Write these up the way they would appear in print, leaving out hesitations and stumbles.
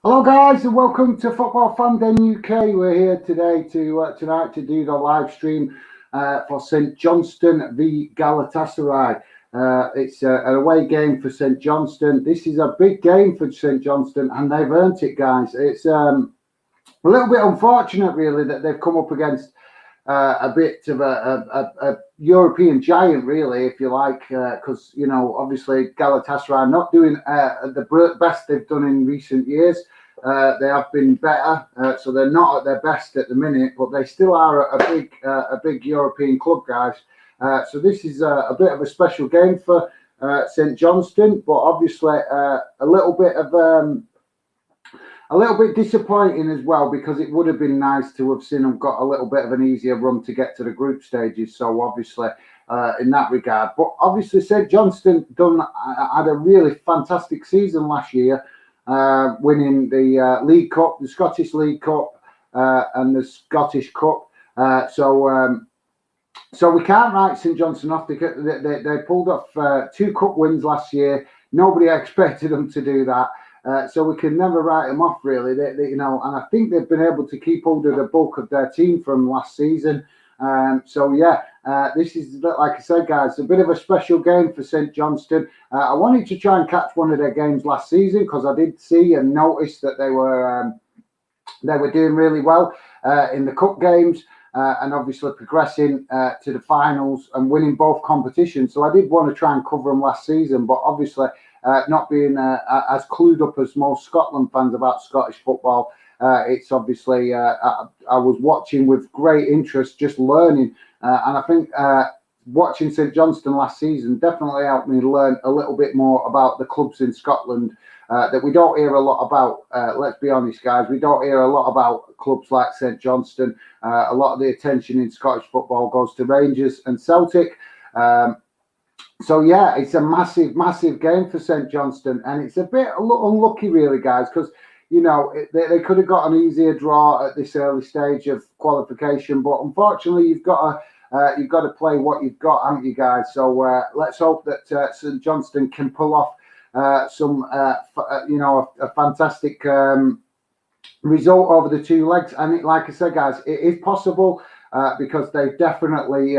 Hello, guys, and welcome to Football Fan Den UK. We're here today tonight to do the live stream for St Johnstone v Galatasaray. It's an away game for St Johnstone. This is a big game for St Johnstone, and they've earned it, guys. It's a little bit unfortunate, really, that they've come up against a bit of a European giant, really, if you like, because obviously Galatasaray are not doing the best they've done in recent years. They have been better, so they're not at their best at the minute, but they still are a big European club, guys. So this is a bit of a special game for St Johnstone, but obviously a little bit disappointing as well, because it would have been nice to have seen them got a little bit of an easier run to get to the group stages. So obviously in that regard, but obviously St Johnstone had a really fantastic season last year, winning the League Cup, the Scottish League Cup, and the Scottish Cup. So we can't write St Johnstone off. They pulled off 2 cup wins last year. Nobody expected them to do that. So we can never write them off, really. And I think they've been able to keep hold of the bulk of their team from last season. This is, like I said, guys, a bit of a special game for St Johnstone. I wanted to try and catch one of their games last season, because I did see and notice that they were doing really well in the cup games. And obviously progressing to the finals and winning both competitions. So I did want to try and cover them last season, but obviously not being as clued up as most Scotland fans about Scottish football, it's obviously I was watching with great interest, just learning, and I think watching St Johnstone last season definitely helped me learn a little bit more about the clubs in Scotland that we don't hear a lot about. Let's be honest, guys, we don't hear a lot about clubs like St Johnstone. A lot of the attention in Scottish football goes to Rangers and Celtic. So yeah, it's a massive game for St Johnstone, and it's a bit unlucky, really, guys, because they could have got an easier draw at this early stage of qualification, but unfortunately, you've got to play what you've got, haven't you, guys? So let's hope that St Johnstone can pull off a fantastic result over the 2 legs. And like I said, guys, it is possible because they definitely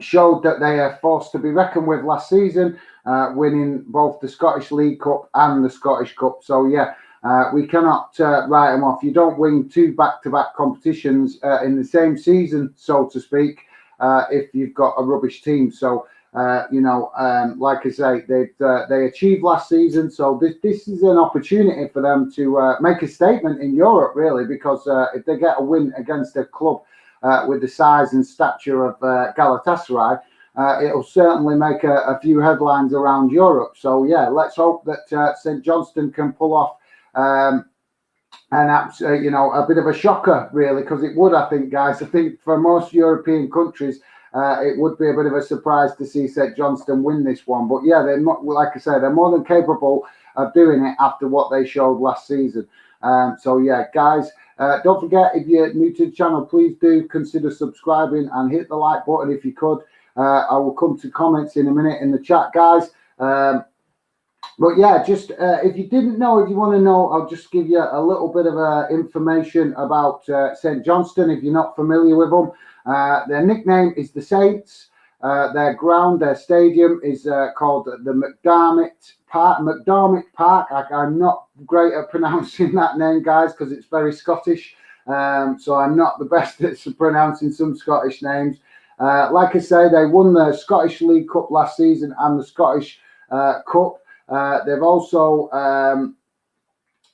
showed that they are forced to be reckoned with last season, winning both the Scottish League Cup and the Scottish Cup. So yeah, we cannot write them off. You don't win 2 back-to-back competitions in the same season, so to speak, if you've got a rubbish team. So like I say, they achieved last season, so this is an opportunity for them to make a statement in Europe, really, because if they get a win against a club with the size and stature of Galatasaray, it'll certainly make a few headlines around Europe. So yeah, let's hope that St Johnstone can pull off a bit of a shocker, really, because it would, I think, guys. I think for most European countries, it would be a bit of a surprise to see St Johnstone win this one. But yeah, they're not, like I said, they're more than capable of doing it after what they showed last season. So yeah, guys, don't forget, if you're new to the channel, please do consider subscribing and hit the like button if you could. I will come to comments in a minute in the chat, guys. But yeah, just if you didn't know, if you want to know, I'll just give you a little bit of information about St Johnstone if you're not familiar with them. Their nickname is the Saints. Their ground, their stadium is called the McDermott Park. I'm not great at pronouncing that name, guys, because it's very Scottish. So I'm not the best at pronouncing some Scottish names. Like I say, they won the Scottish League Cup last season and the Scottish Cup. They've also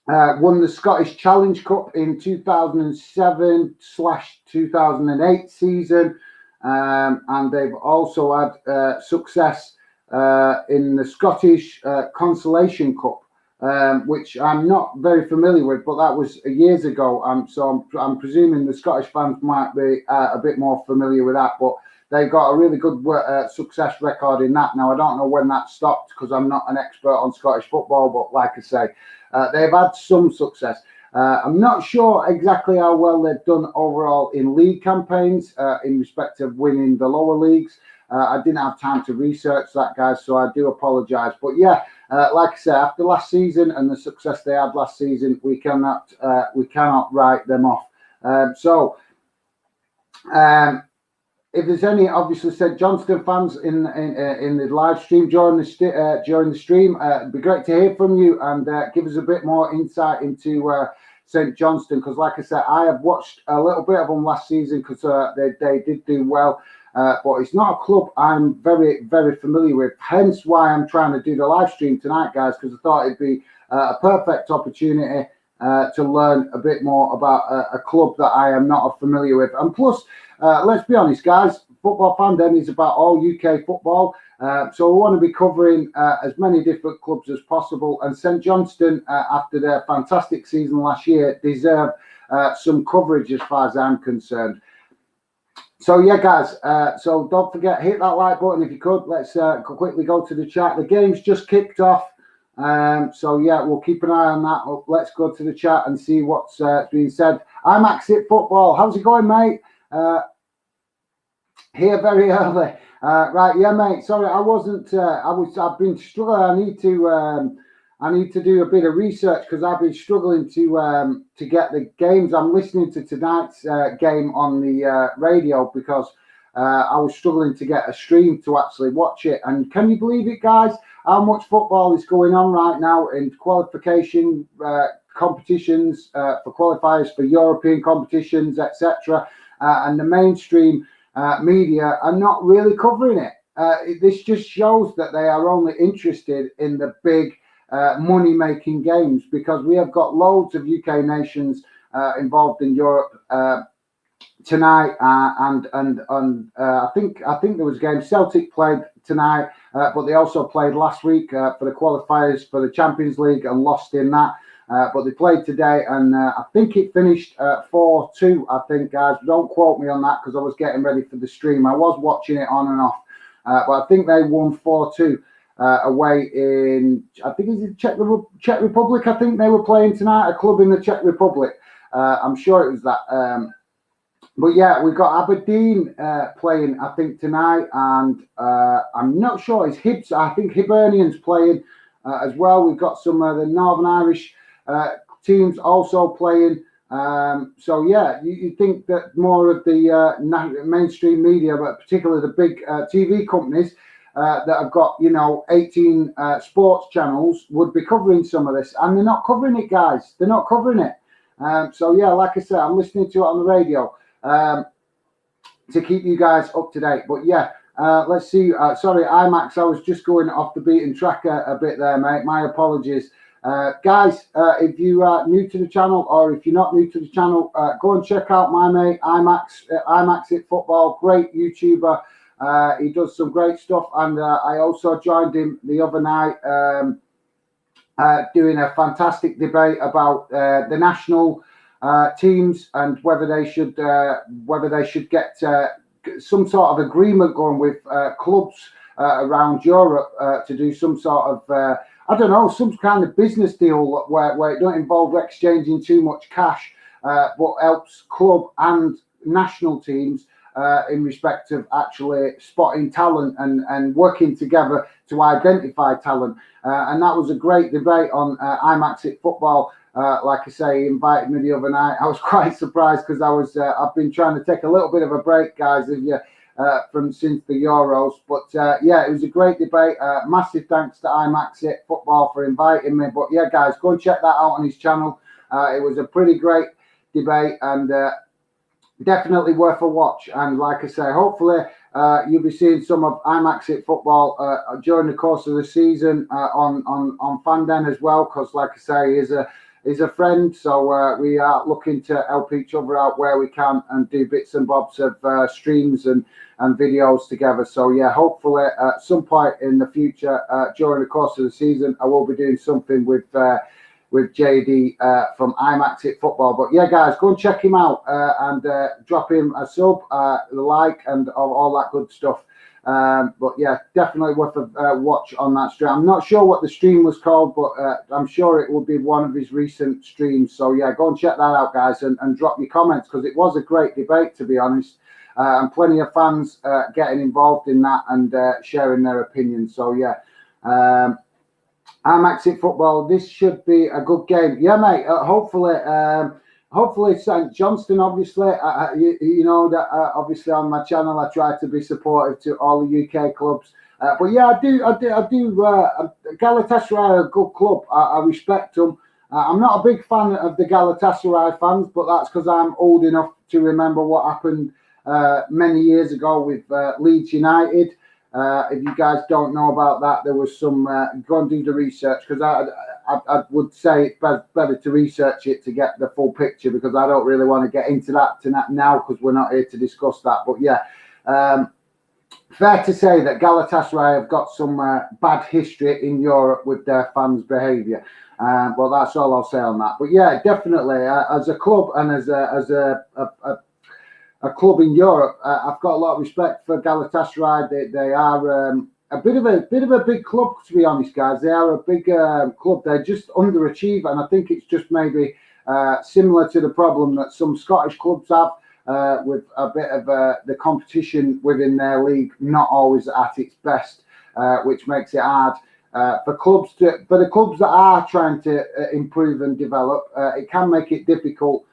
won the Scottish Challenge Cup in 2007/2008 season. And they've also had success in the Scottish Consolation Cup, which I'm not very familiar with, but that was years ago. So I'm presuming the Scottish fans might be a bit more familiar with that, but they've got a really good success record in that. Now, I don't know when that stopped, because I'm not an expert on Scottish football, but like I say, they've had some success. I'm not sure exactly how well they've done overall in league campaigns in respect of winning the lower leagues. I didn't have time to research that, guys, so I do apologise. But yeah, like I said, after last season and the success they had last season, we cannot write them off. If there's any, obviously, St Johnstone fans in the live stream during the stream, it'd be great to hear from you and give us a bit more insight into St Johnstone, because, like I said, I have watched a little bit of them last season because they did do well, but it's not a club I'm very, very familiar with. Hence why I'm trying to do the live stream tonight, guys, because I thought it'd be a perfect opportunity to learn a bit more about a club that I am not familiar with. And plus, let's be honest, guys, Football Fan Den is about all UK football. So we want to be covering as many different clubs as possible. And St Johnstone, after their fantastic season last year, deserve some coverage as far as I'm concerned. So, yeah, guys, so don't forget, hit that like button if you could. Let's quickly go to the chat. The game's just kicked off. So, yeah, we'll keep an eye on that. Let's go to the chat and see what's being said. I'm Exit Football. How's it going, mate? Here very early. Right, yeah, mate. Sorry, I wasn't. I've been struggling. I need to do a bit of research because I've been struggling to get the games. I'm listening to tonight's game on the radio because I was struggling to get a stream to actually watch it. And can you believe it, guys? How much football is going on right now in qualification competitions for qualifiers for European competitions, etc. And the mainstream media are not really covering it. This just shows that they are only interested in the big money-making games, because we have got loads of UK nations involved in Europe tonight, and I think there was a game. Celtic played tonight, but they also played last week for the qualifiers for the Champions League and lost in that. But they played today, and I think it finished 4-2. I think, guys, don't quote me on that because I was getting ready for the stream. I was watching it on and off, but I think they won 4-2 away in, I think it's the Czech Republic. I think they were playing tonight, a club in the Czech Republic. I'm sure it was that. But yeah, we've got Aberdeen playing, I think, tonight, and I'm not sure. It's Hibs. I think Hibernian's playing as well. We've got some of the Northern Irish teams also playing. So yeah, you think that more of the mainstream media, but particularly the big TV companies that have got 18 sports channels, would be covering some of this, and they're not covering it, guys. They're not covering it. So yeah, like I said, I'm listening to it on the radio to keep you guys up to date. But yeah, let's see. Sorry, IMAX, I was just going off the beaten track a bit there, mate. My apologies. Guys, if you are new to the channel, or if you're not new to the channel, go and check out my mate IMAX It Football. Great YouTuber. He does some great stuff, and I also joined him the other night doing a fantastic debate about the national teams and whether they should get some sort of agreement going with clubs around Europe to do some sort of I don't know, some kind of business deal where it don't involve exchanging too much cash, but helps club and national teams in respect of actually spotting talent and working together to identify talent. And that was a great debate on IMAX It Football. Like I say, he invited me the other night. I was quite surprised because I've been trying to take a little bit of a break, guys, since the Euros. But yeah, it was a great debate. Massive thanks to IMAX It Football for inviting me. But yeah, guys, go and check that out on his channel. It was a pretty great debate, and definitely worth a watch. And like I say, hopefully you'll be seeing some of IMAX It Football during the course of the season on Fan Den as well, because like I say, he's a friend, so we are looking to help each other out where we can and do bits and bobs of streams and videos together. So yeah, hopefully at some point in the future during the course of the season, I will be doing something with JD from IMAX It Football. But yeah, guys, go and check him out and drop him a sub, the like, and all that good stuff. But yeah, definitely worth a watch on that stream. I'm not sure what the stream was called, but I'm sure it will be one of his recent streams. So yeah, go and check that out, guys, and drop your comments, because it was a great debate, to be honest, and plenty of fans getting involved in that and sharing their opinions. So yeah, I'm Exit Football. This should be a good game. Yeah, mate. Hopefully St Johnstone. Obviously, you know that obviously on my channel I try to be supportive to all the UK clubs. But yeah, I do. Galatasaray are a good club. I respect them. I'm not a big fan of the Galatasaray fans, but that's because I'm old enough to remember what happened many years ago with Leeds United. If you guys don't know about that, there was some. Go and do the research, because I would say it's better to research it to get the full picture, because I don't really want to get into that now, because we're not here to discuss that. But yeah, fair to say that Galatasaray have got some bad history in Europe with their fans' behaviour. Well, that's all I'll say on that. But yeah, definitely as a club and as a club in Europe, I've got a lot of respect for Galatasaray. They are a bit of a big club, to be honest, guys. They are a big club. They just underachieve, and I think it's just maybe similar to the problem that some Scottish clubs have with a bit of the competition within their league not always at its best, which makes it hard. For the clubs that are trying to improve and develop, it can make it difficult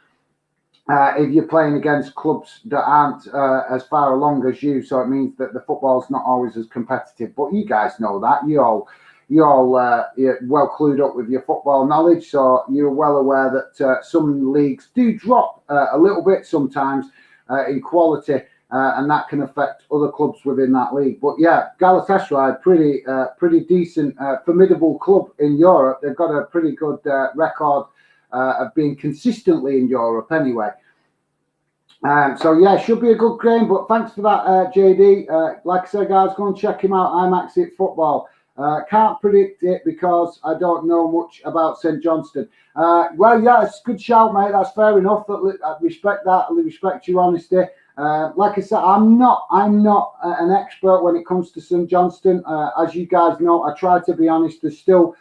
if you're playing against clubs that aren't as far along as you. So it means that the football's not always as competitive. But you guys know that. You're well clued up with your football knowledge, so you're well aware that some leagues do drop a little bit sometimes in quality. And that can affect other clubs within that league. But yeah, Galatasaray, pretty decent, formidable club in Europe. They've got a pretty good record of being consistently in Europe anyway. So yeah, should be a good game. But thanks for that, JD. Like I said, guys, go and check him out. I'm Exit Football. Can't predict it because I don't know much about St Johnstone. Well, yeah, it's a good shout, mate. That's fair enough. I respect that. I respect your honesty. Like I said, I'm not an expert when it comes to St Johnstone. As you guys know, I try to be honest. There's still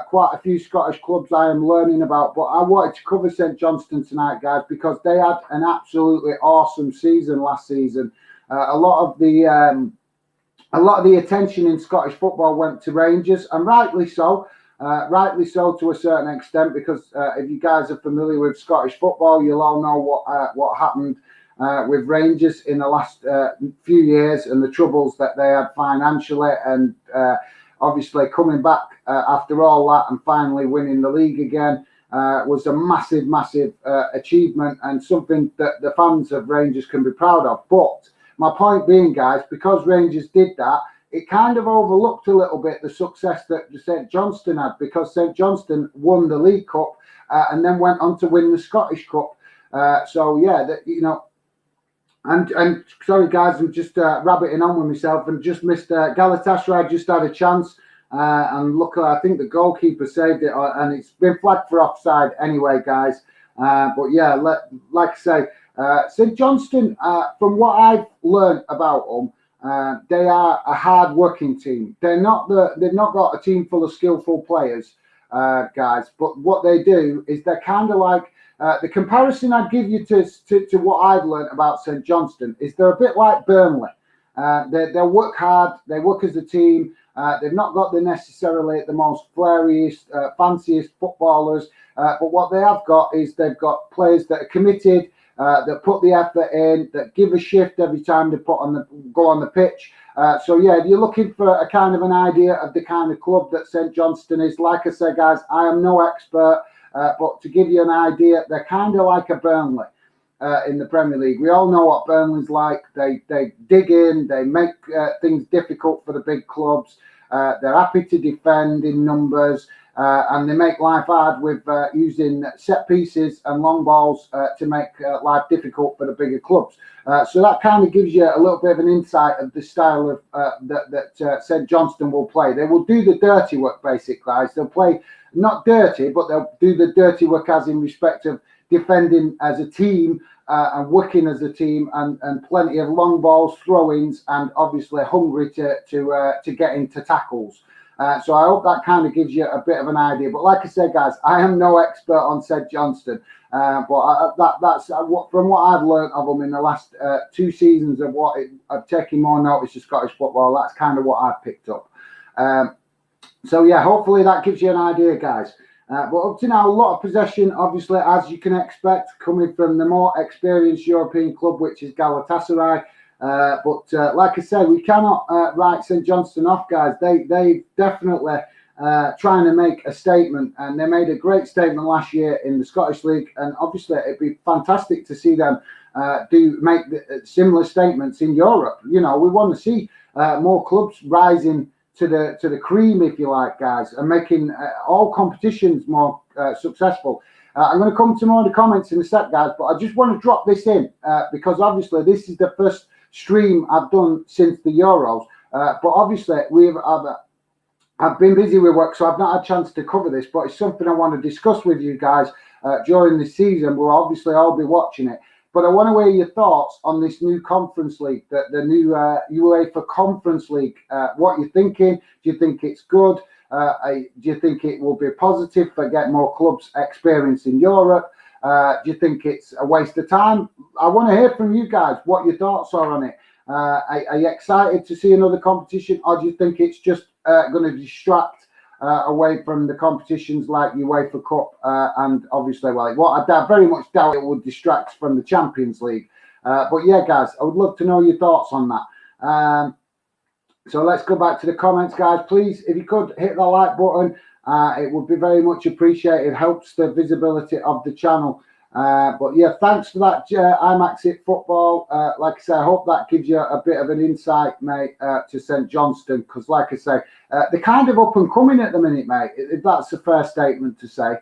quite a few Scottish clubs I am learning about, but I wanted to cover St Johnstone tonight, guys, because they had an absolutely awesome season last season. A lot of the attention in Scottish football went to Rangers, and rightly so. Rightly so to a certain extent, because if you guys are familiar with Scottish football, you'll all know what happened with Rangers in the last few years and the troubles that they had financially, and obviously coming back after all that and finally winning the league again was a massive achievement, and something that the fans of Rangers can be proud of. But my point being, guys, because Rangers did that, it kind of overlooked a little bit the success that St Johnstone had, because St Johnstone won the League Cup and then went on to win the Scottish Cup. So yeah, And sorry, guys, I'm just rabbiting on with myself and just missed Galatasaray. Just had a chance, and look, I think the goalkeeper saved it, and it's been flagged for offside anyway, guys. But yeah, like I say, St Johnstone, from what I've learned about them, they are a hard-working team. They've not got a team full of skillful players, guys. But what they do is they're kind of like. The comparison I'd give you to what I've learned about St Johnstone is they're a bit like Burnley. They work hard. They work as a team. They've not got necessarily the most flairiest, fanciest footballers. But what they have got is they've got players that are committed, that put the effort in, that give a shift every time they go on the pitch. So yeah, if you're looking for a kind of an idea of the kind of club that St Johnstone is, like I said, guys, I am no expert. But to give you an idea, they're kind of like a Burnley in the Premier League. We all know what Burnley's like. They dig in, they make things difficult for the big clubs. They're happy to defend in numbers, and they make life hard with using set pieces and long balls to make life difficult for the bigger clubs. So that kind of gives you a little bit of an insight of the style of that St Johnstone will play. They will do the dirty work, basically, guys. They'll play not dirty, but they'll do the dirty work as in respect of defending as a team and working as a team, and plenty of long balls, throw-ins, and obviously hungry to get into tackles. So I hope that kind of gives you a bit of an idea. But like I said, guys, I am no expert on St Johnstone, but that's from what I've learned of them in the last 2 seasons of I've taken more notice of Scottish football. That's kind of what I've picked up. So yeah, hopefully that gives you an idea, guys. But up to now, a lot of possession, obviously, as you can expect, coming from the more experienced European club, which is Galatasaray. But like I said, we cannot write St Johnstone off, guys. They definitely trying to make a statement, and they made a great statement last year in the Scottish League. And obviously, it'd be fantastic to see them make similar statements in Europe. You know, we want to see more clubs rising to the cream, if you like, guys, and making all competitions more successful. I'm going to come to more of the comments in a sec, guys, but I just want to drop this in because obviously this is the first stream I've done since the Euros. But obviously I've been busy with work, so I've not had a chance to cover this, but it's something I want to discuss with you guys during the season. We'll obviously all be watching it. But I want to hear your thoughts on this new Conference League, the new UEFA Conference League. What you're thinking? Do you think it's good? Do you think it will be positive for getting more clubs experience in Europe? Do you think it's a waste of time? I want to hear from you guys what your thoughts are on it. Are you excited to see another competition, or do you think it's just going to distract away from the competitions like UEFA Cup and obviously, I very much doubt it would distract from the Champions League. But yeah, guys, I would love to know your thoughts on that. So let's go back to the comments, guys. Please, if you could hit the like button, it would be very much appreciated. It helps the visibility of the channel. But yeah, thanks for that, IMAX It Football. Like I say, I hope that gives you a bit of an insight, mate, to St Johnstone, because like I say, they're kind of up and coming at the minute, mate, if that's a fair statement to say,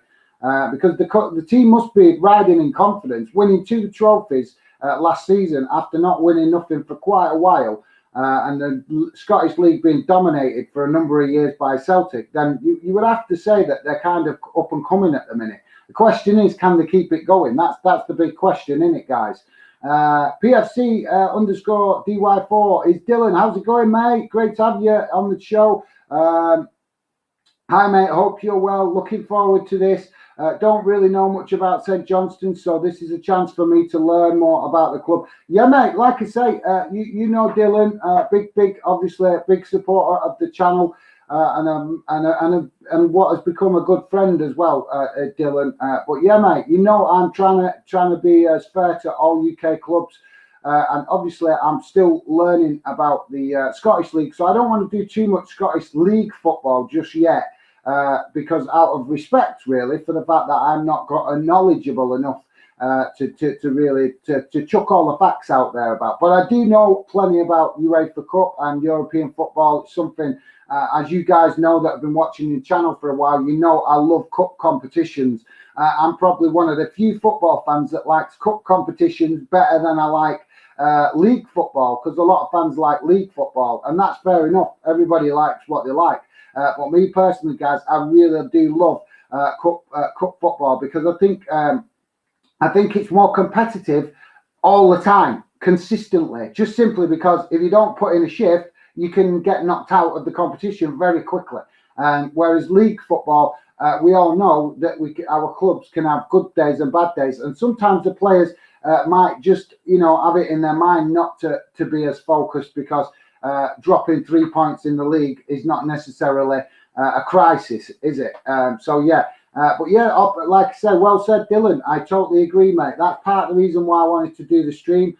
because the team must be riding in confidence, winning 2 trophies last season after not winning nothing for quite a while, and the Scottish League being dominated for a number of years by Celtic. Then you would have to say that they're kind of up and coming at the minute. The question is, can they keep it going? That's the big question, isn't it, guys? PFC _ DY4 is Dylan. How's it going, mate? Great to have you on the show. Hi, mate. Hope you're well. Looking forward to this. Don't really know much about St Johnstone, so this is a chance for me to learn more about the club. Yeah, mate. Like I say, you know Dylan, big, obviously a big supporter of the channel. And what has become a good friend as well, Dylan. But yeah, mate, you know I'm trying to be as fair to all UK clubs, and obviously I'm still learning about the Scottish League, so I don't want to do too much Scottish League football just yet, because out of respect, really, for the fact that I'm not knowledgeable enough to really chuck all the facts out there about. But I do know plenty about UEFA Cup and European football. It's something, as you guys know that have been watching the channel for a while, you know I love cup competitions. I'm probably one of the few football fans that likes cup competitions better than I like league football, because a lot of fans like league football, and that's fair enough. Everybody likes what they like. But me personally, guys, I really do love cup football, because I think it's more competitive all the time, consistently, just simply because if you don't put in a shift, you can get knocked out of the competition very quickly. Whereas league football, we all know that our clubs can have good days and bad days, and sometimes the players might just, have it in their mind not to be as focused, because dropping 3 points in the league is not necessarily a crisis, is it? So yeah. But yeah, like I said, well said, Dylan. I totally agree, mate. That's part of the reason why I wanted to do the stream,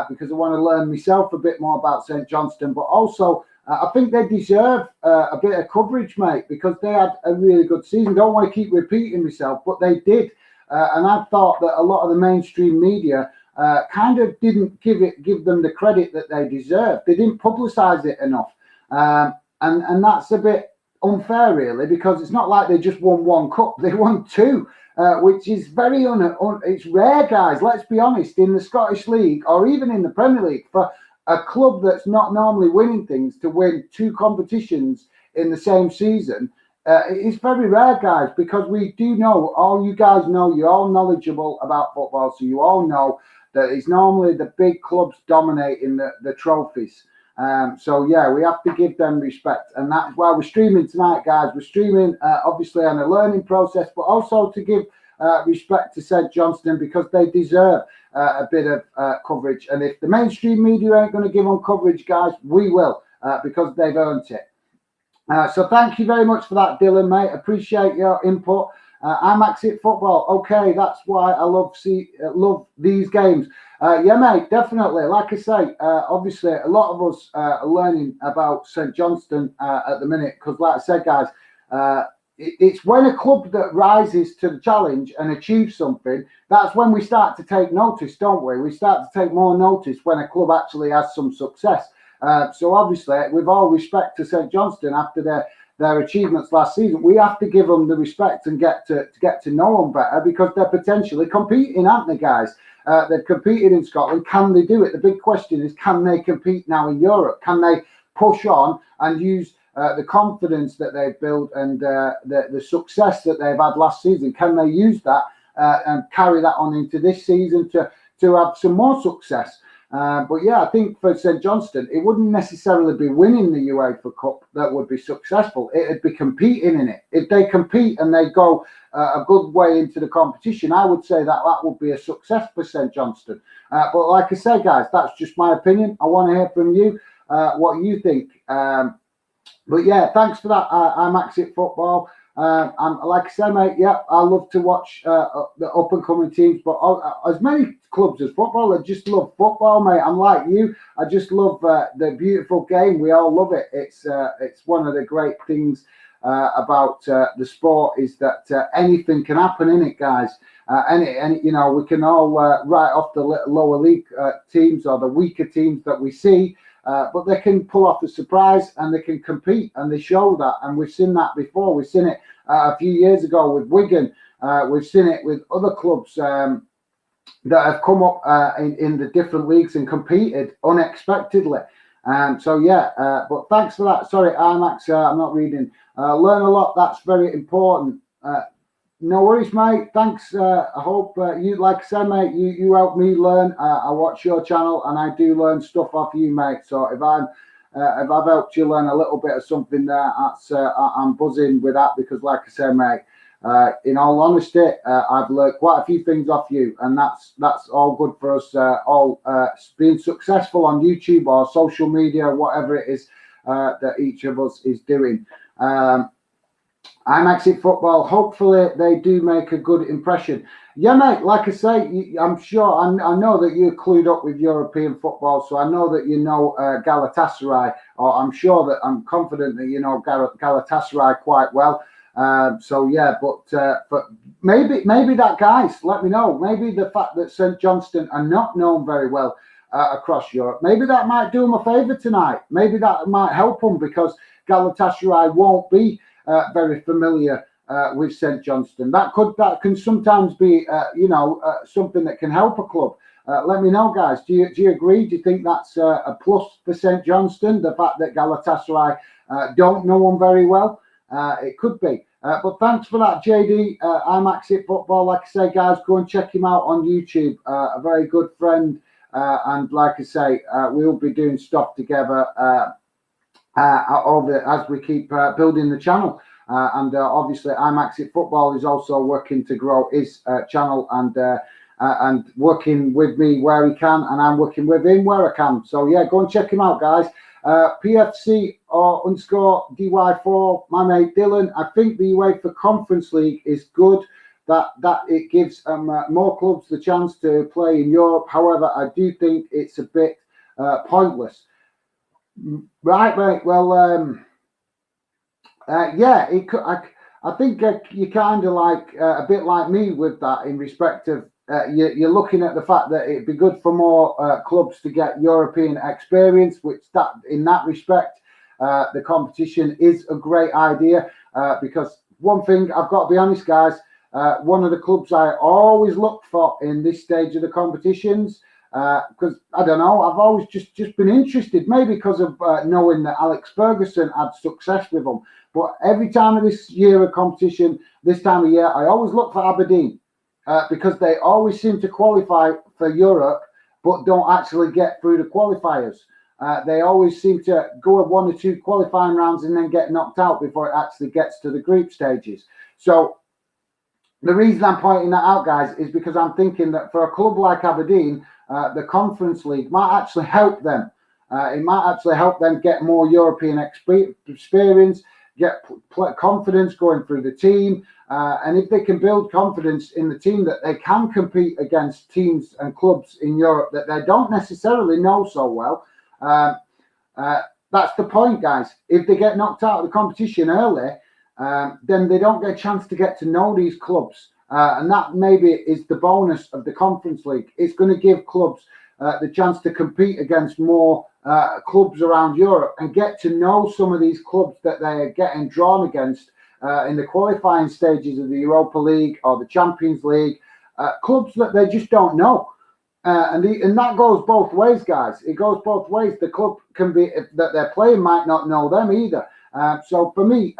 because I want to learn myself a bit more about St Johnstone. But also, I think they deserve a bit of coverage, mate, because they had a really good season. Don't want to keep repeating myself, but they did. And I thought that a lot of the mainstream media kind of didn't give them the credit that they deserved. They didn't publicise it enough, and that's a bit unfair, really, because it's not like they just won 1 cup; they won 2, which is very it's rare, guys. Let's be honest. In the Scottish League, or even in the Premier League, for a club that's not normally winning things to win 2 competitions in the same season, it's very rare, guys. Because we do know, all you guys know, you're all knowledgeable about football, so you all know that it's normally the big clubs dominating the trophies. So yeah, we have to give them respect, and that's why we're streaming tonight, guys. We're streaming obviously on a learning process, but also to give respect to St Johnstone, because they deserve a bit of coverage. And if the mainstream media ain't going to give them coverage, guys, we will, because they've earned it. So thank you very much for that, Dylan, mate. Appreciate your input. IMAX It Football. Okay, that's why I love these games. Yeah, mate, definitely. Like I say, obviously a lot of us are learning about St Johnstone at the minute because, like I said, guys, it's when a club that rises to the challenge and achieves something, that's when we start to take notice, don't we? We start to take more notice when a club actually has some success. So obviously, with all respect to St Johnstone after their achievements last season, we have to give them the respect and get to know them better because they're potentially competing, aren't they, guys? They've competed in Scotland. Can they do it? The big question is, can they compete now in Europe? Can they push on and use the confidence that they've built and the success that they've had last season? Can they use that and carry that on into this season to have some more success? But yeah, I think for St Johnstone, it wouldn't necessarily be winning the UEFA Cup that would be successful. It'd be competing in it. If they compete and they go a good way into the competition, I would say that would be a success for St Johnstone. But like I say, guys, that's just my opinion. I want to hear from you what you think. But yeah, thanks for that, IMAX It Football. And like I say, mate, yeah, I love to watch the up and coming teams, but as many clubs as football, I just love football, mate. I'm like you. I just love the beautiful game. We all love it. It's one of the great things about the sport is that anything can happen in it, guys. And you know, we can all write off the lower league teams or the weaker teams that we see. But they can pull off the surprise and they can compete and they show that. And we've seen that before. We've seen it a few years ago with Wigan. We've seen it with other clubs that have come up in the different leagues and competed unexpectedly. So yeah, but thanks for that. Sorry, IMAX, I'm not reading. Learn a lot. That's very important. No worries, mate. Thanks. I hope you, like I said, mate, you help me learn. I watch your channel and I do learn stuff off you, mate. So if I've helped you learn a little bit of something there, I'm buzzing with that because, like I said, mate, in all honesty, I've learned quite a few things off you, and that's all good for us all being successful on YouTube or social media, whatever it is that each of us is doing. IMAX It Football, hopefully they do make a good impression. Yeah, mate, like I say, I'm sure, I know that you're clued up with European football, so I know that you know Galatasaray, or I'm confident that you know Galatasaray quite well. So yeah, but maybe that, guys, let me know. Maybe the fact that St Johnstone are not known very well across Europe, maybe that might do them a favour tonight. Maybe that might help them because Galatasaray won't be very familiar with St Johnstone. That can sometimes be, something that can help a club. Let me know, guys. Do you agree? Do you think that's a plus for St Johnstone? The fact that Galatasaray don't know them very well, it could be. But thanks for that, JD. IMAX It Football. Like I say, guys, go and check him out on YouTube. A very good friend, and like I say, we'll be doing stuff together. As we keep building the channel, and obviously IMAX It Football is also working to grow his channel and working with me where he can, and I'm working with him where I can. So yeah, go and check him out, guys. PFC or _ DY4, my mate Dylan. I think the UEFA Conference League is good. That it gives more clubs the chance to play in Europe. However, I do think it's a bit pointless. Right, mate. Well, yeah, it could, I think you're kind of like a bit like me with that in respect of you're looking at the fact that it'd be good for more clubs to get European experience, which in that respect, the competition is a great idea because one thing I've got to be honest, guys, one of the clubs I always look for in this stage of the competitions. Because I don't know, I've always just been interested, maybe because of knowing that Alex Ferguson had success with them. But every time of this year of competition, this time of year, I always look for Aberdeen because they always seem to qualify for Europe, but don't actually get through the qualifiers. They always seem to go 1 or 2 qualifying rounds and then get knocked out before it actually gets to the group stages. So the reason I'm pointing that out, guys, is because I'm thinking that for a club like Aberdeen, the Conference League might actually help them. It might actually help them get more European experience, get confidence going through the team. And if they can build confidence in the team that they can compete against teams and clubs in Europe that they don't necessarily know so well, that's the point, guys. If they get knocked out of the competition early, then they don't get a chance to get to know these clubs. And that maybe is the bonus of the Conference League. It's going to give clubs the chance to compete against more clubs around Europe and get to know some of these clubs that they're getting drawn against in the qualifying stages of the Europa League or the Champions League, clubs that they just don't know. And that goes both ways, guys. It goes both ways. The club can be that they're playing might not know them either. So for me,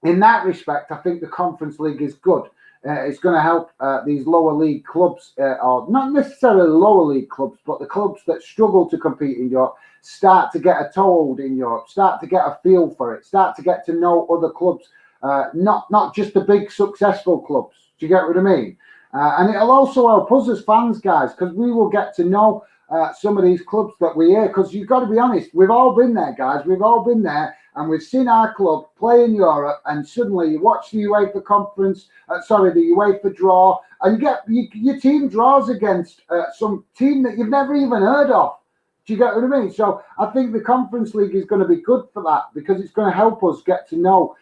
in that respect, I think the Conference League is good. It's going to help these lower league clubs, or not necessarily lower league clubs, but the clubs that struggle to compete in Europe start to get a toehold in Europe, start to get a feel for it, start to get to know other clubs, not just the big successful clubs. Do you get what I mean? And it'll also help us as fans, guys, because we will get to know some of these clubs that we hear. Because you've got to be honest, we've all been there, guys. We've all been there, and we've seen our club play in Europe, and suddenly you watch the UEFA conference, the UEFA draw, and your team draws against some team that you've never even heard of. Do you get what I mean? So I think the Conference League is going to be good for that, because it's going to help us get to know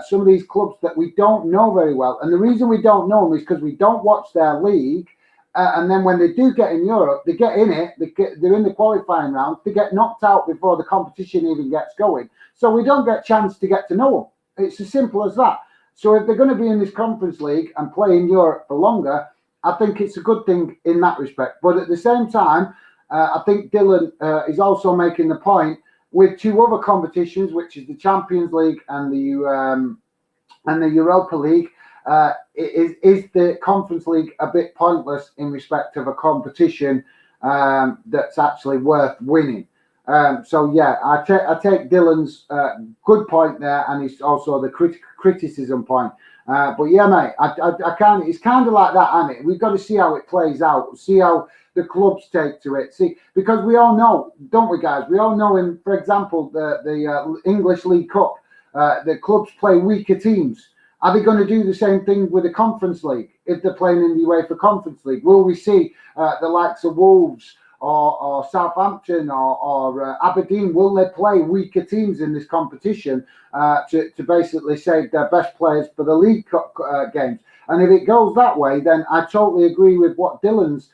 some of these clubs that we don't know very well. And the reason we don't know them is because we don't watch their league. And then when they do get in Europe, they get in it, they're in the qualifying round, they get knocked out before the competition even gets going. So we don't get a chance to get to know them. It's as simple as that. So if they're going to be in this Conference League and play in Europe for longer, I think it's a good thing in that respect. But at the same time, I think Dylan is also making the point with two other competitions, which is the Champions League and the Europa League. Is the Conference League a bit pointless in respect of a competition that's actually worth winning? So yeah, I take Dylan's good point there, and it's also the criticism point. But yeah, mate, I can't. It's kind of like that, isn't it? We've got to see how it plays out. See how the clubs take to it. See, because we all know, don't we, guys? We all know, in, for example, the English League Cup, the clubs play weaker teams. Are they going to do the same thing with the Conference League if they're playing in the UEFA Conference League? Will we see the likes of Wolves or Southampton or Aberdeen? Will they play weaker teams in this competition to basically save their best players for the League Cup games? And if it goes that way, then I totally agree with what Dylan's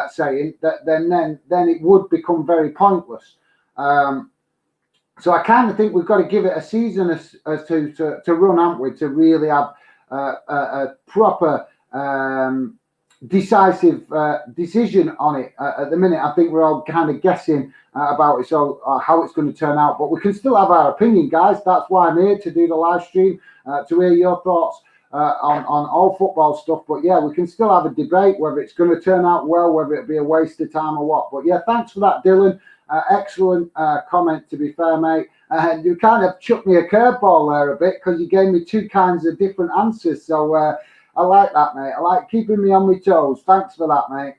saying, that then it would become very pointless. So I kind of think we've got to give it a season as to run, haven't we, to really have a proper decisive decision on it. At the minute, I think we're all kind of guessing about it, so how it's going to turn out. But we can still have our opinion, guys. That's why I'm here, to do the live stream, to hear your thoughts on all football stuff. But yeah, we can still have a debate whether it's going to turn out well, whether it'll be a waste of time or what. But yeah, thanks for that, Dylan. Excellent comment, to be fair, mate. You kind of chucked me a curveball there a bit, because you gave me two kinds of different answers. So I like that, mate. I like keeping me on my toes. Thanks for that, mate.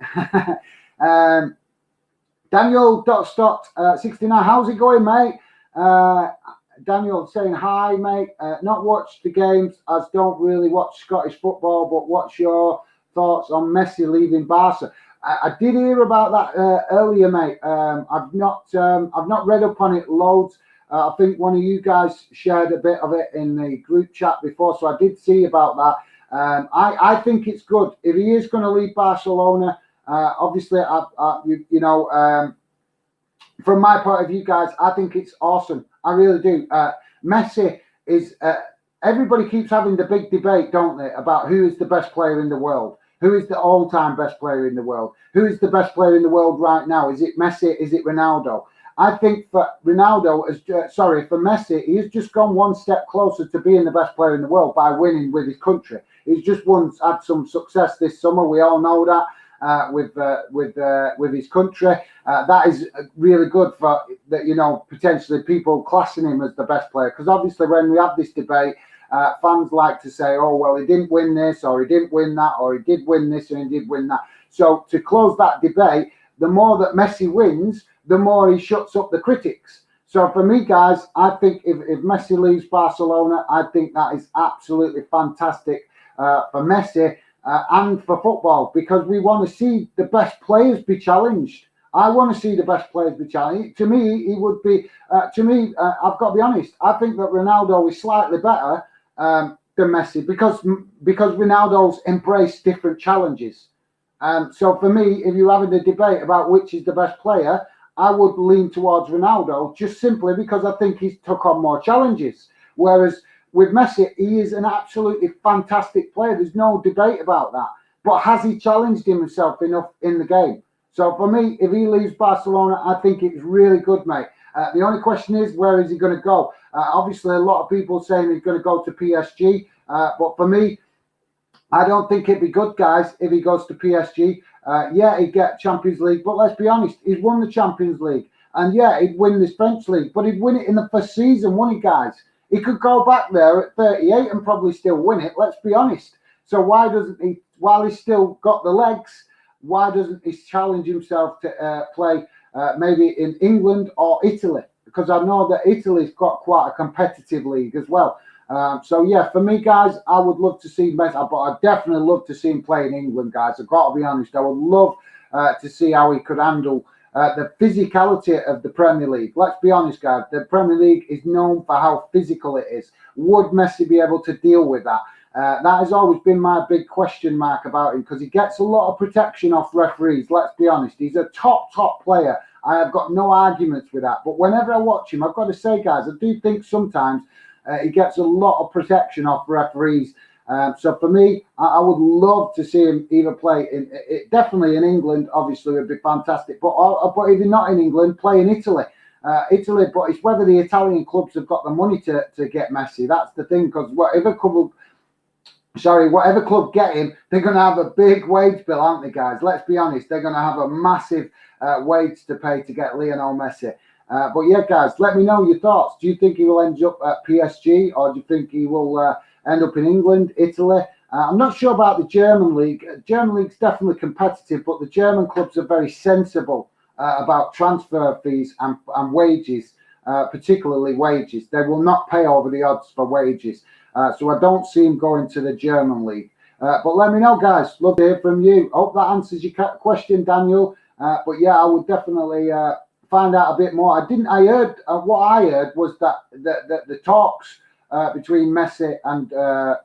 Daniel Stott 69. How's it going, mate? Daniel saying hi, mate. Not watched the games, as don't really watch Scottish football, but what's your thoughts on Messi leaving Barca? I did hear about that earlier, mate. I've not read up on it loads. I think one of you guys shared a bit of it in the group chat before, so I did see about that. I think it's good if he is going to leave Barcelona. Obviously, from my point of view, guys, I think it's awesome. I really do. Messi is. Everybody keeps having the big debate, don't they, about who is the best player in the world. Who is the all-time best player in the world? Who is the best player in the world right now? Is it Messi? Is it Ronaldo? I think for Messi, he has just gone one step closer to being the best player in the world by winning with his country. He's just had some success this summer. We all know that with his country. That is really good for that. Potentially people classing him as the best player, because obviously when we have this debate, fans like to say, oh, well, he didn't win this, or he didn't win that, or he did win this and he did win that. So to close that debate, the more that Messi wins, the more he shuts up the critics. So for me, guys, I think if Messi leaves Barcelona, I think that is absolutely fantastic for Messi and for football, because we want to see the best players be challenged. I want to see the best players be challenged. To me, he would be. I've got to be honest. I think that Ronaldo is slightly better than Messi because Ronaldo's embraced different challenges. So for me, if you're having a debate about which is the best player, I would lean towards Ronaldo, just simply because I think he's took on more challenges. Whereas with Messi, he is an absolutely fantastic player. There's no debate about that. But has he challenged himself enough in the game? So for me, if he leaves Barcelona, I think it's really good, mate. The only question is, where is he going to go? Obviously, a lot of people saying he's going to go to PSG. But for me, I don't think it'd be good, guys, if he goes to PSG. Yeah, he'd get Champions League, but let's be honest, he's won the Champions League. And yeah, he'd win this French league, but he'd win it in the first season, wouldn't he, guys? He could go back there at 38 and probably still win it, let's be honest. So why doesn't he, while he's still got the legs, why doesn't he challenge himself to play maybe in England or Italy? Because I know that Italy's got quite a competitive league as well. So yeah, for me, guys, I would love to see Messi, but I'd definitely love to see him play in England, guys. I've got to be honest. I would love to see how he could handle the physicality of the Premier League. Let's be honest, guys. The Premier League is known for how physical it is. Would Messi be able to deal with that? That has always been my big question mark about him, because he gets a lot of protection off referees. Let's be honest. He's a top player. I have got no arguments with that. But whenever I watch him, I've got to say, guys, I do think sometimes he gets a lot of protection off referees. So for me, I would love to see him either play definitely in England. Obviously, would be fantastic. But if he's not in England, play in Italy. Italy, but it's whether the Italian clubs have got the money to get Messi. That's the thing, because whatever club get him, they're going to have a big wage bill, aren't they, guys? Let's be honest. They're going to have a massive wage to pay to get Lionel Messi. But yeah, guys, let me know your thoughts. Do you think he will end up at PSG, or do you think he will end up in England, Italy? I'm not sure about the German league. German league's definitely competitive, but the German clubs are very sensible about transfer fees and wages, particularly wages. They will not pay over the odds for wages. So I don't see him going to the German league. But let me know, guys. Love to hear from you. Hope that answers your question, Daniel. But yeah, I would definitely find out a bit more. What I heard was that the talks between Messi and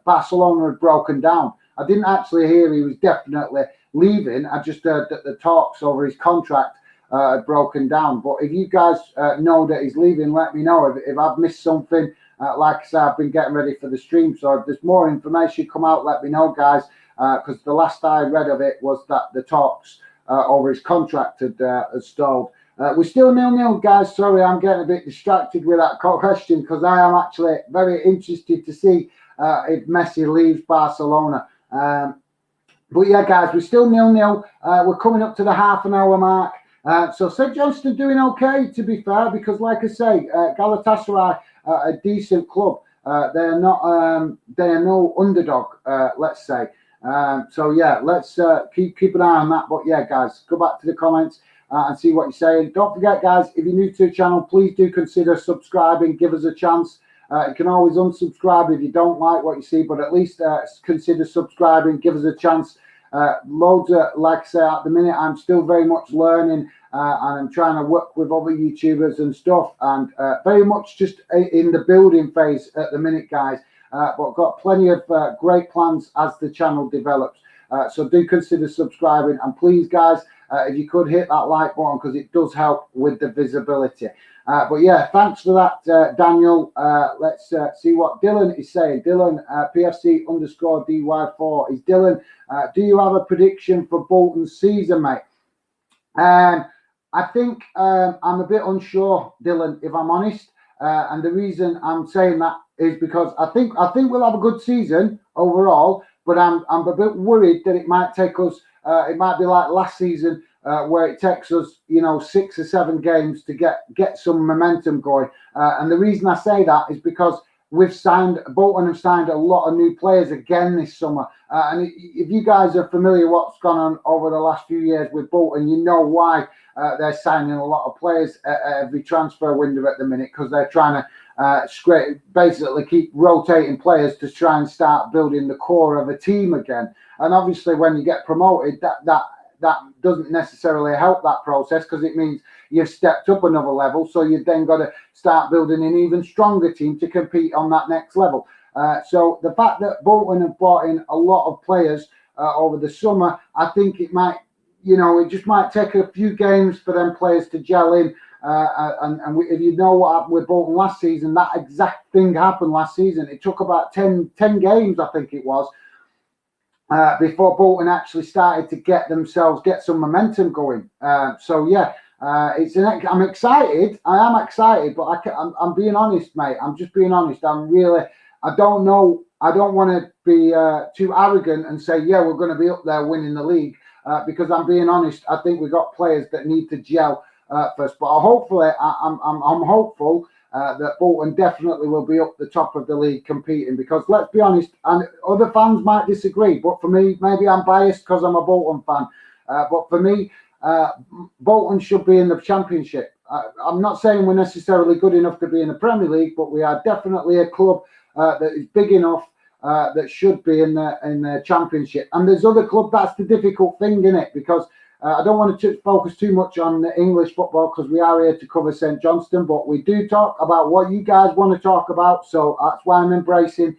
Barcelona had broken down. I didn't actually hear he was definitely leaving. I just heard that the talks over his contract had broken down. But if you guys know that he's leaving, let me know. If I've missed something, like I said, I've been getting ready for the stream. So if there's more information come out, let me know, guys. Because the last I read of it was that the talks over his contract had stalled. We're still 0-0, guys. Sorry, I'm getting a bit distracted with that question, because I am actually very interested to see if Messi leaves Barcelona. But yeah, guys, we're still 0-0. We're coming up to the half-an-hour mark. So St Johnstone doing okay, to be fair, because like I say, Galatasaray, a decent club. They are no underdog, let's say. So yeah, let's keep an eye on that. But yeah, guys, go back to the comments and see what you're saying. Don't forget, guys, if you're new to the channel, please do consider subscribing. Give us a chance. You can always unsubscribe if you don't like what you see, but at least consider subscribing. Give us a chance. Loads of, like I say, at the minute, I'm still very much learning, and I'm trying to work with other YouTubers and stuff, and very much just in the building phase at the minute, guys. But got plenty of great plans as the channel develops. So do consider subscribing, and please, guys, if you could hit that like button, because it does help with the visibility. But yeah, thanks for that, Daniel. Let's see what Dylan is saying. Dylan, PFC_DY4 is Dylan. Do you have a prediction for Bolton's season, mate? I think I'm a bit unsure, Dylan, if I'm honest. And the reason I'm saying that is because I think we'll have a good season overall, but I'm a bit worried that it might take us. It might be like last season, where it takes us, 6 or 7 games to get some momentum going. And the reason I say that is because Bolton have signed a lot of new players again this summer. And if you guys are familiar what's gone on over the last few years with Bolton, you know why they're signing a lot of players at every transfer window at the minute, because they're trying to basically keep rotating players to try and start building the core of a team again. And obviously, when you get promoted, that doesn't necessarily help that process, because it means you've stepped up another level. So you've then got to start building an even stronger team to compete on that next level. So the fact that Bolton have brought in a lot of players over the summer, I think it might, it just might take a few games for them players to gel in. If you know what happened with Bolton last season, that exact thing happened last season. It took about 10 games, I think it was, before Bolton actually started to get some momentum going. So yeah, I'm excited. I am excited, but I'm being honest, mate. I'm just being honest. I don't know. I don't want to be too arrogant and say, yeah, we're going to be up there winning the league, because I'm being honest. I think we've got players that need to gel first. But hopefully, I'm hopeful that Bolton definitely will be up the top of the league competing, because let's be honest, and other fans might disagree, but for me, maybe I'm biased because I'm a Bolton fan, but for me, Bolton should be in the Championship. I'm not saying we're necessarily good enough to be in the Premier League, but we are definitely a club that is big enough that should be in the Championship. And there's other clubs. That's the difficult thing, isn't it? Because I don't want to focus too much on the English football, because we are here to cover St Johnstone, but we do talk about what you guys want to talk about. So that's why I'm embracing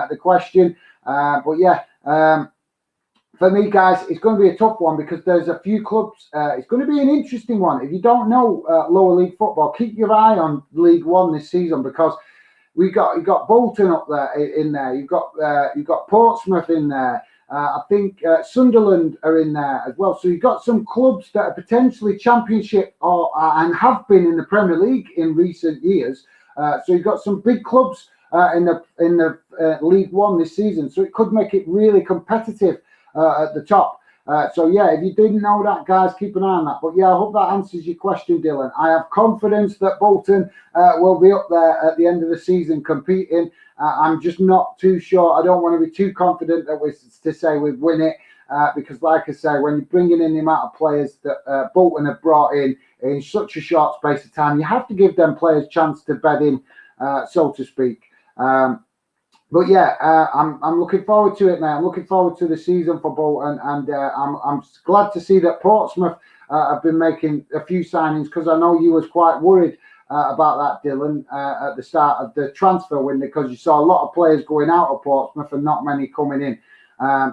the question. But yeah, for me, guys, it's going to be a tough one, because there's a few clubs. It's going to be an interesting one. If you don't know lower league football, keep your eye on League One this season, because you got Bolton up there in there. You've got Portsmouth in there. I think Sunderland are in there as well. So you've got some clubs that are potentially Championship and have been in the Premier League in recent years. So you've got some big clubs in the League One this season. So it could make it really competitive at the top. So yeah, if you didn't know that, guys, keep an eye on that. But yeah, I hope that answers your question, Dylan. I have confidence that Bolton will be up there at the end of the season competing. I'm just not too sure. I don't want to be too confident to say we'd win it, because like I say, when you're bringing in the amount of players that Bolton have brought in such a short space of time, you have to give them players a chance to bed in, so to speak. But yeah, I'm looking forward to it, mate. I'm looking forward to the season for Bolton, and I'm glad to see that Portsmouth have been making a few signings, because I know you was quite worried about that, Dylan, at the start of the transfer window, because you saw a lot of players going out of Portsmouth and not many coming in.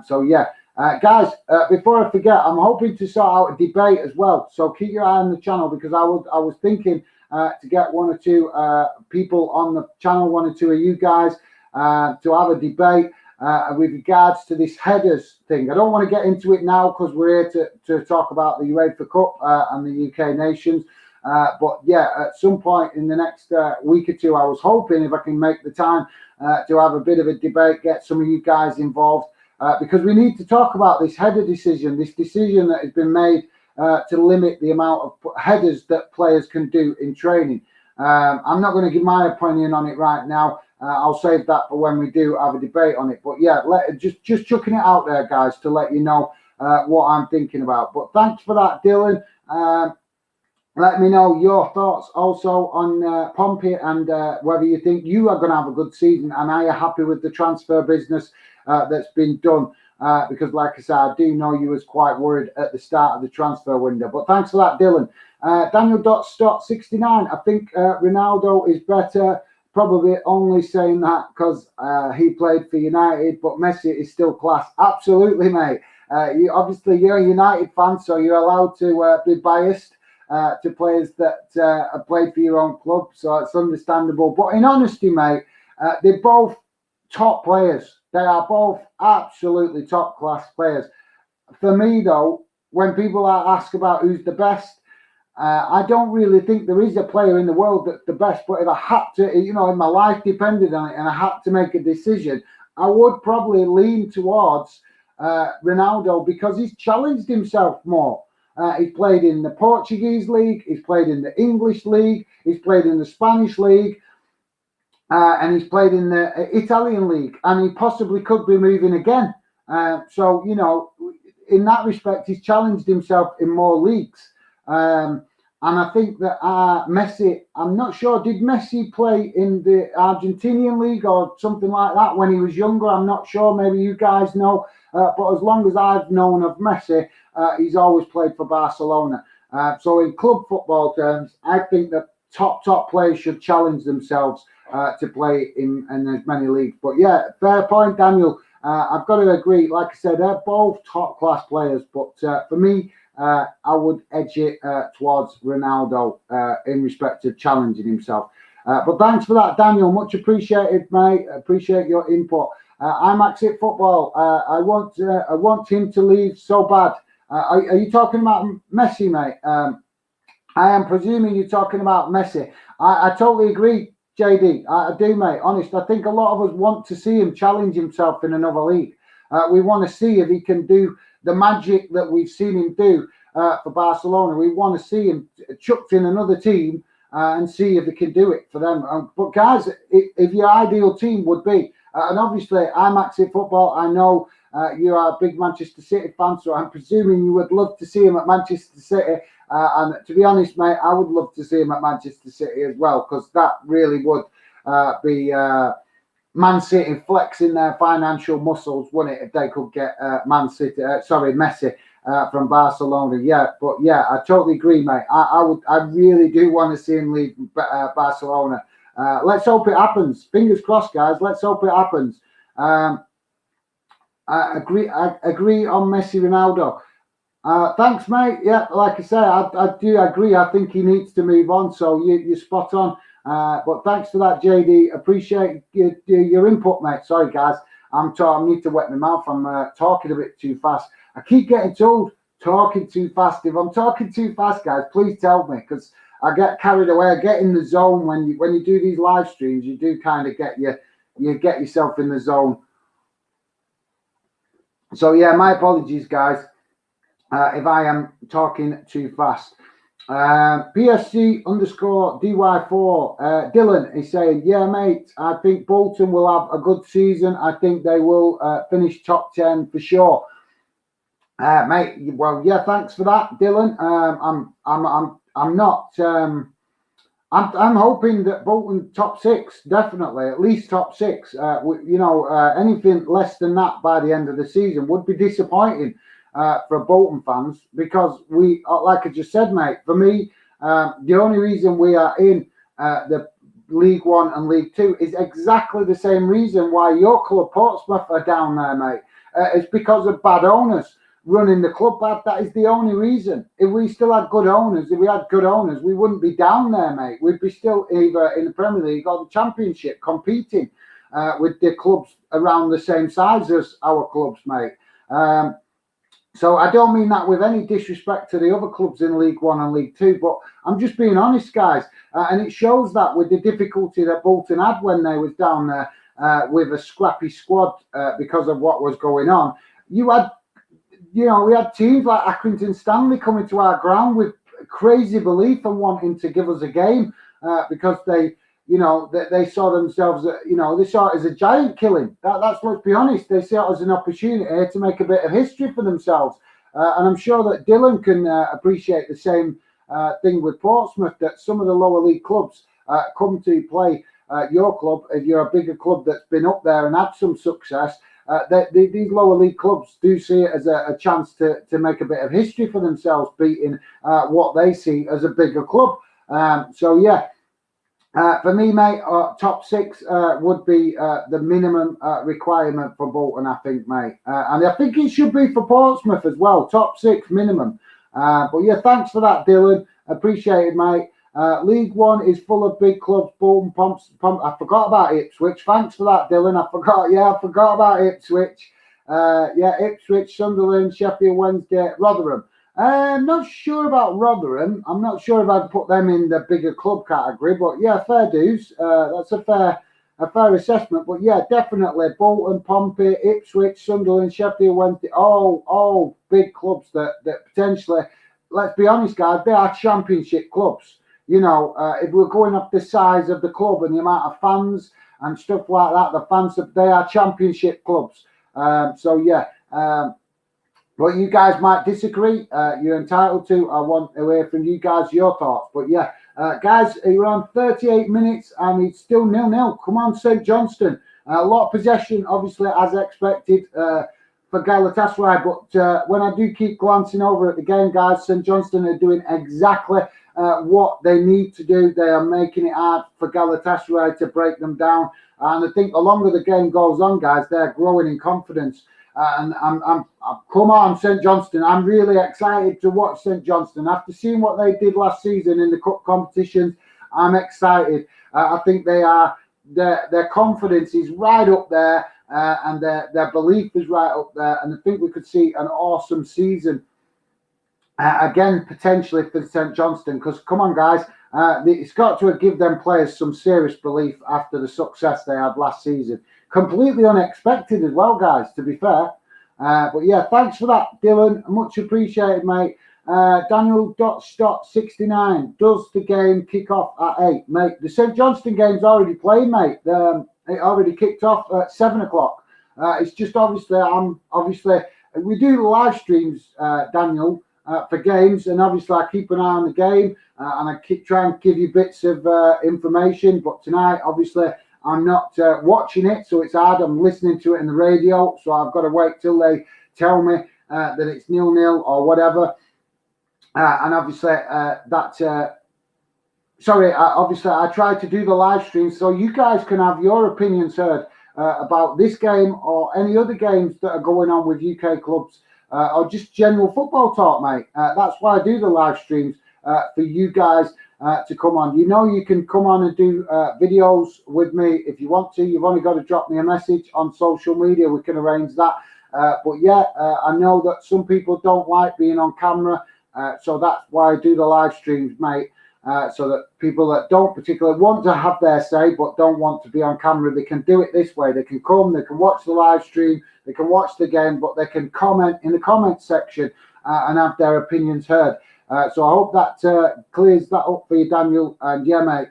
So yeah, guys, before I forget, I'm hoping to sort out a debate as well. So keep your eye on the channel, because I was thinking to get one or two people on the channel, one or two of you guys, to have a debate with regards to this headers thing. I don't want to get into it now, because we're here to talk about the UEFA Cup and the UK Nations. But yeah, at some point in the next week or two, I was hoping if I can make the time to have a bit of a debate, get some of you guys involved, because we need to talk about this header decision, this decision that has been made to limit the amount of headers that players can do in training. I'm not going to give my opinion on it right now. I'll save that for when we do have a debate on it. But yeah, just chucking it out there, guys, to let you know what I'm thinking about. But thanks for that, Dylan. Let me know your thoughts also on Pompey, and whether you think you are going to have a good season, and are you happy with the transfer business that's been done? Because like I said, I do know you was quite worried at the start of the transfer window. But thanks for that, Dylan. Daniel.Stott69, I think Ronaldo is better. Probably only saying that because he played for United, but Messi is still class. Absolutely, mate. You're a United fan, so you're allowed to be biased to players that have played for your own club, so it's understandable. But in honesty, mate, they're both top players. They are both absolutely top class players. For me, though, when people ask about who's the best, I don't really think there is a player in the world that's the best. But if I had to, if my life depended on it and I had to make a decision, I would probably lean towards Ronaldo, because he's challenged himself more. He's played in the Portuguese league, he's played in the English league, he's played in the Spanish league. and he's played in the Italian league, and he possibly could be moving again. So, you know, in that respect, he's challenged himself in more leagues. And I think that Messi, I'm not sure, did Messi play in the Argentinian league or something like that when he was younger? I'm not sure. Maybe you guys know. But as long as I've known of Messi, he's always played for Barcelona. So in club football terms, I think that top players should challenge themselves to play in as many leagues. But yeah, fair point, Daniel. I've got to agree. Like I said, they're both top class players. But for me, I would edge it towards Ronaldo in respect of challenging himself. But thanks for that, Daniel. Much appreciated, mate. Appreciate your input. IMAX It Football. I want him to leave so bad. Are you talking about Messi, mate? I am presuming you're talking about Messi. I totally agree, JD. I do, mate. Honest, I think a lot of us want to see him challenge himself in another league. We want to see if he can do the magic that we've seen him do for Barcelona. We want to see him chucked in another team and see if he can do it for them. But guys, if your ideal team would be, and obviously IMAX It Football, I know you are a big Manchester City fan, so I'm presuming you would love to see him at Manchester City. And to be honest, mate, I would love to see him at Manchester City as well, because that really would be Man City flexing their financial muscles, wouldn't it, if they could get Messi from Barcelona? Yeah, but yeah, I totally agree, mate. I really do want to see him leave Barcelona. Let's hope it happens. Fingers crossed, guys. Let's hope it happens. I agree on Messi, Ronaldo. Thanks, mate. Yeah, like I say, I do agree. I think he needs to move on. So you're spot on. But thanks for that, JD. Appreciate your input, mate. Sorry, guys. I need to wet my mouth. I'm talking a bit too fast. I keep getting told talking too fast. If I'm talking too fast, guys, please tell me, because I get carried away. I get in the zone when you do these live streams. You do kind of get yourself in the zone. So yeah, my apologies, guys. If I am talking too fast. PSC_DY4 Dylan is saying, yeah, mate, I think Bolton will have a good season. I think they will finish top 10 for sure. Mate, well, yeah, thanks for that, Dylan. I'm hoping that Bolton top 6, definitely, at least top 6. Anything less than that by the end of the season would be disappointing for Bolton fans, because we, like I just said, mate, for me, the only reason we are in the League One and League Two is exactly the same reason why your club, Portsmouth, are down there, mate. It's because of bad owners running the club bad. That is the only reason. If we still had good owners, we wouldn't be down there, mate. We'd be still either in the Premier League or the Championship, competing with the clubs around the same size as our clubs, mate. So I don't mean that with any disrespect to the other clubs in League One and League Two, but I'm just being honest, guys. And it shows that with the difficulty that Bolton had when they was down there with a scrappy squad because of what was going on. We had teams like Accrington Stanley coming to our ground with crazy belief and wanting to give us a game because they saw themselves, they saw it as a giant killing. Let's be honest. They saw it as an opportunity to make a bit of history for themselves. And I'm sure that Dylan can appreciate the same thing with Portsmouth, that some of the lower league clubs come to play your club. If you're a bigger club that's been up there and had some success, these lower league clubs do see it as a chance to make a bit of history for themselves, beating what they see as a bigger club. So yeah. For me, mate, top 6 would be the minimum requirement for Bolton, I think, mate. And I think it should be for Portsmouth as well, top 6 minimum. But yeah, thanks for that, Dylan. Appreciate it, mate. League One is full of big clubs. Bolton, I forgot about Ipswich. Thanks for that, Dylan. I forgot about Ipswich. Ipswich, Sunderland, Sheffield Wednesday, Rotherham. I'm not sure about Rotherham. I'm not sure if I'd put them in the bigger club category, but yeah, fair dues. That's a fair assessment. But yeah, definitely Bolton, Pompey, Ipswich, Sunderland, Sheffield Wednesday, all big clubs that potentially, let's be honest, guys, they are championship clubs. you know, if we're going up the size of the club and the amount of fans and stuff like that, the fans, they are championship clubs. So yeah, but you guys might disagree. You're entitled to. I want to hear from you guys, your thoughts. But yeah, guys, you're on 38 minutes and it's still 0-0. Come on, St Johnstone. A lot of possession, obviously, as expected for Galatasaray. But when I do keep glancing over at the game, guys, St Johnstone are doing exactly what they need to do. They are making it hard for Galatasaray to break them down. And I think the longer the game goes on, guys, they're growing in confidence. And I'm come on, St Johnstone. I'm really excited to watch St Johnstone. After seeing what they did last season in the cup competitions, I'm excited. I think they are their confidence is right up there, and their belief is right up there. And I think we could see an awesome season again, potentially for St Johnstone. Because come on, guys, it's got to give them players some serious belief after the success they had last season. Completely unexpected as well, guys, to be fair. But yeah, thanks for that, Dylan. Much appreciated, mate. Daniel.Stott69. Does the game kick off at 8? Mate, the St Johnstone game's already played, mate. It already kicked off at 7 o'clock. It's just obviously, we do live streams, Daniel, for games, and obviously I keep an eye on the game, and I keep trying to give you bits of information. But tonight, obviously, I'm not watching it, so it's hard. I'm listening to it in the radio, so I've got to wait till they tell me that it's 0-0 or whatever. And obviously, obviously, I try to do the live stream so you guys can have your opinions heard about this game or any other games that are going on with UK clubs or just general football talk, mate. That's why I do the live streams for you guys to come on. You know, you can come on and do videos with me if you want to. You've only got to drop me a message on social media. We can arrange that. But yeah, I know that some people don't like being on camera. So that's why I do the live streams, mate. So that people that don't particularly want to have their say but don't want to be on camera, they can do it this way. They can come, they can watch the live stream, they can watch the game, but they can comment in the comment section and have their opinions heard. So I hope that clears that up for you, Daniel. And yeah, mate,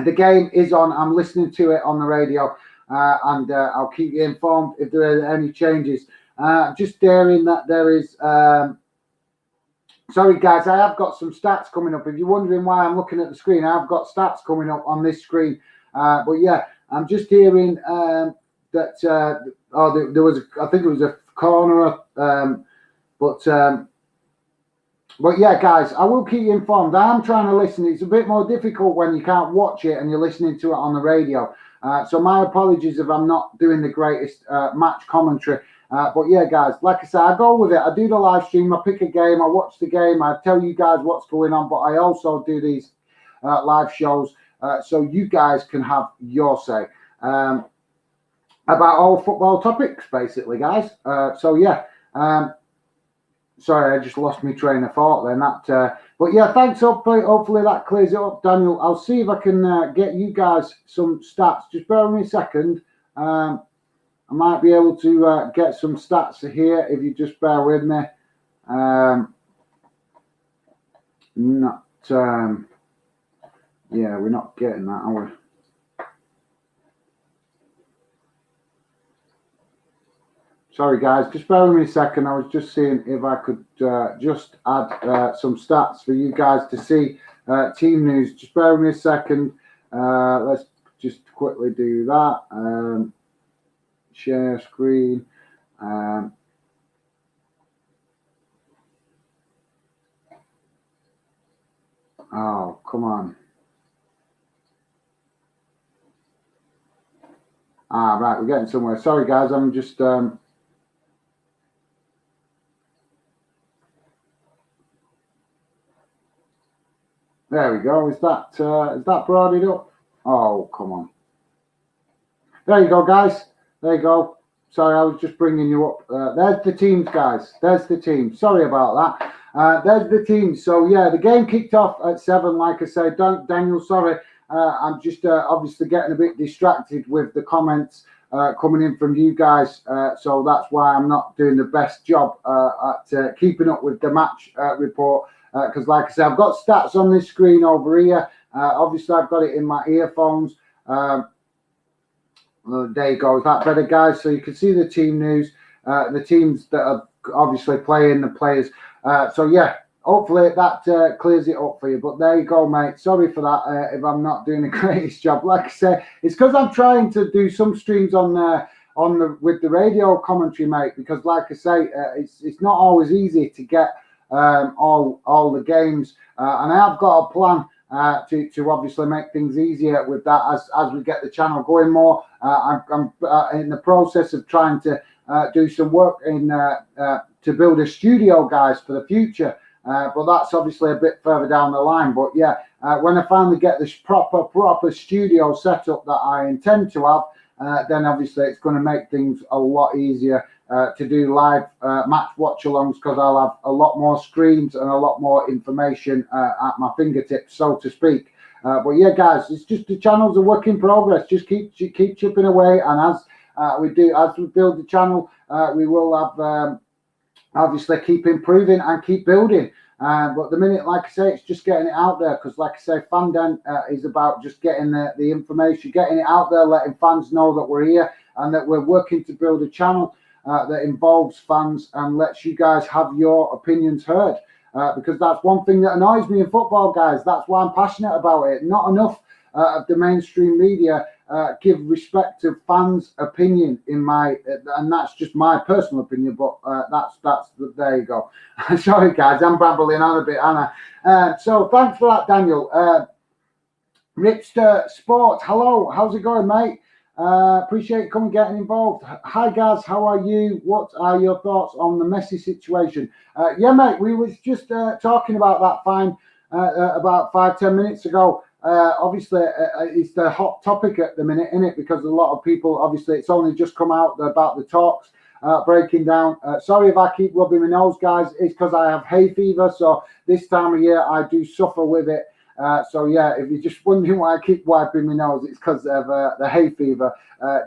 the game is on. I'm listening to it on the radio, and I'll keep you informed if there are any changes. Just daring that there is. Sorry, guys, I have got some stats coming up. If you're wondering why I'm looking at the screen, I've got stats coming up on this screen. But yeah, I'm just hearing that there was, I think it was a corner, but yeah, guys, I will keep you informed. I'm trying to listen. It's a bit more difficult when you can't watch it and you're listening to it on the radio. So my apologies if I'm not doing the greatest match commentary. But yeah, guys, like I said, I go with it. I do the live stream. I pick a game. I watch the game. I tell you guys what's going on. But I also do these live shows so you guys can have your say about all football topics, basically, guys. So yeah. Sorry, I just lost my train of thought then. But yeah, thanks. Hopefully that clears it up, Daniel. I'll see if I can get you guys some stats. Just bear with me a second. I might be able to get some stats here if you just bear with me. Yeah, we're not getting that, are we? Sorry, guys, just bear with me a second. I was just seeing if I could just add some stats for you guys to see. Team news, just bear with me a second. Let's just quickly do that. Share screen. Oh, come on. Right, we're getting somewhere. Sorry, guys, I'm just... There we go. Is that brought it up? Oh, come on. There you go, guys. There you go. Sorry, I was just bringing you up. There's the teams, guys. There's the team. Sorry about that. There's the team. So, yeah, the game kicked off at 7, like I said. Daniel, sorry. I'm just obviously getting a bit distracted with the comments coming in from you guys. So that's why I'm not doing the best job at keeping up with the match report. because like I said, I've got stats on this screen over here. Obviously, I've got it in my earphones. There you go. Is that better, guys? So you can see the team news, the teams that are obviously playing, the players. So yeah, hopefully that clears it up for you. But there you go, mate. Sorry for that if I'm not doing the greatest job. Like I say, it's because I'm trying to do some streams with the radio commentary, mate. Because like I say, it's not always easy to get all the games, and I have got a plan to obviously make things easier with that as we get the channel going more. I'm in the process of trying to do some work to build a studio, guys, for the future. But that's obviously a bit further down the line. But yeah, when I finally get this proper studio set up that I intend to have, then obviously it's going to make things a lot easier to do live match watch-alongs, because I'll have a lot more screens and a lot more information at my fingertips, so to speak. But yeah, guys, it's just the channel's a work in progress. Just keep chipping away, and as we build the channel, we will have obviously keep improving and keep building. But the minute, like I say, it's just getting it out there, because like I say, Fandom is about just getting the information, getting it out there, letting fans know that we're here and that we're working to build a channel that involves fans and lets you guys have your opinions heard. Because that's one thing that annoys me in football, guys. That's why I'm passionate about it. Not enough of the mainstream media give respect to fans' opinion and that's just my personal opinion. But there you go. Sorry, guys, I'm babbling on a bit, aren't I? So thanks for that, Daniel. Ripster Sport, hello, how's it going, mate? Appreciate you coming getting involved. Hi, guys, how are you? What are your thoughts on the Messi situation? Yeah, mate, we was just talking about that fine about 5-10 minutes ago. Obviously, it's the hot topic at the minute, isn't it? Because a lot of people, obviously, it's only just come out about the talks breaking down. Sorry if I keep rubbing my nose, guys. It's because I have hay fever, so this time of year I do suffer with it. So yeah, if you're just wondering why I keep wiping my nose, it's because of the hay fever. I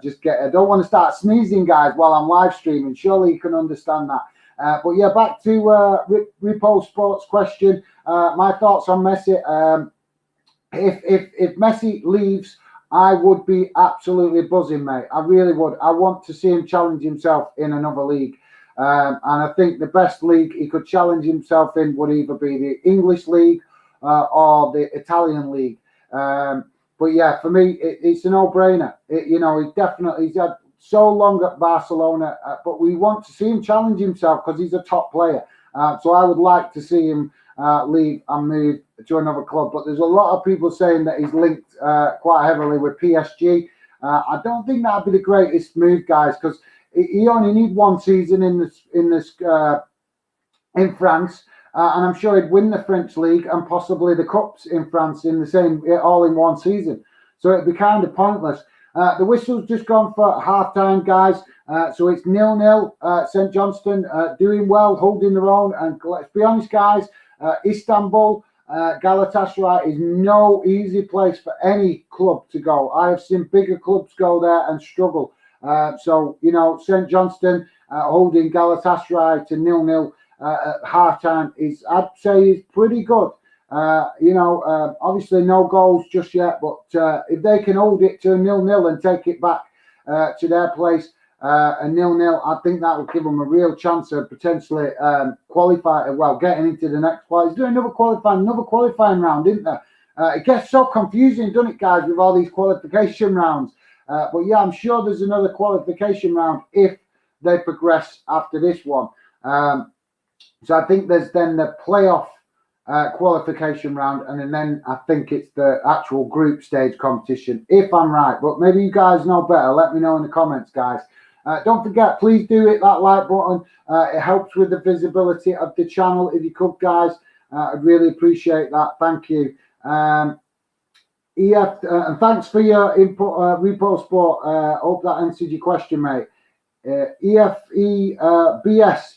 don't want to start sneezing, guys, while I'm live streaming. Surely you can understand that. But yeah, back to Repo Sports question. My thoughts on Messi. If Messi leaves, I would be absolutely buzzing, mate. I really would. I want to see him challenge himself in another league. And I think the best league he could challenge himself in would either be the English league or the Italian league. But yeah, for me, it's a no-brainer. He's had so long at Barcelona, but we want to see him challenge himself because he's a top player. So I would like to see him leave and move to another club. But there's a lot of people saying that he's linked quite heavily with PSG. I don't think that'd be the greatest move, guys, because he only needs one season in France. And I'm sure he'd win the French league and possibly the cups in France in the same, all in one season. So it'd be kind of pointless. The whistle's just gone for half-time, guys. So it's 0-0. St Johnstone doing well, holding their own. And let's be honest, guys, Istanbul, Galatasaray is no easy place for any club to go. I have seen bigger clubs go there and struggle. So, St Johnstone holding Galatasaray to 0-0. At half-time I'd say is pretty good. Obviously no goals just yet, but if they can hold it to a 0-0 and take it back to their place, a 0-0, I think that would give them a real chance of potentially getting into the next place. Doing another qualifying round, isn't there? It gets so confusing, doesn't it, guys, with all these qualification rounds. But yeah, I'm sure there's another qualification round if they progress after this one. So I think there's then the playoff qualification round, and then I think it's the actual group stage competition, if I'm right. But maybe you guys know better. Let me know in the comments, guys. Don't forget, please do hit that like button. It helps with the visibility of the channel. If you could, guys, I'd really appreciate that. Thank you. And thanks for your input, Repo Sport. Hope that answered your question, mate. EFEBS.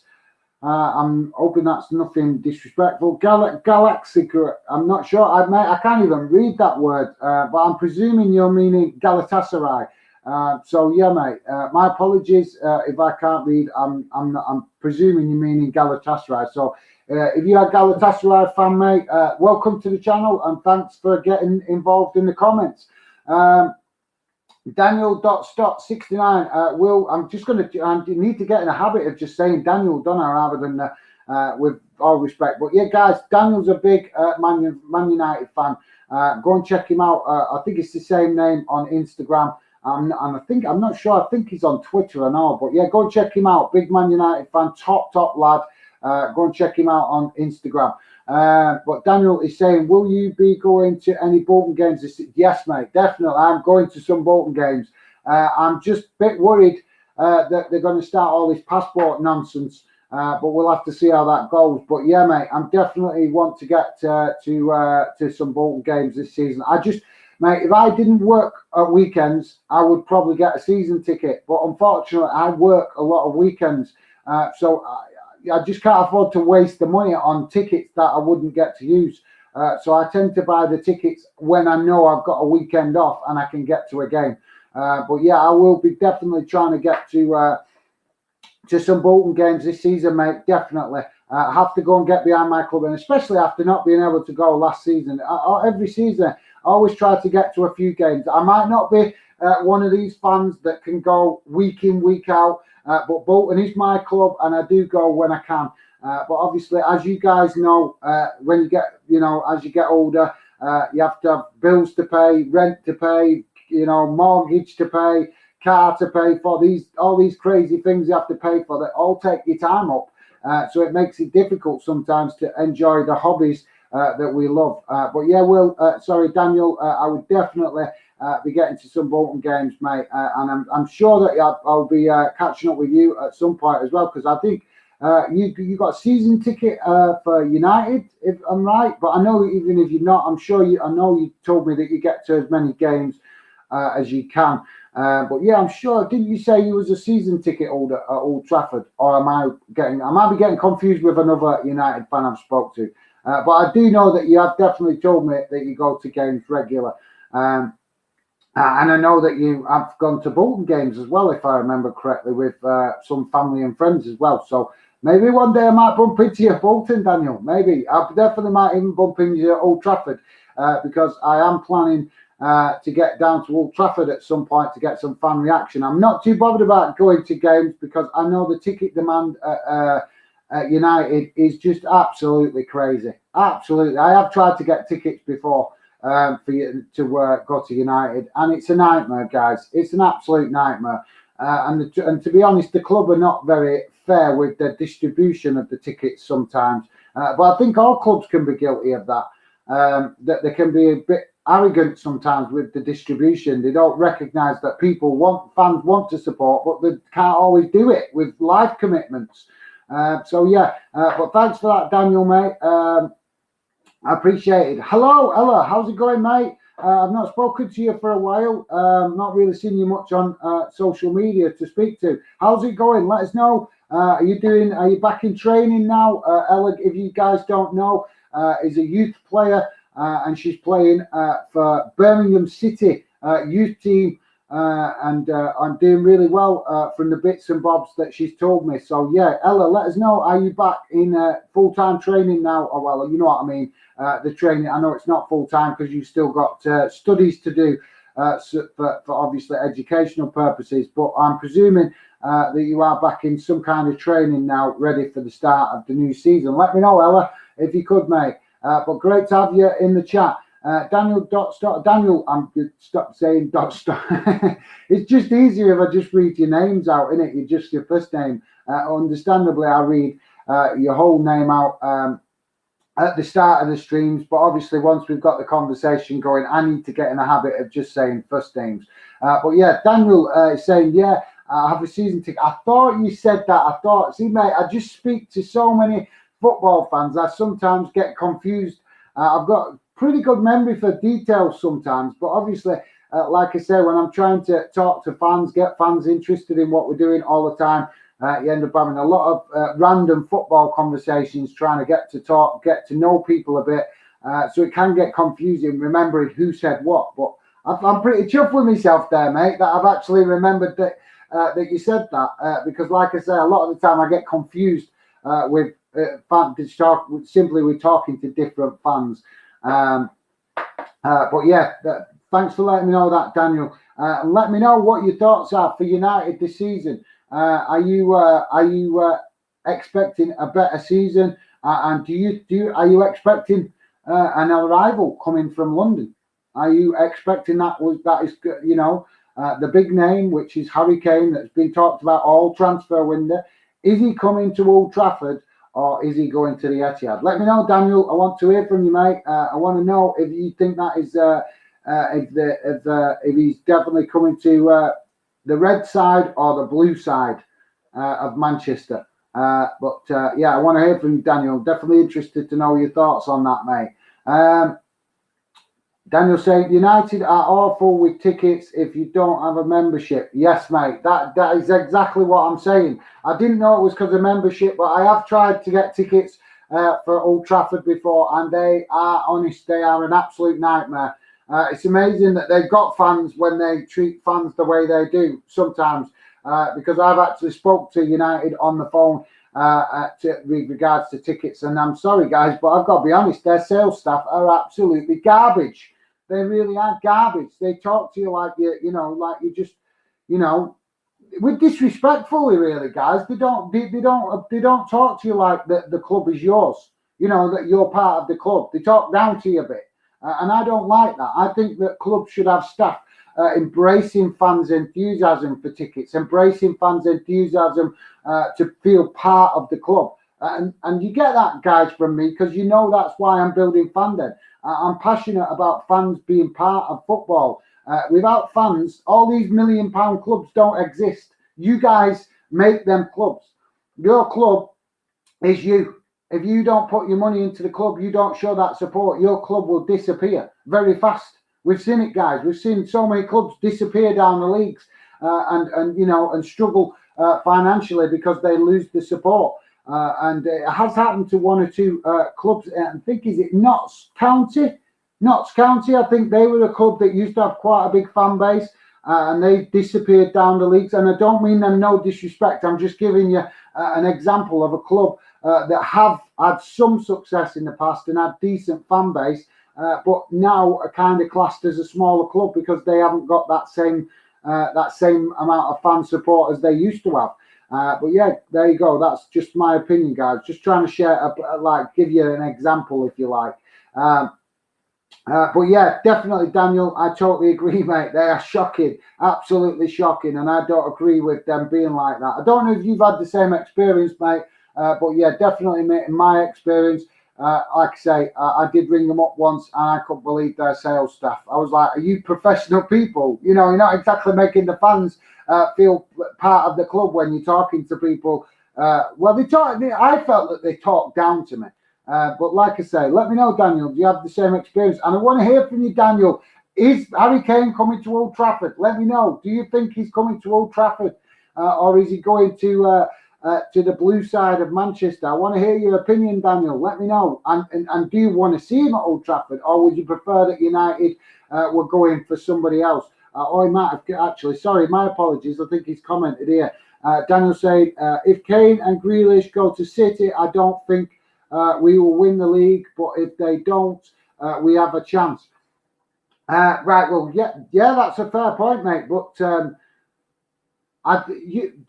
I'm hoping that's nothing disrespectful. Galaxica, I'm not sure. I can't even read that word, but I'm presuming you're meaning Galatasaray. So yeah, mate. My apologies if I can't read. I'm presuming you're meaning Galatasaray. So If you're a Galatasaray fan, mate, welcome to the channel and thanks for getting involved in the comments. Daniel.Stott69. Will, I'm just going to, I need to get in a habit of just saying Daniel, don't I, rather than with all respect. But yeah, guys, Daniel's a big Man United fan. Go and check him out. I think it's the same name on Instagram. And I think, I'm not sure, I think he's on Twitter and all. But yeah, go and check him out. Big Man United fan, top lad. Go and check him out on Instagram. But Daniel is saying, will you be going to any Bolton games this season? Yes, mate, definitely. I'm going to some Bolton games. I'm just a bit worried that they're going to start all this passport nonsense, but we'll have to see how that goes. But yeah, mate, I'm definitely want to get to some Bolton games this season. Mate, if I didn't work at weekends, I would probably get a season ticket. But unfortunately, I work a lot of weekends, so I just can't afford to waste the money on tickets that I wouldn't get to use. So I tend to buy the tickets when I know I've got a weekend off and I can get to a game. But yeah, I will be definitely trying to get to some Bolton games this season, mate. Definitely. I have to go and get behind my club, and especially after not being able to go last season. Every season, I always try to get to a few games. I might not be one of these fans that can go week in, week out. But Bolton is my club, and I do go when I can. But obviously, as you guys know, when you get, as you get older, you have to have bills to pay, rent to pay, mortgage to pay, car to pay for. All these crazy things you have to pay for that all take your time up. So it makes it difficult sometimes to enjoy the hobbies that we love. But yeah, Daniel, I would definitely be getting to some Bolton games, mate, and I'm sure that I'll be catching up with you at some point as well, because I think you got a season ticket for United, if I'm right. But I know even if you're not, I know you told me that you get to as many games as you can. But yeah, I'm sure. Didn't you say you was a season ticket holder at Old Trafford, or I might be getting confused with another United fan I've spoke to. But I do know that you have definitely told me that you go to games regular. And I know that you have gone to Bolton games as well, if I remember correctly, with some family and friends as well. So maybe one day I might bump into you, Bolton, Daniel. Maybe. I definitely might even bump into you at Old Trafford, because I am planning to get down to Old Trafford at some point to get some fan reaction. I'm not too bothered about going to games because I know the ticket demand at United is just absolutely crazy. Absolutely. I have tried to get tickets before. For you to go to United, and it's a nightmare, guys. It's an absolute nightmare. And to be honest, the club are not very fair with the distribution of the tickets sometimes. But I think all clubs can be guilty of that. That they can be a bit arrogant sometimes with the distribution. They don't recognise that fans want to support, but they can't always do it with life commitments. So yeah, but thanks for that, Daniel, mate. I appreciate it. Hello, Ella. How's it going, mate? I've not spoken to you for a while. Not really seen you much on social media to speak to. How's it going? Let us know. Are you back in training now? Ella, if you guys don't know, is a youth player, and she's playing for Birmingham City youth team. And I'm doing really well from the bits and bobs that she's told me. So yeah, Ella, let us know. Are you back in full-time training now? Oh, well, you know what I mean. The training, I know it's not full-time because you've still got studies to do for obviously educational purposes. But I'm presuming that you are back in some kind of training now, ready for the start of the new season. Let me know, Ella, if you could, mate. But great to have you in the chat. Daniel, I'm stop saying dot stop. It's just easier if I just read your names out, innit? You just your first name. Understandably, I read your whole name out at the start of the streams, but obviously once we've got the conversation going, I need to get in a habit of just saying first names. But yeah, Daniel is saying, yeah, I have a season ticket. I thought you said that. See, mate, I just speak to so many football fans. I sometimes get confused. I've got pretty good memory for details sometimes, but obviously, like I say, when I'm trying to talk to fans, get fans interested in what we're doing all the time, you end up having a lot of random football conversations, trying to get to know people a bit. So it can get confusing remembering who said what. But I'm pretty chuffed with myself there, mate, that I've actually remembered that you said that, because like I say, a lot of the time I get confused with simply we're talking to different fans. But yeah, thanks for letting me know that, Daniel. And let me know what your thoughts are for United this season. Are you expecting a better season? And are you expecting an arrival coming from London? Are you expecting that is the big name, which is Harry Kane, that's been talked about all transfer window? Is he coming to Old Trafford, or is he going to the Etihad? Let me know, Daniel. I want to hear from you, mate. I want to know if you think that is if he's definitely coming to the red side or the blue side of Manchester. But I want to hear from you, Daniel. Definitely interested to know your thoughts on that, mate. Daniel saying United are awful with tickets if you don't have a membership. Yes, mate. That is exactly what I'm saying. I didn't know it was because of membership, but I have tried to get tickets for Old Trafford before, and they are an absolute nightmare. It's amazing that they've got fans when they treat fans the way they do sometimes. Because I've actually spoke to United on the phone with regards to tickets, and I'm sorry, guys, but I've got to be honest, their sales staff are absolutely garbage. They really are garbage. They talk to you like you just, with disrespectfully, really, guys. They don't talk to you like the club is yours. That you're part of the club. They talk down to you a bit, and I don't like that. I think that clubs should have staff embracing fans' enthusiasm for tickets, embracing fans' enthusiasm to feel part of the club. And you get that, guys, from me, because that's why I'm building Fandom. I'm passionate about fans being part of football. Without fans, all these £1 million clubs don't exist. You guys make them clubs. Your club is you. If you don't put your money into the club, you don't show that support, your club will disappear very fast. We've seen it, guys. We've seen so many clubs disappear down the leagues and struggle financially because they lose the support. And it has happened to one or two clubs. I think, is it Notts County? Notts County, I think they were a club that used to have quite a big fan base, and they disappeared down the leagues. And I don't mean them no disrespect. I'm just giving you an example of a club that have had some success in the past and had decent fan base, but now are kind of classed as a smaller club because they haven't got that same amount of fan support as they used to have. But yeah, there you go. That's just my opinion, guys. Just trying to share, give you an example, if you like. But yeah, definitely, Daniel, I totally agree, mate. They are shocking, absolutely shocking, and I don't agree with them being like that. I don't know if you've had the same experience, mate, but yeah, definitely, mate, in my experience, like I say, I did ring them up once, and I couldn't believe their sales staff. I was like, are you professional people? You're not exactly making the fans feel part of the club when you're talking to people. I felt that they talked down to me. But like I say, let me know, Daniel, do you have the same experience? And I want to hear from you, Daniel. Is Harry Kane coming to Old Trafford? Let me know. Do you think he's coming to Old Trafford? Or is he going to the blue side of Manchester? I want to hear your opinion, Daniel. Let me know. And do you want to see him at Old Trafford? Or would you prefer that United were going for somebody else? Or he might have actually, sorry, my apologies. I think he's commented here. Daniel said, if Kane and Grealish go to City, I don't think we will win the league, but if they don't, we have a chance. Right, well, yeah, that's a fair point, mate. But to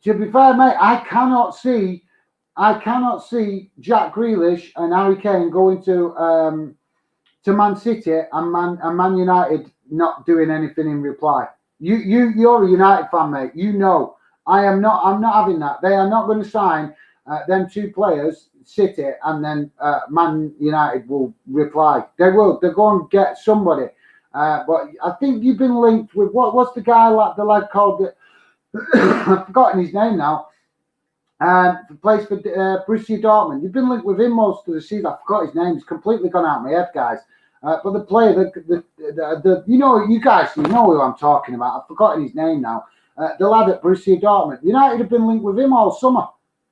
be fair, mate, I cannot see Jack Grealish and Harry Kane going to Man City and Man United not doing anything in reply. You're a United fan, mate. I'm not having that. They are not going to sign them two players, City, and then Man United will reply. They will. They're going to get somebody. But I think you've been linked with what's the guy like the lad called? I've forgotten his name now. Plays for Borussia Dortmund. You've been linked with him most of the season. I forgot his name. It's completely gone out of my head, guys. But the player, you guys, you know who I'm talking about. I've forgotten his name now. The lad at Borussia Dortmund. United have been linked with him all summer.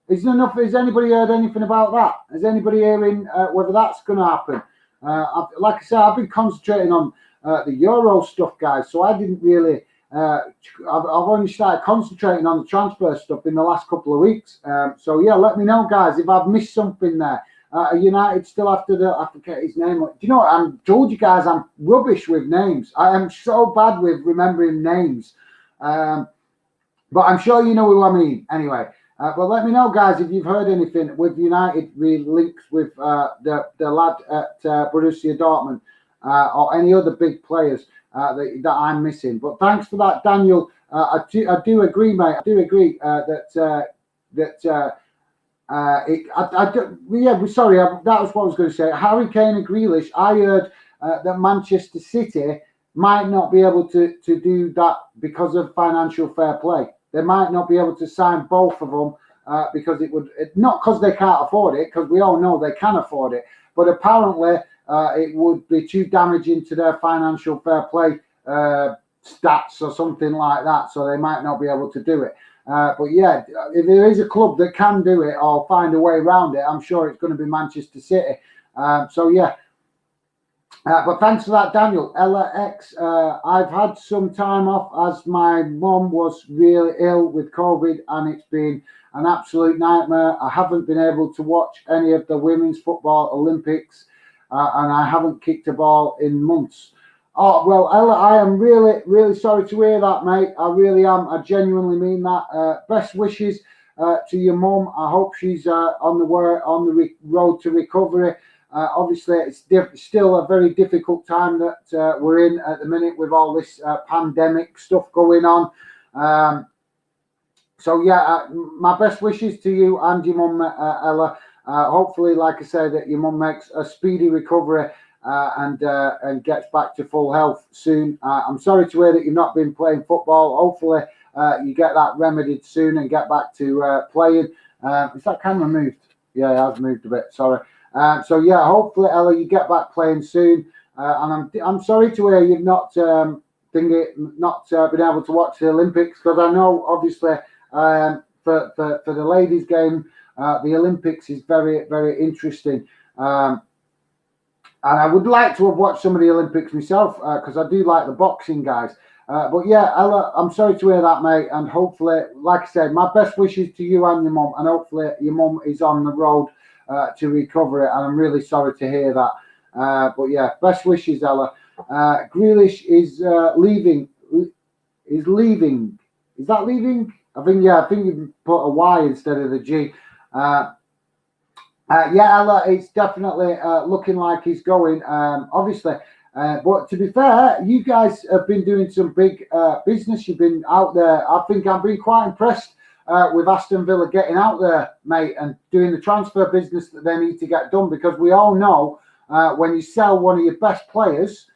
Has anybody heard anything about that? Is anybody hearing whether that's going to happen? Like I said, I've been concentrating on the Euro stuff, guys. So I didn't really I've only started concentrating on the transfer stuff in the last couple of weeks. So yeah, let me know, guys, if I've missed something there. United still after I forget his name. Do you know what? I told you guys I'm rubbish with names. I am so bad with remembering names. But I'm sure you know who I mean. Anyway, but let me know, guys, if you've heard anything with United links with the lad at Borussia Dortmund or any other big players that I'm missing. But thanks for that, Daniel. I do agree, mate. I do agree that that was what I was going to say. Harry Kane and Grealish, I heard that Manchester City might not be able to do that because of financial fair play. They might not be able to sign both of them because not because they can't afford it, because we all know they can afford it, but apparently it would be too damaging to their financial fair play stats or something like that, so they might not be able to do it. But yeah, if there is a club that can do it or find a way around it, I'm sure it's going to be Manchester City. So yeah. But thanks for that, Daniel. Ella X, I've had some time off as my mum was really ill with COVID and it's been an absolute nightmare. I haven't been able to watch any of the women's football Olympics and I haven't kicked a ball in months. Oh, well, Ella, I am really, really sorry to hear that, mate. I really am. I genuinely mean that. Best wishes to your mum. I hope she's on the road to recovery. Obviously, it's still a very difficult time that we're in at the minute with all this pandemic stuff going on. So, yeah, my best wishes to you and your mum, Ella. Hopefully, like I say, that your mum makes a speedy recovery and gets back to full health soon. I'm sorry to hear that you've not been playing football. Hopefully, you get that remedied soon and get back to playing. Is that camera moved? Yeah, it has moved a bit. Sorry. So yeah, hopefully, Ella, you get back playing soon. And I'm sorry to hear you've not been able to watch the Olympics, because I know obviously for the ladies' game, the Olympics is very, very interesting. And I would like to have watched some of the Olympics myself because I do like the boxing guys. But yeah, Ella, I'm sorry to hear that, mate. And hopefully, like I said, my best wishes to you and your mum. And hopefully your mum is on the road to recover it, and I'm really sorry to hear that. But yeah, best wishes, Ella. Grealish is leaving. Is leaving? Is that leaving? I think you put a Y instead of the G. Yeah, Ella, it's definitely looking like he's going. Obviously, but to be fair, you guys have been doing some big business. You've been out there. I think I've been quite impressed. With Aston Villa getting out there, mate, and doing the transfer business that they need to get done, because we all know when you sell one of your best players,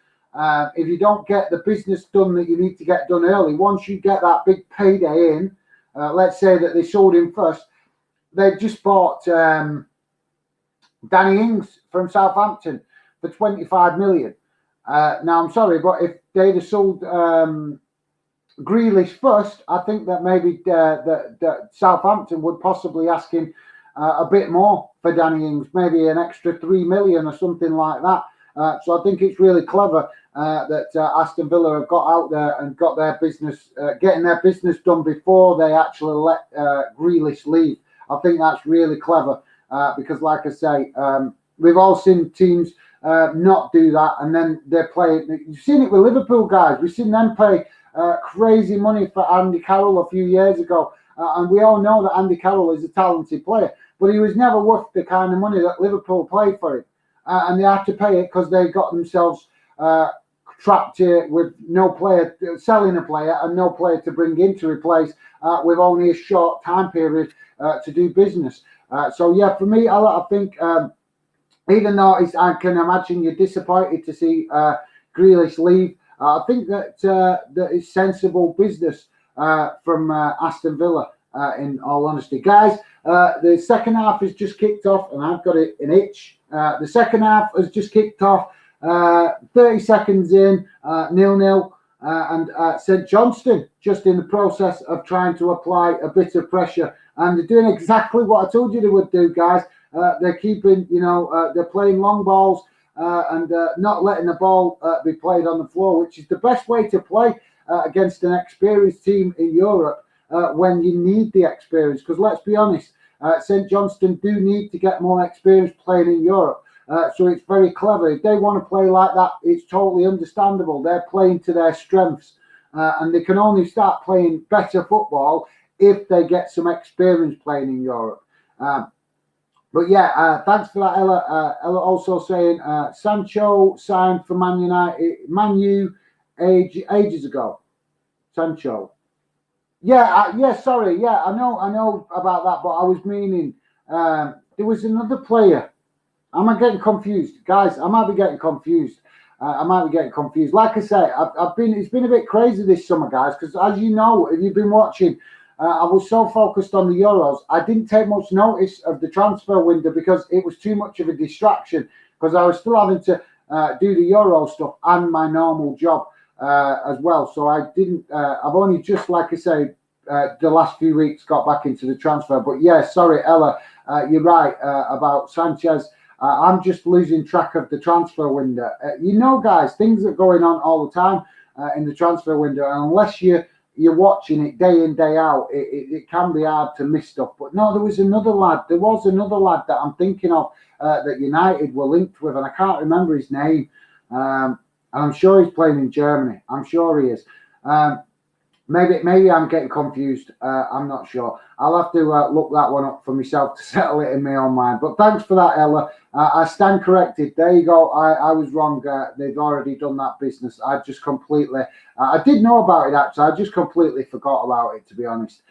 if you don't get the business done that you need to get done early, once you get that big payday in, let's say that they sold him first, they've just bought Danny Ings from Southampton for 25 million. Now, I'm sorry, but if they'd have sold Grealish first, I think that maybe that Southampton would possibly ask him a bit more for Danny Ings, maybe an extra 3 million or something like that. So I think it's really clever that Aston Villa have got out there and got their business, getting their business done before they actually let Grealish leave. I think that's really clever because, like I say, we've all seen teams not do that, and then they're playing. You've seen it with Liverpool, guys. We've seen them pay crazy money for Andy Carroll a few years ago, and we all know that Andy Carroll is a talented player, but he was never worth the kind of money that Liverpool paid for him, and they had to pay it because they got themselves trapped here with no player, selling a player and no player to bring in to replace with only a short time period to do business. So yeah, for me, I think even though I can imagine you're disappointed to see Grealish leave, I think that it's sensible business from Aston Villa, in all honesty. Guys, the second half has just kicked off, and I've got an itch. The second half has just kicked off. 30 seconds in, 0-0. And St Johnstone just in the process of trying to apply a bit of pressure. And they're doing exactly what I told you they would do, guys. They're keeping, they're playing long balls. And not letting the ball be played on the floor, which is the best way to play against an experienced team in Europe when you need the experience. Because let's be honest, St Johnstone do need to get more experience playing in Europe. So it's very clever. If they want to play like that, it's totally understandable. They're playing to their strengths, and they can only start playing better football if they get some experience playing in Europe. But yeah, thanks for that, Ella. Ella also saying Sancho signed for Man U ages ago. Sancho. Yeah, sorry. Yeah, I know about that, but I was meaning there was another player. Am I getting confused, guys? I might be getting confused. Like I say, it's been a bit crazy this summer, guys, because as you know, if you've been watching, I was so focused on the Euros, I didn't take much notice of the transfer window because it was too much of a distraction, because I was still having to do the Euro stuff and my normal job as well. So I didn't, I've only just, like I say, the last few weeks got back into the transfer. But yeah, sorry, Ella, you're right about Sanchez. I'm just losing track of the transfer window. Guys, things are going on all the time in the transfer window, and unless you're watching it day in, day out, it can be hard to miss stuff. But no, there was another lad that I'm thinking of that United were linked with, and I can't remember his name. And I'm sure he's playing in Germany. I'm sure he is. Maybe I'm getting confused. I'm not sure. I'll have to look that one up for myself to settle it in my own mind. But thanks for that, Ella. I stand corrected. There you go. I was wrong. They've already done that business. I just completely... I did know about it, actually. I just completely forgot about it, to be honest.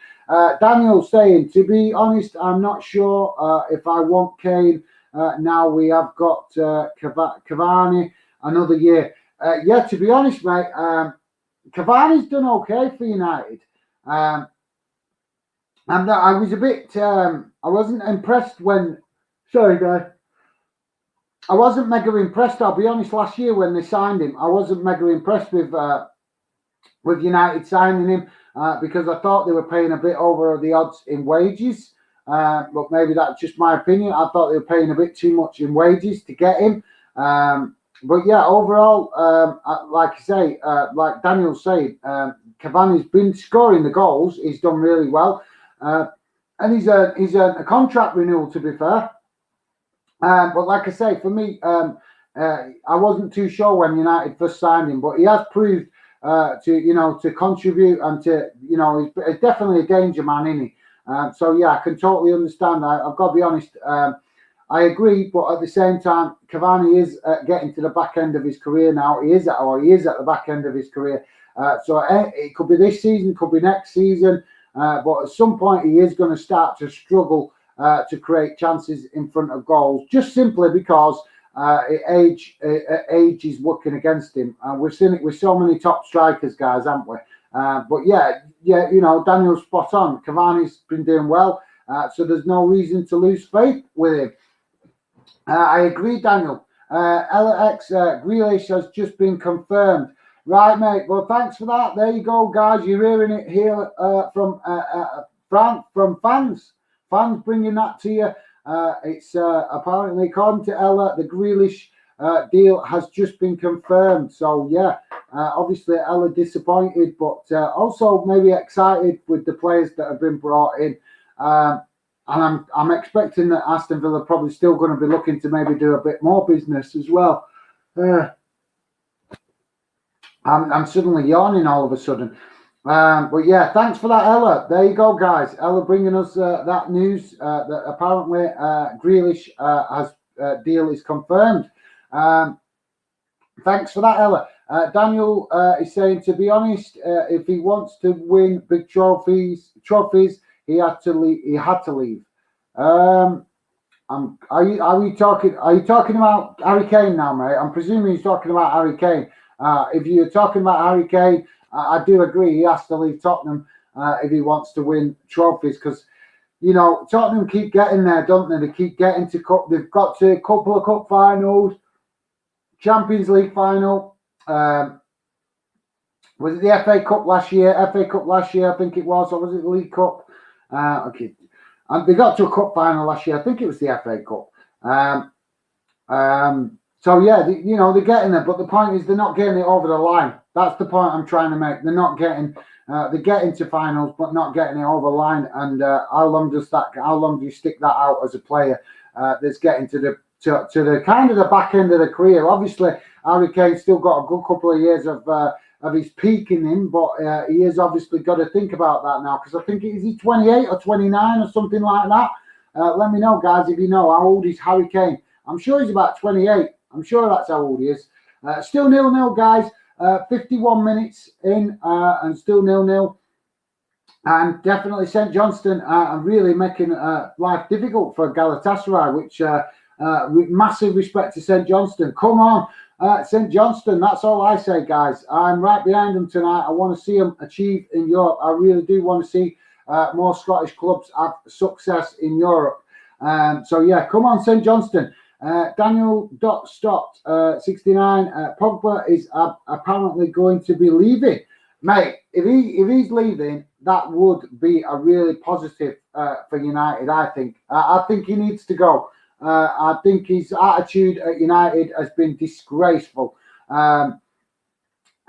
Daniel saying, to be honest, I'm not sure if I want Kane. Now we have got Cavani another year. Yeah, to be honest, mate... Cavani's done okay for United. And I was a bit, I wasn't impressed when, sorry guys, I wasn't mega impressed, I'll be honest, last year when they signed him. I wasn't mega impressed with United signing him because I thought they were paying a bit over the odds in wages. But maybe that's just my opinion. I thought they were paying a bit too much in wages to get him. But yeah, overall, like I say, like Daniel said, Cavani's been scoring the goals. He's done really well, and he's a contract renewal, to be fair. But like I say, for me, I wasn't too sure when United first signed him, but he has proved to contribute and to he's definitely a danger man, isn't he? So yeah, I can totally understand. I've got to be honest. I agree, but at the same time, Cavani is getting to the back end of his career now. He is at the back end of his career. So it could be this season, could be next season, but at some point he is going to start to struggle to create chances in front of goals, just simply because age is working against him. We've seen it with so many top strikers, guys, haven't we? But yeah, Daniel's spot on. Cavani's been doing well, so there's no reason to lose faith with him. I agree, Daniel. LX Grealish has just been confirmed. Right, mate. Well, thanks for that. There you go, guys. You're hearing it here from fans. Fans bringing that to you. It's apparently, according to Ella, the Grealish deal has just been confirmed. So, yeah, obviously Ella disappointed, but also maybe excited with the players that have been brought in. And I'm expecting that Aston Villa are probably still going to be looking to maybe do a bit more business as well. I'm suddenly yawning all of a sudden. But yeah, thanks for that, Ella. There you go, guys. Ella bringing us that news that apparently Grealish deal is confirmed. Thanks for that, Ella. Daniel is saying, to be honest, if he wants to win big trophies, he had to leave. Are you talking about Harry Kane now, mate? I'm presuming he's talking about Harry Kane. If you're talking about Harry Kane, I do agree he has to leave Tottenham if he wants to win trophies, because Tottenham keep getting there, don't they? They keep getting to cup. They've got to a couple of cup finals, Champions League final. Was it the FA Cup last year? I think it was. Or was it the League Cup? Okay. And they got to a cup final last year. I think it was the FA Cup. So yeah, they're getting there, but the point is they're not getting it over the line. That's the point I'm trying to make. They're not getting, they're getting to finals, but not getting it over the line. And how long do you stick that out as a player that's getting to the kind of the back end of the career? Obviously, Harry Kane's still got a good couple of years of his peak in him, but he has obviously got to think about that now, because I think is he 28 or 29 or something like that. Let me know, guys, if you know how old is Harry Kane. I'm sure he's about 28. I'm sure that's how old he is. Still 0-0, guys. 51 minutes in and still 0-0. And definitely St Johnstone are really making life difficult for Galatasaray, which with massive respect to St Johnstone. Come on, St Johnstone. That's all I say, guys. I'm right behind them tonight. I want to see them achieve in Europe. I really do want to see more Scottish clubs have success in Europe. So yeah, come on, St Johnstone. Daniel Stott 69. Pogba is apparently going to be leaving, mate. If he's leaving, that would be a really positive for United. I think he needs to go. I think his attitude at United has been disgraceful. I'm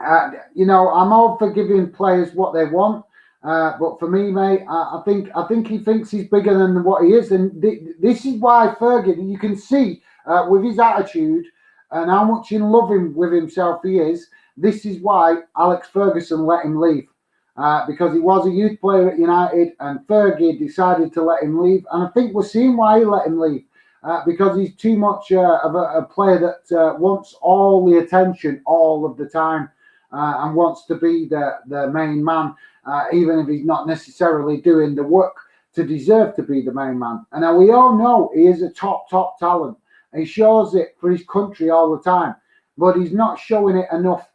all for giving players what they want. But for me, mate, I think he thinks he's bigger than what he is, and this is why Fergie, you can see with his attitude and how much in love with himself he is. This is why Alex Ferguson let him leave, because he was a youth player at United, and Fergie decided to let him leave. And I think we're seeing why he let him leave, because he's too much of a player that wants all the attention all of the time, and wants to be the main man. Even if he's not necessarily doing the work to deserve to be the main man. And now we all know he is a top talent. He shows it for his country all the time, but he's not showing it enough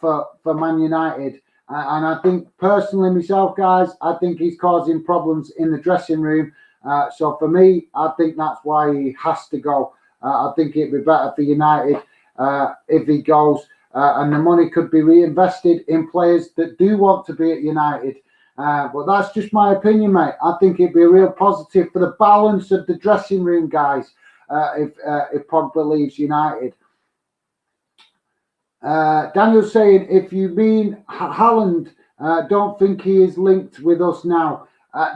for Man United. And I think personally myself, guys, I think he's causing problems in the dressing room. So for me, I think that's why he has to go. I think it'd be better for United if he goes. And the money could be reinvested in players that do want to be at United. But that's just my opinion, mate. I think it'd be a real positive for the balance of the dressing room, guys, if Pogba leaves United. Daniel's saying, if you mean Haaland, don't think he is linked with us now.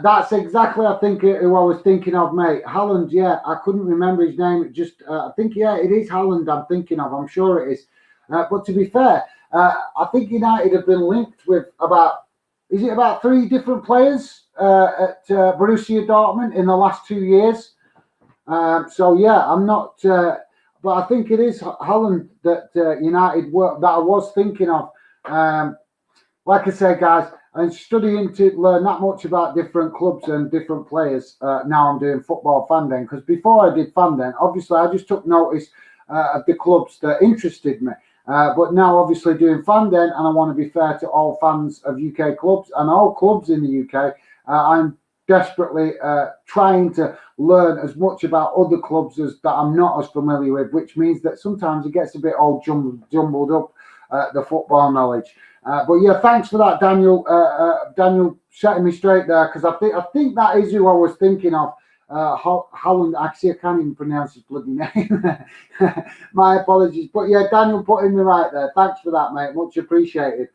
That's exactly, I think, who I was thinking of, mate. Haaland, yeah, I couldn't remember his name. I think, yeah, it is Haaland I'm thinking of. I'm sure it is. But to be fair, I think United have been linked with about 3 different players at Borussia Dortmund in the last 2 years. So yeah, I'm not, but I think it is Haaland that United that I was thinking of. Like I say, guys, I'm studying to learn that much about different clubs and different players. Now I'm doing Football Fandom, because before I did Fandom, obviously I just took notice of the clubs that interested me. But now, obviously, doing Fandom, and I want to be fair to all fans of UK clubs and all clubs in the UK, I'm desperately trying to learn as much about other clubs as that I'm not as familiar with, which means that sometimes it gets a bit all jumbled up, the football knowledge. But yeah, thanks for that, Daniel. Daniel setting me straight there, because I think that is who I was thinking of. Haaland, actually, I can't even pronounce his bloody name. My apologies. But yeah, Daniel putting me right there. Thanks for that, mate. Much appreciated.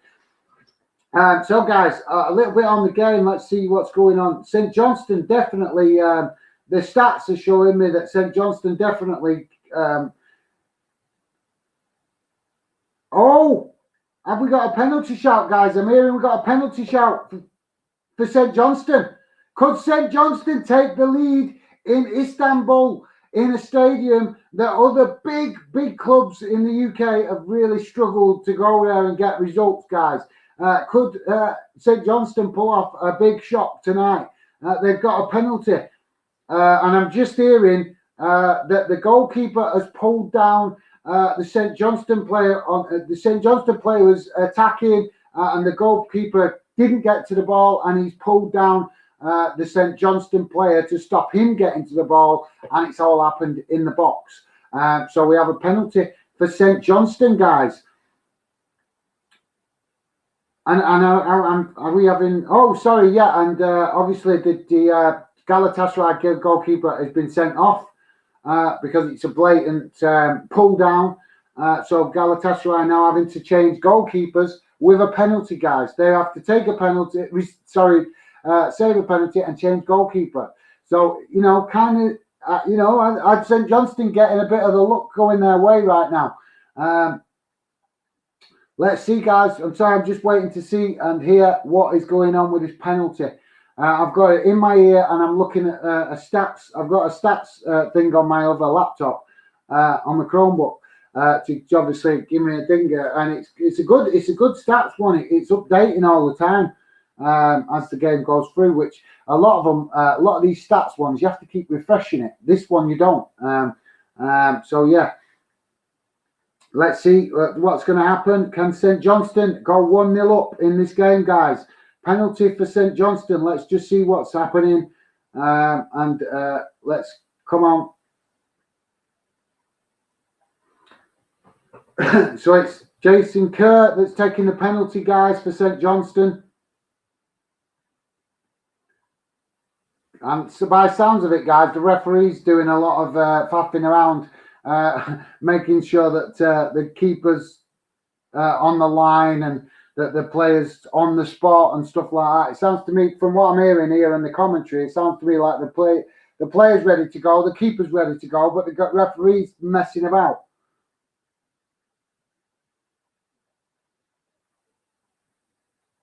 So, guys, a little bit on the game. Let's see what's going on. St Johnstone definitely, the stats are showing me that St Johnstone definitely. Have we got a penalty shout, guys? I'm hearing we got a penalty shout for St Johnstone. Could St Johnstone take the lead in Istanbul, in a stadium that other big clubs in the UK have really struggled to go there and get results, guys? Could St Johnstone pull off a big shock tonight? They've got a penalty. And I'm just hearing that the goalkeeper has pulled down the St Johnstone player. The St Johnstone player was attacking, and the goalkeeper didn't get to the ball, and he's pulled down the St Johnstone player to stop him getting to the ball, and it's all happened in the box. So we have a penalty for St Johnstone, guys. And are we having? Oh, sorry, yeah. And obviously the Galatasaray goalkeeper has been sent off. because it's a blatant pull down. So Galatasaray now having to change goalkeepers with a penalty, guys. They have to take a penalty, save a penalty and change goalkeeper. So, kind of, I'd St Johnstone getting a bit of the luck going their way right now. Let's see, guys. I'm just waiting to see and hear what is going on with this penalty. I've got it in my ear and I'm looking at a stats. I've got a stats thing on my other laptop on the Chromebook to obviously give me a dinger. And it's a good stats one. It's updating all the time as the game goes through. Which a lot of them, a lot of these stats ones, you have to keep refreshing it. This one you don't. So yeah. Let's see what's going to happen. Can St Johnstone go 1-0 up in this game, guys? Penalty for St Johnstone. Let's just see what's happening. And let's come on. So it's Jason Kerr that's taking the penalty, guys, for St Johnstone. And so by sounds of it, guys, the referee's doing a lot of faffing around. Making sure that the keeper's on the line and that the players on the spot and stuff like that. It sounds to me, from what I'm hearing here in the commentary, it sounds to me like the player's ready to go, the keeper's ready to go, but the referee's messing about.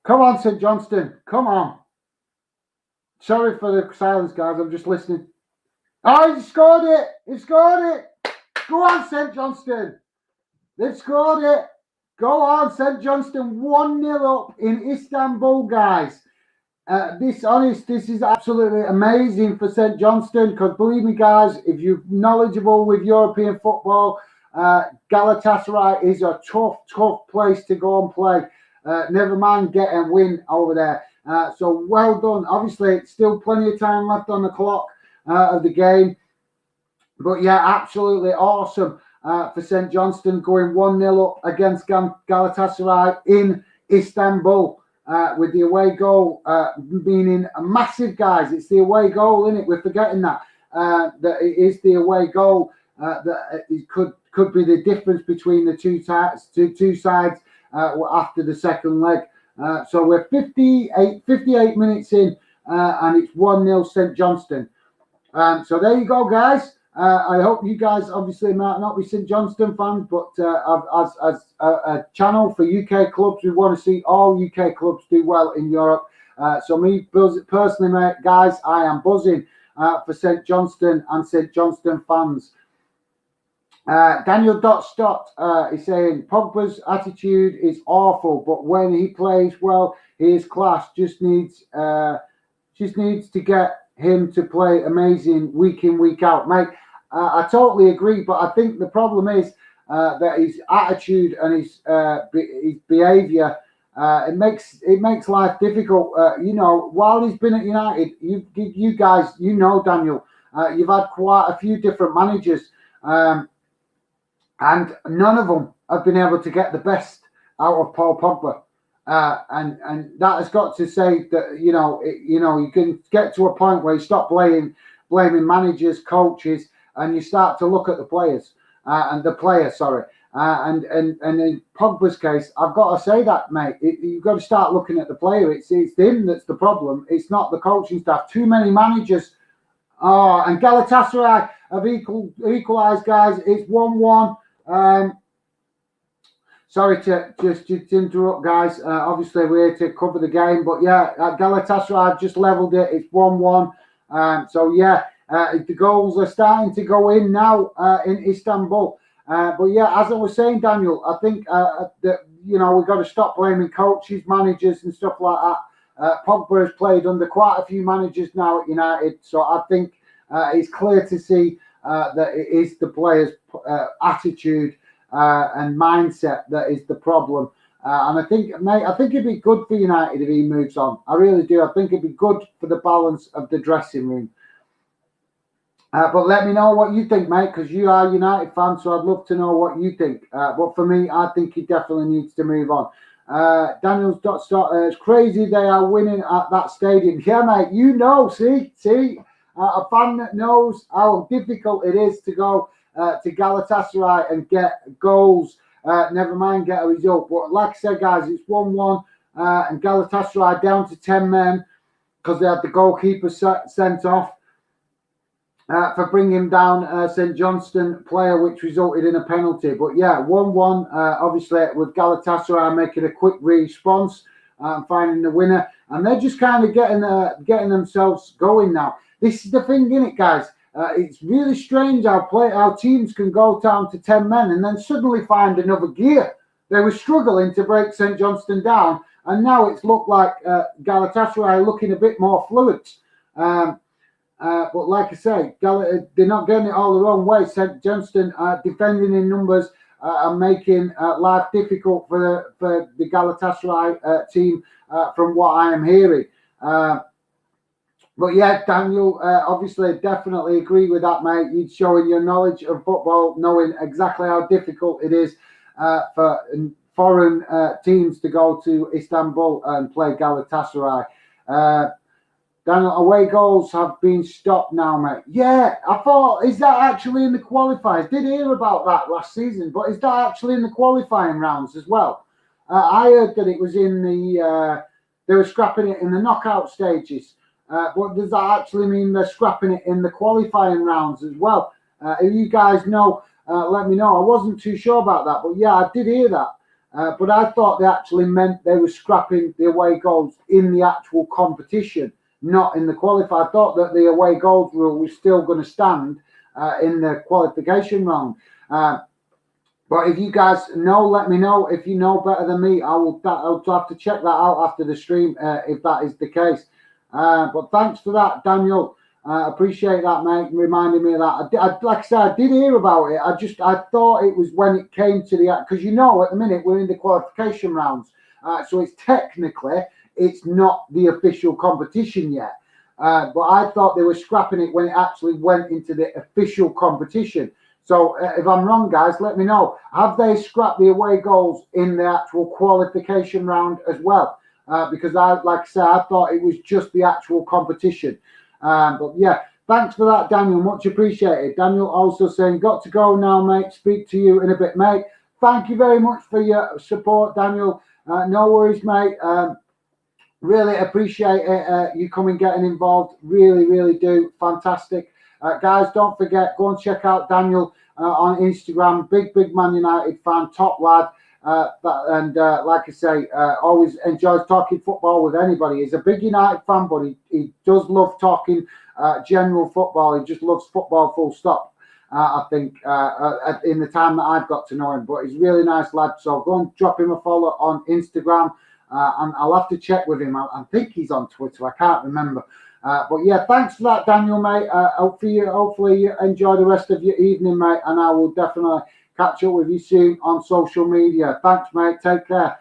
Come on, St Johnstone. Come on. Sorry for the silence, guys. I'm just listening. Oh, he scored it. He scored it. Go on, St Johnstone. They've scored it. Go on, St Johnstone. 1-0 up in Istanbul, guys. This is absolutely amazing for St Johnstone, because believe me, guys, if you're knowledgeable with European football, Galatasaray is a tough place to go and play. Never mind get and win over there. So well done. Obviously, it's still plenty of time left on the clock of the game. But yeah, absolutely awesome for St Johnstone going 1-0 up against Galatasaray in Istanbul with the away goal meaning a massive, guys. It's the away goal, isn't it? We're forgetting that it is the away goal that it could be the difference between the two sides after the second leg. So we're 58 minutes in and it's 1-0 St Johnstone. So there you go, guys. I hope you guys obviously might not be St Johnstone fans, but as a channel for UK clubs, we want to see all UK clubs do well in Europe. So me personally, mate, guys, I am buzzing for St Johnstone and St Johnstone fans. Daniel Stott is saying Pogba's attitude is awful, but when he plays well, he is class. Just needs to get him to play amazing week in, week out, mate. I totally agree, but I think the problem is that his attitude and his behaviour it makes life difficult. While he's been at United, you guys, Daniel, you've had quite a few different managers, and none of them have been able to get the best out of Paul Pogba. And that has got to say that you can get to a point where you stop blaming managers, coaches, and you start to look at the players and in Pogba's case, I've got to say that, mate. You've got to start looking at the player. It's him that's the problem. It's not the coaching staff. Too many managers. And Galatasaray have equalised, guys. It's 1-1. Sorry to just interrupt, guys. Obviously, we're here to cover the game. But, yeah, Galatasaray have just levelled it. It's 1-1. So, yeah, the goals are starting to go in now in Istanbul. But, yeah, as I was saying, Daniel, I think that, we've got to stop blaming coaches, managers and stuff like that. Pogba has played under quite a few managers now at United. So, I think it's clear to see that it is the players' attitude and mindset that is the problem. And I think, mate, it'd be good for United if he moves on. I really do. I think it'd be good for the balance of the dressing room. But let me know what you think, mate, because you are a United fan, so I'd love to know what you think. But for me, I think he definitely needs to move on. Daniel's it's crazy they are winning at that stadium. Yeah, mate, see? A fan that knows how difficult it is to go to Galatasaray and get goals, never mind get a result. But like I said, guys, it's 1-1 and Galatasaray down to 10 men because they had the goalkeeper sent off for bringing down St Johnstone player, which resulted in a penalty. But yeah, 1-1, obviously, with Galatasaray making a quick response and finding the winner. And they're just kind of getting themselves going now. This is the thing, isn't it, guys? It's really strange how teams can go down to 10 men and then suddenly find another gear. They were struggling to break St Johnstone down, and now it's looked like Galatasaray looking a bit more fluid. But like I say, they're not getting it all the wrong way. St Johnstone defending in numbers and making life difficult for the Galatasaray team, from what I am hearing. But yeah, Daniel, obviously, definitely agree with that, mate. You're showing your knowledge of football, knowing exactly how difficult it is for foreign teams to go to Istanbul and play Galatasaray. Daniel, away goals have been stopped now, mate. Yeah, I thought, is that actually in the qualifiers? Did hear about that last season, but is that actually in the qualifying rounds as well? I heard that it was in they were scrapping it in the knockout stages. But does that actually mean they're scrapping it in the qualifying rounds as well? If you guys know, let me know. I wasn't too sure about that, but yeah, I did hear that. But I thought they actually meant they were scrapping the away goals in the actual competition, not in the qualifier. I thought that the away goals rule was still going to stand in the qualification round. But if you guys know, let me know. If you know better than me, I'll have to check that out after the stream if that is the case. But thanks for that, Daniel. Appreciate that, mate, reminding me of that. Like I said, I did hear about it. I thought it was when it came to the, because at the minute we're in the qualification rounds, so it's technically not the official competition yet. But I thought they were scrapping it when it actually went into the official competition. So if I'm wrong, guys, let me know. Have they scrapped the away goals in the actual qualification round as well? Because like I said, I thought it was just the actual competition. But yeah, thanks for that, Daniel. Much appreciated. Daniel also saying, got to go now, mate. Speak to you in a bit, mate. Thank you very much for your support, Daniel. No worries, mate. Really appreciate it. You coming, getting involved. Really, really do. Fantastic. Guys, don't forget, go and check out Daniel on Instagram. Big Man United fan, top lad. Like I say, always enjoys talking football with anybody. He's a big United fan, but he does love talking general football. He just loves football full stop, I think, in the time that I've got to know him. But he's a really nice lad. So go and drop him a follow on Instagram. And I'll have to check with him. I think he's on Twitter. I can't remember. But yeah, thanks for that, Daniel, mate. Hopefully you enjoy the rest of your evening, mate. And I will definitely catch up with you soon on social media. Thanks, mate. Take care.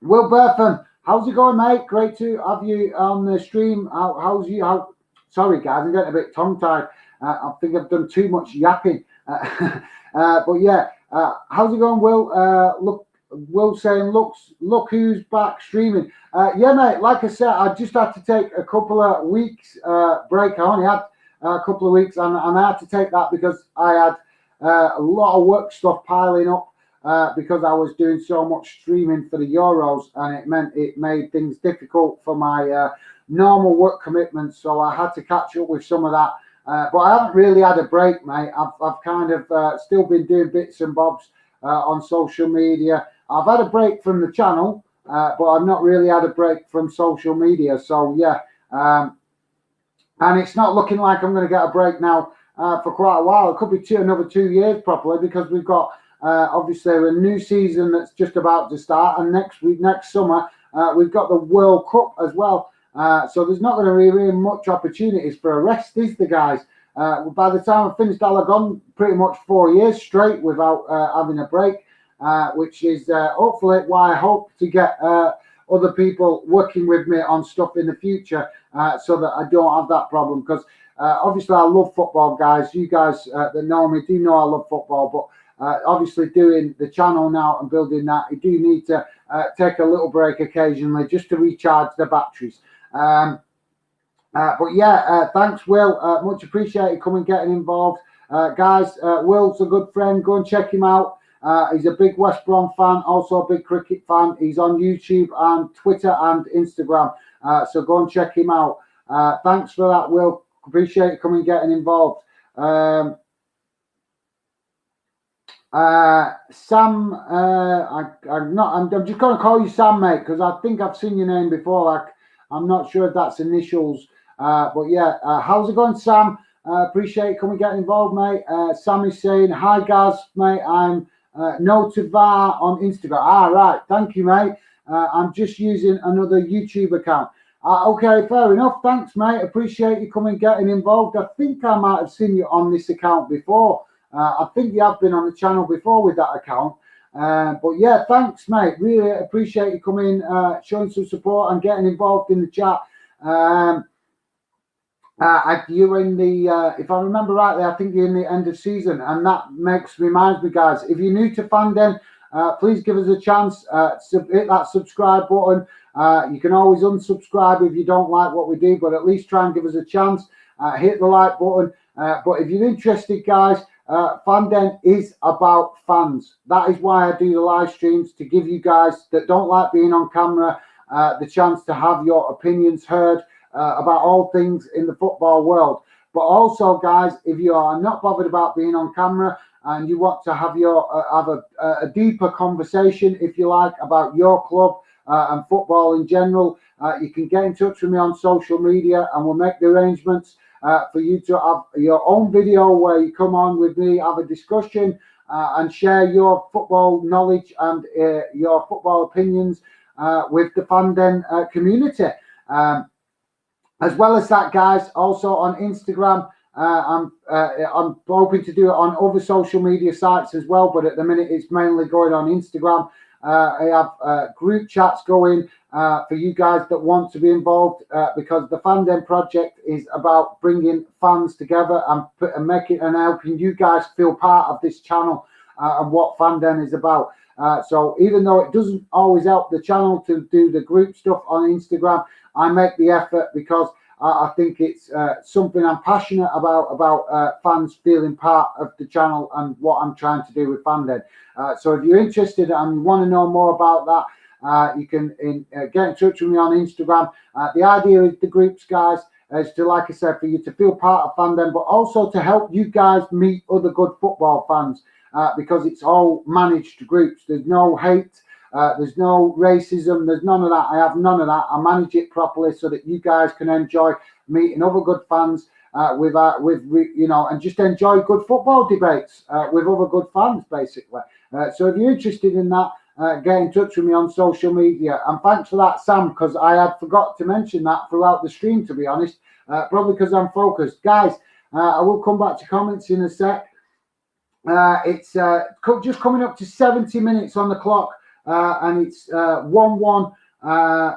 Will Bertham, how's it going, mate? Great to have you on the stream. Sorry, guys, I'm getting a bit tongue-tied. I think I've done too much yapping. But yeah, how's it going, Will? Will saying, look who's back streaming. Yeah, mate, like I said, I just had to take a couple of weeks break. I only had a couple of weeks, and I had to take that because I had a lot of work stuff piling up because I was doing so much streaming for the Euros, and it made things difficult for my normal work commitments. So I had to catch up with some of that. But I haven't really had a break, mate. I've kind of still been doing bits and bobs on social media. I've had a break from the channel, but I've not really had a break from social media. So yeah, and it's not looking like I'm going to get a break now for quite a while. It could be another 2 years properly, because we've got obviously a new season that's just about to start, and next summer we've got the World Cup as well. So there's not going to be really much opportunities for a rest, is the guys. By the time I finished, I'll have gone pretty much 4 years straight without having a break. Which is hopefully why I hope to get other people working with me on stuff in the future, so that I don't have that problem. Because obviously I love football, guys. You guys that know me do know I love football, but obviously doing the channel now and building that, you do need to take a little break occasionally just to recharge the batteries. But yeah, thanks, Will. Much appreciated coming getting involved. Guys, Will's a good friend. Go and check him out. He's a big West Brom fan, also a big cricket fan. He's on YouTube and Twitter and Instagram. So go and check him out. Thanks for that, Will. Appreciate you coming getting involved. Sam, I'm just going to call you Sam, mate, because I think I've seen your name before. Like, I'm not sure if that's initials. But yeah, how's it going, Sam? Appreciate you coming getting involved, mate. Sam is saying, hi, Gaz, mate. I'm no to VAR on Instagram. Right. Thank you, mate. I'm just using another YouTube account. Okay, fair enough. Thanks, mate. Appreciate you coming getting involved. I think I might have seen you on this account before. I think you have been on the channel before with that account. But yeah, thanks, mate. Really appreciate you coming, showing some support and getting involved in the chat. You're in the, if I remember rightly, I think you're in the end of season, and that reminds me, guys, if you're new to Fandom, please give us a chance. Hit that subscribe button. You can always unsubscribe if you don't like what we do, but at least try and give us a chance. Hit the like button. But if you're interested, guys, Fandom is about fans. That is why I do the live streams, to give you guys that don't like being on camera the chance to have your opinions heard about all things in the football world. But also, guys, if you are not bothered about being on camera and you want to have a deeper conversation, if you like, about your club and football in general, you can get in touch with me on social media, and we'll make the arrangements for you to have your own video where you come on with me, have a discussion, and share your football knowledge and your football opinions with the Fandom community. As well as that, guys, also on Instagram, I'm hoping to do it on other social media sites as well, but at the minute it's mainly going on Instagram. I have group chats going for you guys that want to be involved, because the Fandom project is about bringing fans together and making and helping you guys feel part of this channel and what Fandom is about. So even though it doesn't always help the channel to do the group stuff on Instagram, I make the effort because I think it's something I'm passionate about fans feeling part of the channel and what I'm trying to do with Fandom. So if you're interested and want to know more about that, you can get in touch with me on Instagram. The idea is the groups, guys, is to, like I said, for you to feel part of Fandom, but also to help you guys meet other good football fans, because it's all managed groups. There's no hate. There's no racism. There's none of that. I have none of that. I manage it properly so that you guys can enjoy meeting other good fans and just enjoy good football debates with other good fans, basically. So if you're interested in that, get in touch with me on social media. And thanks for that, Sam, because I had forgot to mention that throughout the stream, to be honest, probably because I'm focused. Guys, I will come back to comments in a sec. It's just coming up to 70 minutes on the clock. And it's 1-1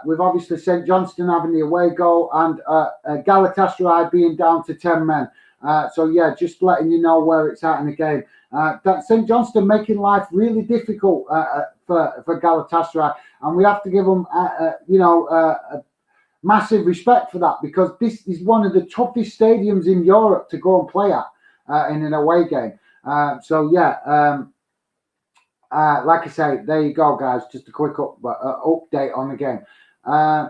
with obviously St Johnstone having the away goal and Galatasaray being down to 10 men. So yeah, just letting you know where it's at in the game. That St Johnstone making life really difficult for Galatasaray, and we have to give them massive respect for that, because this is one of the toughest stadiums in Europe to go and play at in an away game. So yeah. Like I say, there you go, guys. Just a quick update on the game.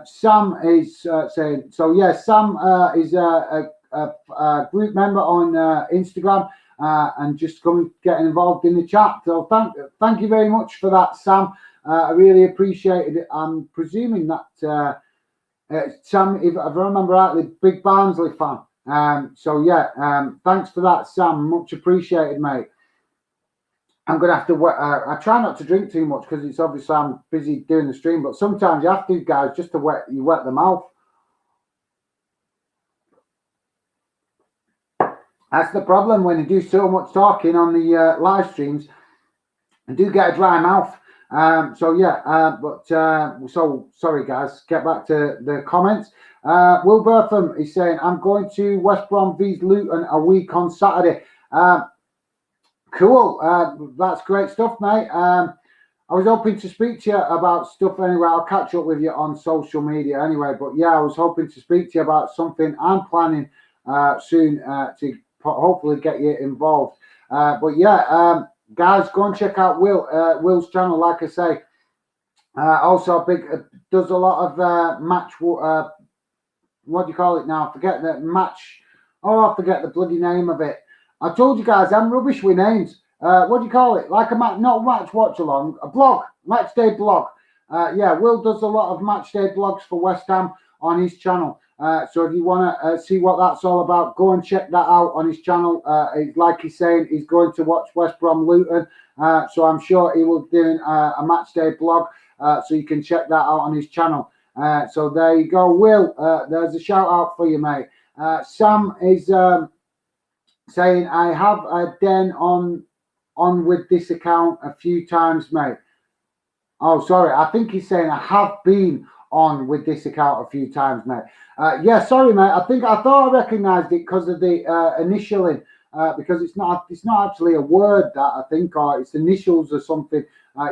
Sam is saying, so yeah, Sam is a group member on Instagram and just getting involved in the chat. So thank you very much for that, Sam. I really appreciated it. I'm presuming that Sam, if I remember rightly, big Barnsley fan. So yeah, thanks for that, Sam. Much appreciated, mate. I'm going to have to I try not to drink too much because it's obviously I'm busy doing the stream, but sometimes you have to, guys, just to wet the mouth. That's the problem when you do so much talking on the live streams. I do get a dry mouth. So yeah, so sorry, guys. Get back to the comments. Will Bertham is saying, I'm going to West Brom vs Luton a week on Saturday. Cool. That's great stuff, mate. I was hoping to speak to you about stuff anyway. I'll catch up with you on social media anyway. But yeah, I was hoping to speak to you about something I'm planning soon to hopefully get you involved. But yeah, guys, go and check out Will's channel. Like I say, also big does a lot of match. What do you call it now? Forget the match. Oh, I forget the bloody name of it. I told you guys I'm rubbish with names. What do you call it? Like a match, not match watch along, a blog, match day blog. Yeah, Will does a lot of match day blogs for West Ham on his channel. So if you want to see what that's all about, go and check that out on his channel. Like he's saying, he's going to watch West Brom Luton. So I'm sure he will be doing a match day blog. So you can check that out on his channel. So there you go, Will. There's a shout out for you, mate. Sam is saying, I have a den on with this account a few times, mate. Oh, sorry. I think he's saying I have been on with this account a few times, mate. Yeah, sorry, mate. I thought I recognised it because of the initialing, because it's not actually a word that I think, or it's initials or something.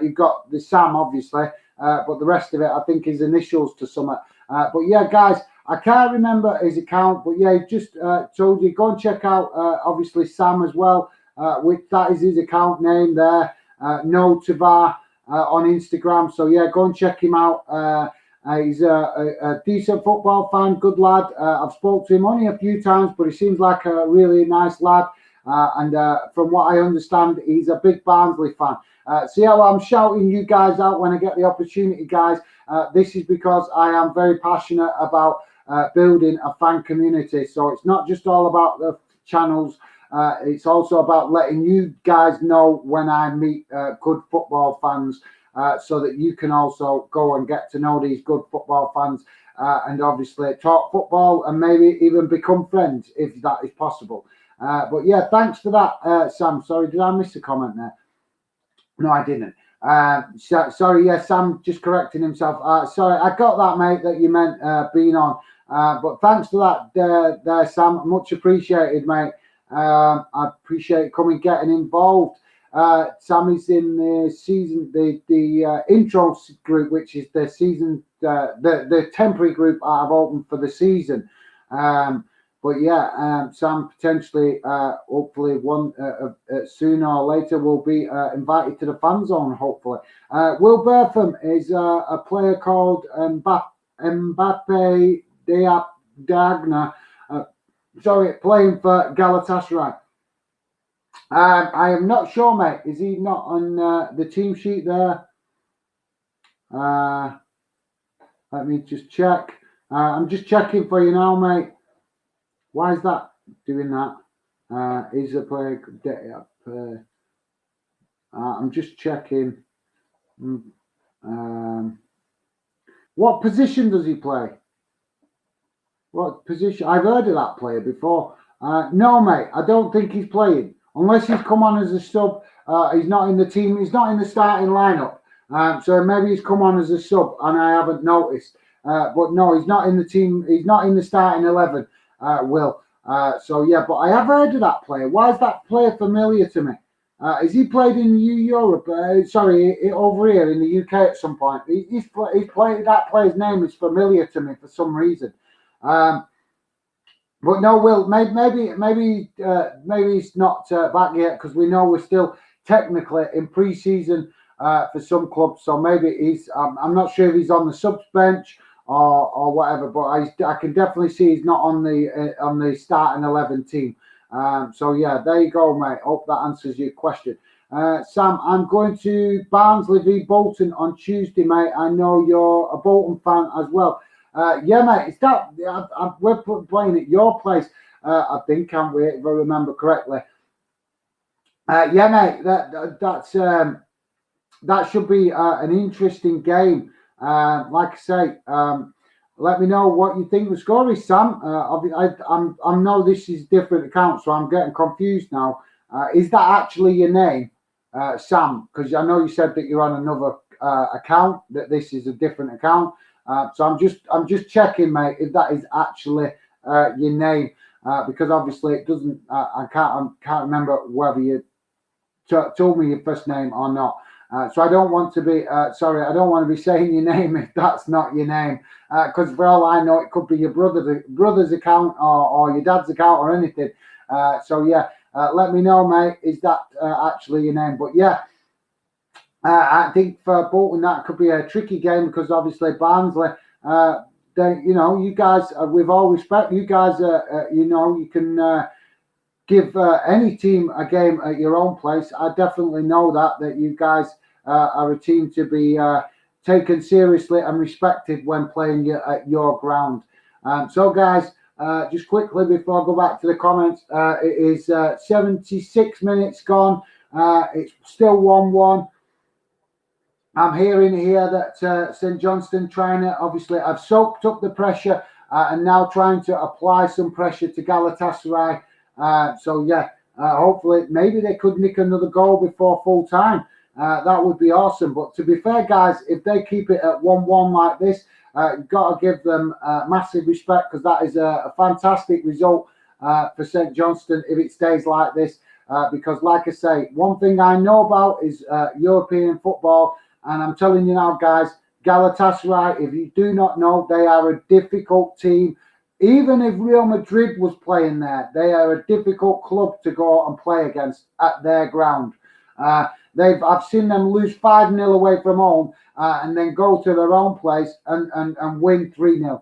You've got the Sam, obviously, but the rest of it I think is initials to something. But yeah, guys, I can't remember his account, but yeah, he just told you go and check out obviously Sam as well. Which that is his account name there, No Tavar on Instagram. So yeah, go and check him out. He's a decent football fan, good lad. I've spoke to him only a few times, but he seems like a really nice lad. And from what I understand, he's a big Barnsley fan. See how I'm shouting you guys out when I get the opportunity, guys. This is because I am very passionate about building a fan community. So it's not just all about the channels. It's also about letting you guys know when I meet good football fans, so that you can also go and get to know these good football fans and obviously talk football and maybe even become friends if that is possible. But yeah, thanks for that, Sam. Sorry, did I miss a comment there? No, I didn't. Sorry, yeah, Sam just correcting himself. Sorry, I got that, mate, that you meant being on. But thanks for that there, Sam. Much appreciated, mate. I appreciate coming, getting involved. Sam is in the season, the intro group, which is the season, the temporary group I've opened for the season. But yeah, Sam potentially, hopefully, sooner or later will be invited to the fan zone. Hopefully, Will Bertham is a player called Mbappe Diagna. Sorry, playing for Galatasaray. I am not sure, mate. Is he not on the team sheet there? Let me just check. I'm just checking for you now, mate. Why is that doing that? Is a player? I'm just checking. What position does he play? What position? I've heard of that player before. No, mate, I don't think he's playing. Unless he's come on as a sub. He's not in the team. He's not in the starting lineup. So maybe he's come on as a sub and I haven't noticed. But no, he's not in the team. He's not in the starting 11, Will. So yeah, but I have heard of that player. Why is that player familiar to me? Is he played in Europe? Sorry, over here in the UK at some point. He's played. That player's name is familiar to me for some reason. But no, Will, maybe he's not back yet because we know we're still technically in pre-season for some clubs. So maybe he's. I'm not sure if he's on the subs bench or whatever. But I can definitely see he's not on the starting 11 team. So yeah, there you go, mate. Hope that answers your question. Sam, I'm going to Barnsley v Bolton on Tuesday, mate. I know you're a Bolton fan as well. Yeah, mate, it's that we're playing at your place, I think, can't we, if I remember correctly? Yeah, mate, that should be an interesting game. Like I say, let me know what you think the score is, Sam. I know this is different account, so I'm getting confused now. Is that actually your name, Sam? Because I know you said that you're on another account, that this is a different account. So I'm just checking, mate, if that is actually your name, because obviously it doesn't. I can't remember whether you told me your first name or not. So I don't want to be, sorry, I don't want to be saying your name if that's not your name. Because for all I know, it could be your brother's account or your dad's account or anything. So yeah, let me know, mate, is that actually your name? But yeah, I think for Bolton that could be a tricky game because obviously Barnsley, they, you know, you guys, with all respect, you guys, you know, you can give any team a game at your own place. I definitely know that you guys are a team to be taken seriously and respected when playing at your ground. So, guys, just quickly before I go back to the comments, it is 76 minutes gone. It's still 1-1. I'm hearing here that St Johnstone trying to, obviously, I've soaked up the pressure and now trying to apply some pressure to Galatasaray. So, yeah, hopefully, maybe they could nick another goal before full time. That would be awesome. But to be fair, guys, if they keep it at 1-1 like this, you've got to give them massive respect because that is a fantastic result for St Johnstone if it stays like this. Because, like I say, one thing I know about is European football. And I'm telling you now, guys, Galatasaray, if you do not know, they are a difficult team. Even if Real Madrid was playing there, they are a difficult club to go and play against at their ground. I've seen them lose 5-0 away from home and then go to their own place and win 3-0.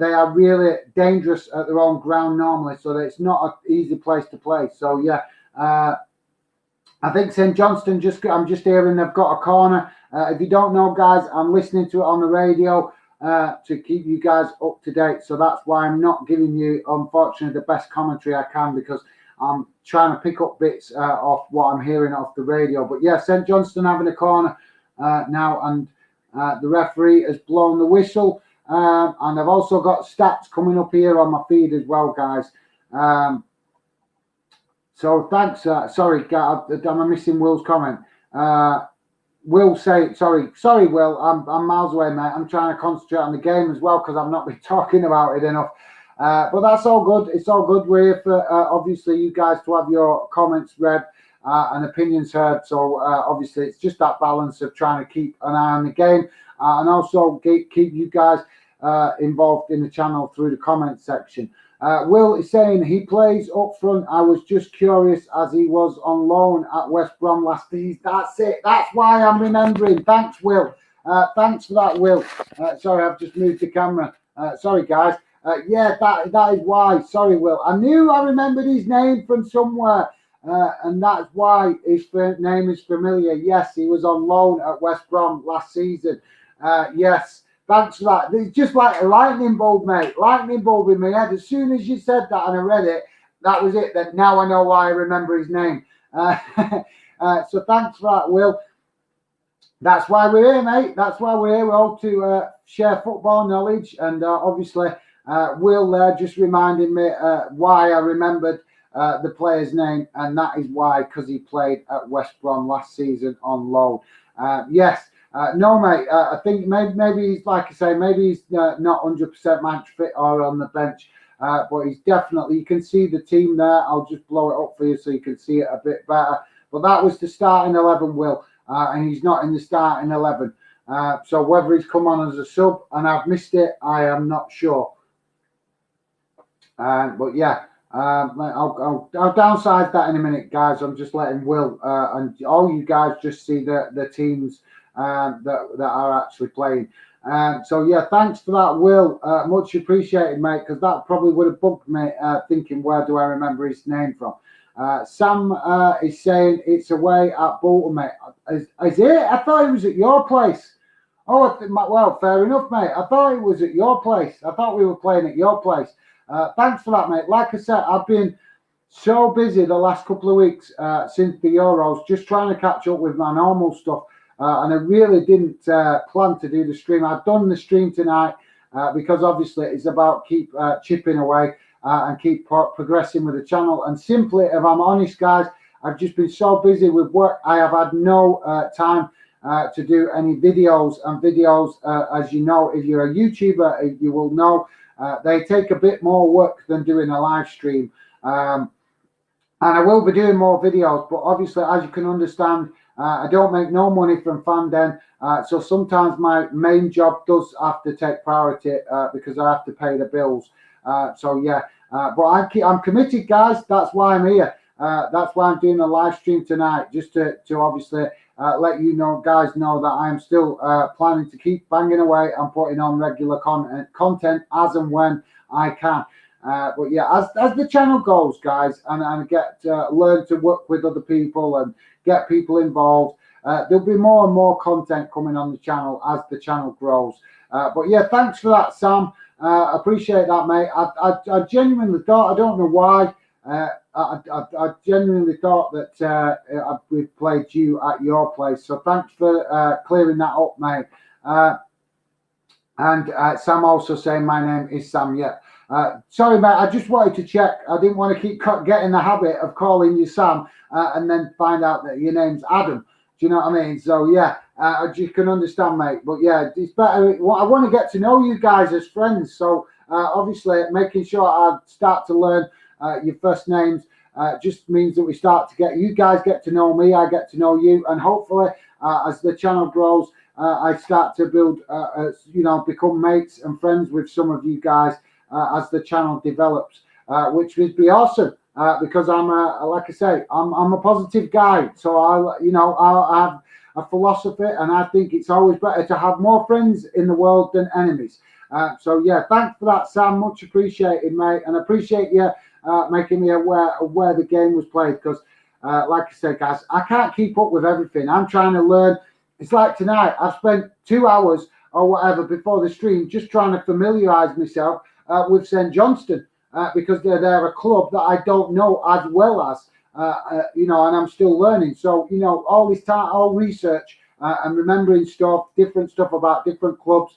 They are really dangerous at their own ground normally, so that it's not an easy place to play. So, yeah, I think St Johnstone, I'm just hearing they've got a corner. If you don't know, guys, I'm listening to it on the radio to keep you guys up to date. So that's why I'm not giving you, unfortunately, the best commentary I can because I'm trying to pick up bits off what I'm hearing off the radio. But yeah, St Johnstone having a corner now, and the referee has blown the whistle. And I've also got stats coming up here on my feed as well, guys. So thanks. Sorry, am I missing Will's comment? Will say, sorry, Will. I'm miles away, mate. I'm trying to concentrate on the game as well because I've not been talking about it enough. But that's all good. It's all good. We're here for obviously you guys to have your comments read and opinions heard. So obviously it's just that balance of trying to keep an eye on the game and also keep you guys involved in the channel through the comment section. Will is saying he plays up front. I was just curious as he was on loan at West Brom last season. That's it. That's why I'm remembering. Thanks, Will. Thanks for that, Will. Sorry, I've just moved the camera. Sorry, guys. Yeah, that is why. Sorry, Will. I knew I remembered his name from somewhere, and that's why his name is familiar. Yes, he was on loan at West Brom last season. Yes. Thanks for that. It's just like a lightning bolt, mate. Lightning bolt in my head. As soon as you said that and I read it, that was it. Then now I know why I remember his name. So thanks for that, Will. That's why we're here, mate. That's why we're here. We're all to share football knowledge. And obviously, Will just reminded me why I remembered the player's name. And that is why, because he played at West Brom last season on loan. Yes. No, mate. I think maybe he's, like I say, maybe he's not 100% match fit or on the bench, but he's definitely. You can see the team there. I'll just blow it up for you so you can see it a bit better. But that was the starting 11, Will, and he's not in the starting 11. So whether he's come on as a sub and I've missed it, I am not sure. But yeah. I'll downsize that in a minute, guys. I'm just letting Will and all you guys just see the teams that are actually playing. So yeah, thanks for that, Will. Much appreciated, mate, because that probably would have bugged me thinking where do I remember his name from. Sam is saying it's away at Bolton, mate. Is it? I thought it was at your place. Oh, well, fair enough, mate. I thought it was at your place. I thought we were playing at your place. Thanks for that, mate. Like I said, I've been so busy the last couple of weeks since the Euros, just trying to catch up with my normal stuff. And I really didn't plan to do the stream. I've done the stream tonight because obviously it's about keep chipping away and keep progressing with the channel. And simply, if I'm honest, guys, I've just been so busy with work. I have had no time to do any videos. And videos, as you know, if you're a YouTuber, you will know they take a bit more work than doing a live stream. And I will be doing more videos, but obviously, as you can understand, I don't make no money from Fanden, so sometimes my main job does have to take priority because I have to pay the bills. So yeah, but I'm committed, guys. That's why I'm here. That's why I'm doing a live stream tonight, just to obviously let you know, guys, know that I am still planning to keep banging away and putting on regular content as and when I can. But yeah, as the channel goes, guys, and get learn to work with other people and get people involved, there'll be more and more content coming on the channel as the channel grows. But yeah, thanks for that, Sam. Appreciate that, mate. I genuinely thought, I don't know why, I genuinely thought that we played you at your place. So thanks for clearing that up, mate. And Sam also saying my name is Sam. Yeah. Sorry, mate. I just wanted to check. I didn't want to keep getting the habit of calling you Sam and then find out that your name's Adam. Do you know what I mean? So yeah, I just can understand, mate. But yeah, it's better. I want to get to know you guys as friends. So obviously, making sure I start to learn your first names just means that we start to you guys get to know me, I get to know you, and hopefully, as the channel grows, I start to build, become mates and friends with some of you guys as the channel develops, which would be awesome. Because I'm like I say, I'm a positive guy, so I have a philosophy, and I think it's always better to have more friends in the world than enemies. So yeah, thanks for that, Sam. Much appreciated, mate, and appreciate you making me aware of where the game was played. Because, like I said, guys, I can't keep up with everything. I'm trying to learn. It's like tonight. I've spent 2 hours or whatever before the stream just trying to familiarise myself with St Johnstone. Because they're a club that I don't know as well as, and I'm still learning. So, all this time, all research and remembering different stuff about different clubs,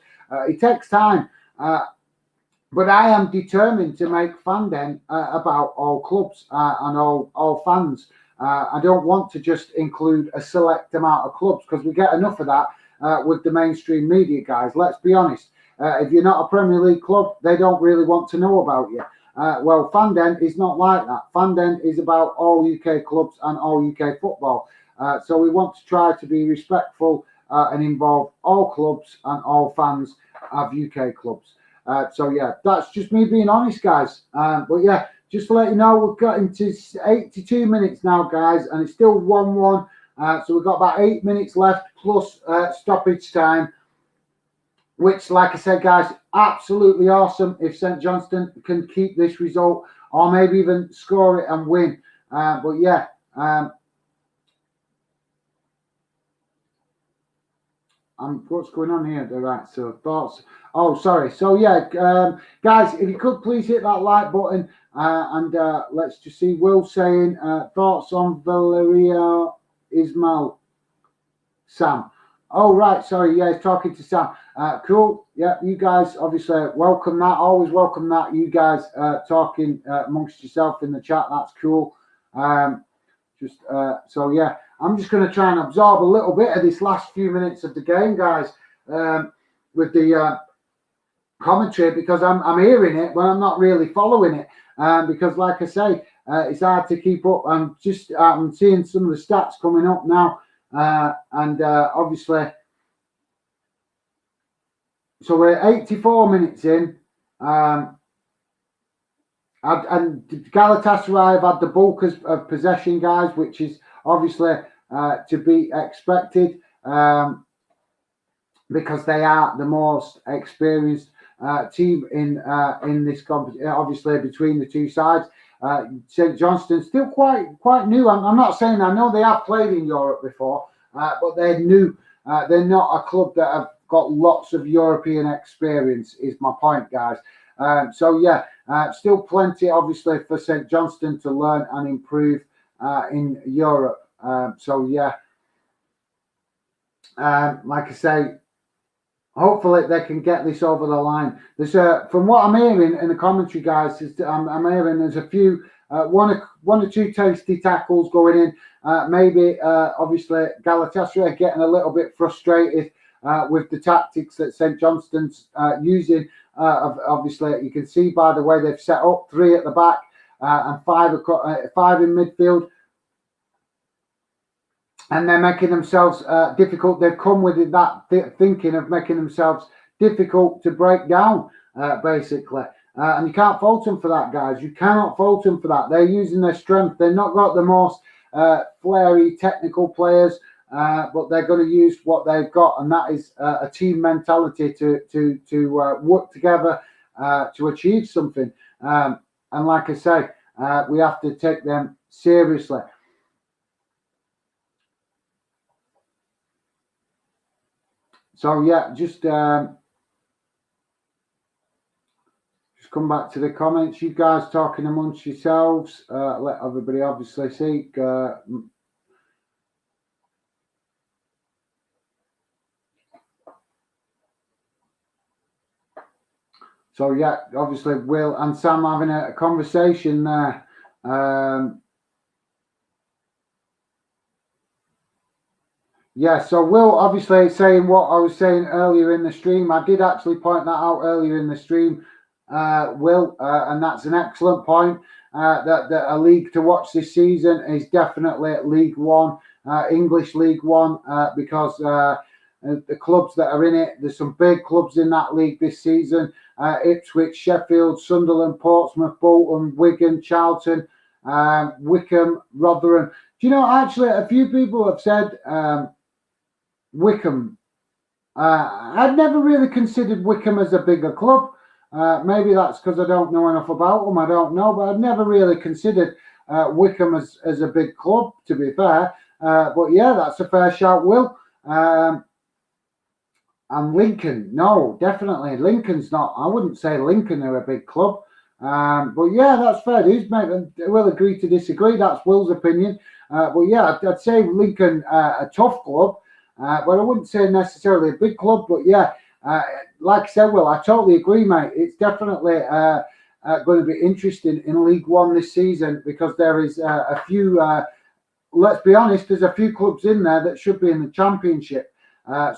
it takes time. But I am determined to make Fanden about all clubs and all fans. I don't want to just include a select amount of clubs because we get enough of that with the mainstream media, guys. Let's be honest. If you're not a Premier League club, they don't really want to know about you. Well, Fanden is not like that. Fanden is about all UK clubs and all UK football. So we want to try to be respectful and involve all clubs and all fans of UK clubs. So yeah, that's just me being honest, guys. But yeah, just to let you know, we've got into 82 minutes now, guys, and it's still 1-1. So we've got about 8 minutes left plus stoppage time. Which, like I said, guys, absolutely awesome if St Johnstone can keep this result or maybe even score it and win. But yeah, what's going on here? Right, so thoughts. Oh, sorry. So yeah, guys, if you could please hit that like button and let's just see. Will saying thoughts on Valeria Ismail Sam. Oh, right. Sorry. Yeah, he's talking to Sam. Cool. Yeah, you guys obviously welcome that. Always welcome that. You guys talking amongst yourself in the chat. That's cool. So, yeah, I'm just going to try and absorb a little bit of this last few minutes of the game, guys, with the commentary because I'm hearing it, but I'm not really following it because, like I say, it's hard to keep up. I'm seeing some of the stats coming up now. And obviously, so we're 84 minutes in, and Galatasaray have had the bulk of possession, guys, which is obviously to be expected because they are the most experienced team in this competition. Obviously, between the two sides. St Johnstone still quite new. I'm not saying I know they have played in Europe before, but they're new. They're not a club that have got lots of European experience. Is my point, guys. So yeah, still plenty, obviously, for St Johnstone to learn and improve in Europe. So yeah, like I say. Hopefully they can get this over the line. There's from what I'm hearing in the commentary, guys, I'm hearing there's a few one or two tasty tackles going in. Maybe obviously Galatasaray getting a little bit frustrated with the tactics that St Johnstone's using. Obviously, you can see by the way they've set up 3 at the back and 5 in midfield. and they're making themselves difficult. They've come with that thinking of making themselves difficult to break down, basically. And you can't fault them for that, guys. You cannot fault them for that. They're using their strength. They've not got the most flary technical players, but they're going to use what they've got, and that is a team mentality to work together to achieve something. And like I say, we have to take them seriously. So yeah, just come back to the comments. You guys talking amongst yourselves. Let everybody obviously see. So yeah, obviously Will and Sam having a conversation there. Yeah, so Will obviously saying what I was saying earlier in the stream. I did actually point that out earlier in the stream, Will, and that's an excellent point. That a league to watch this season is definitely League One, English League One, because the clubs that are in it, there's some big clubs in that league this season. Ipswich, Sheffield, Sunderland, Portsmouth, Bolton, Wigan, Charlton, Wycombe, Rotherham. Do you know, actually, a few people have said Wycombe. I'd never really considered Wycombe as a bigger club. Maybe that's because I don't know enough about them. I don't know, but I've never really considered Wycombe as a big club, to be fair. But yeah, that's a fair shout, Will. And Lincoln, no, definitely. Lincoln's not. I wouldn't say Lincoln are a big club. But yeah, that's fair. We'll agree to disagree. That's Will's opinion. But yeah, I'd say Lincoln a tough club. But I wouldn't say necessarily a big club. But yeah, like I said, Will, I totally agree, mate. It's definitely going to be interesting in League One this season because there is a few, let's be honest, there's a few clubs in there that should be in the Championship.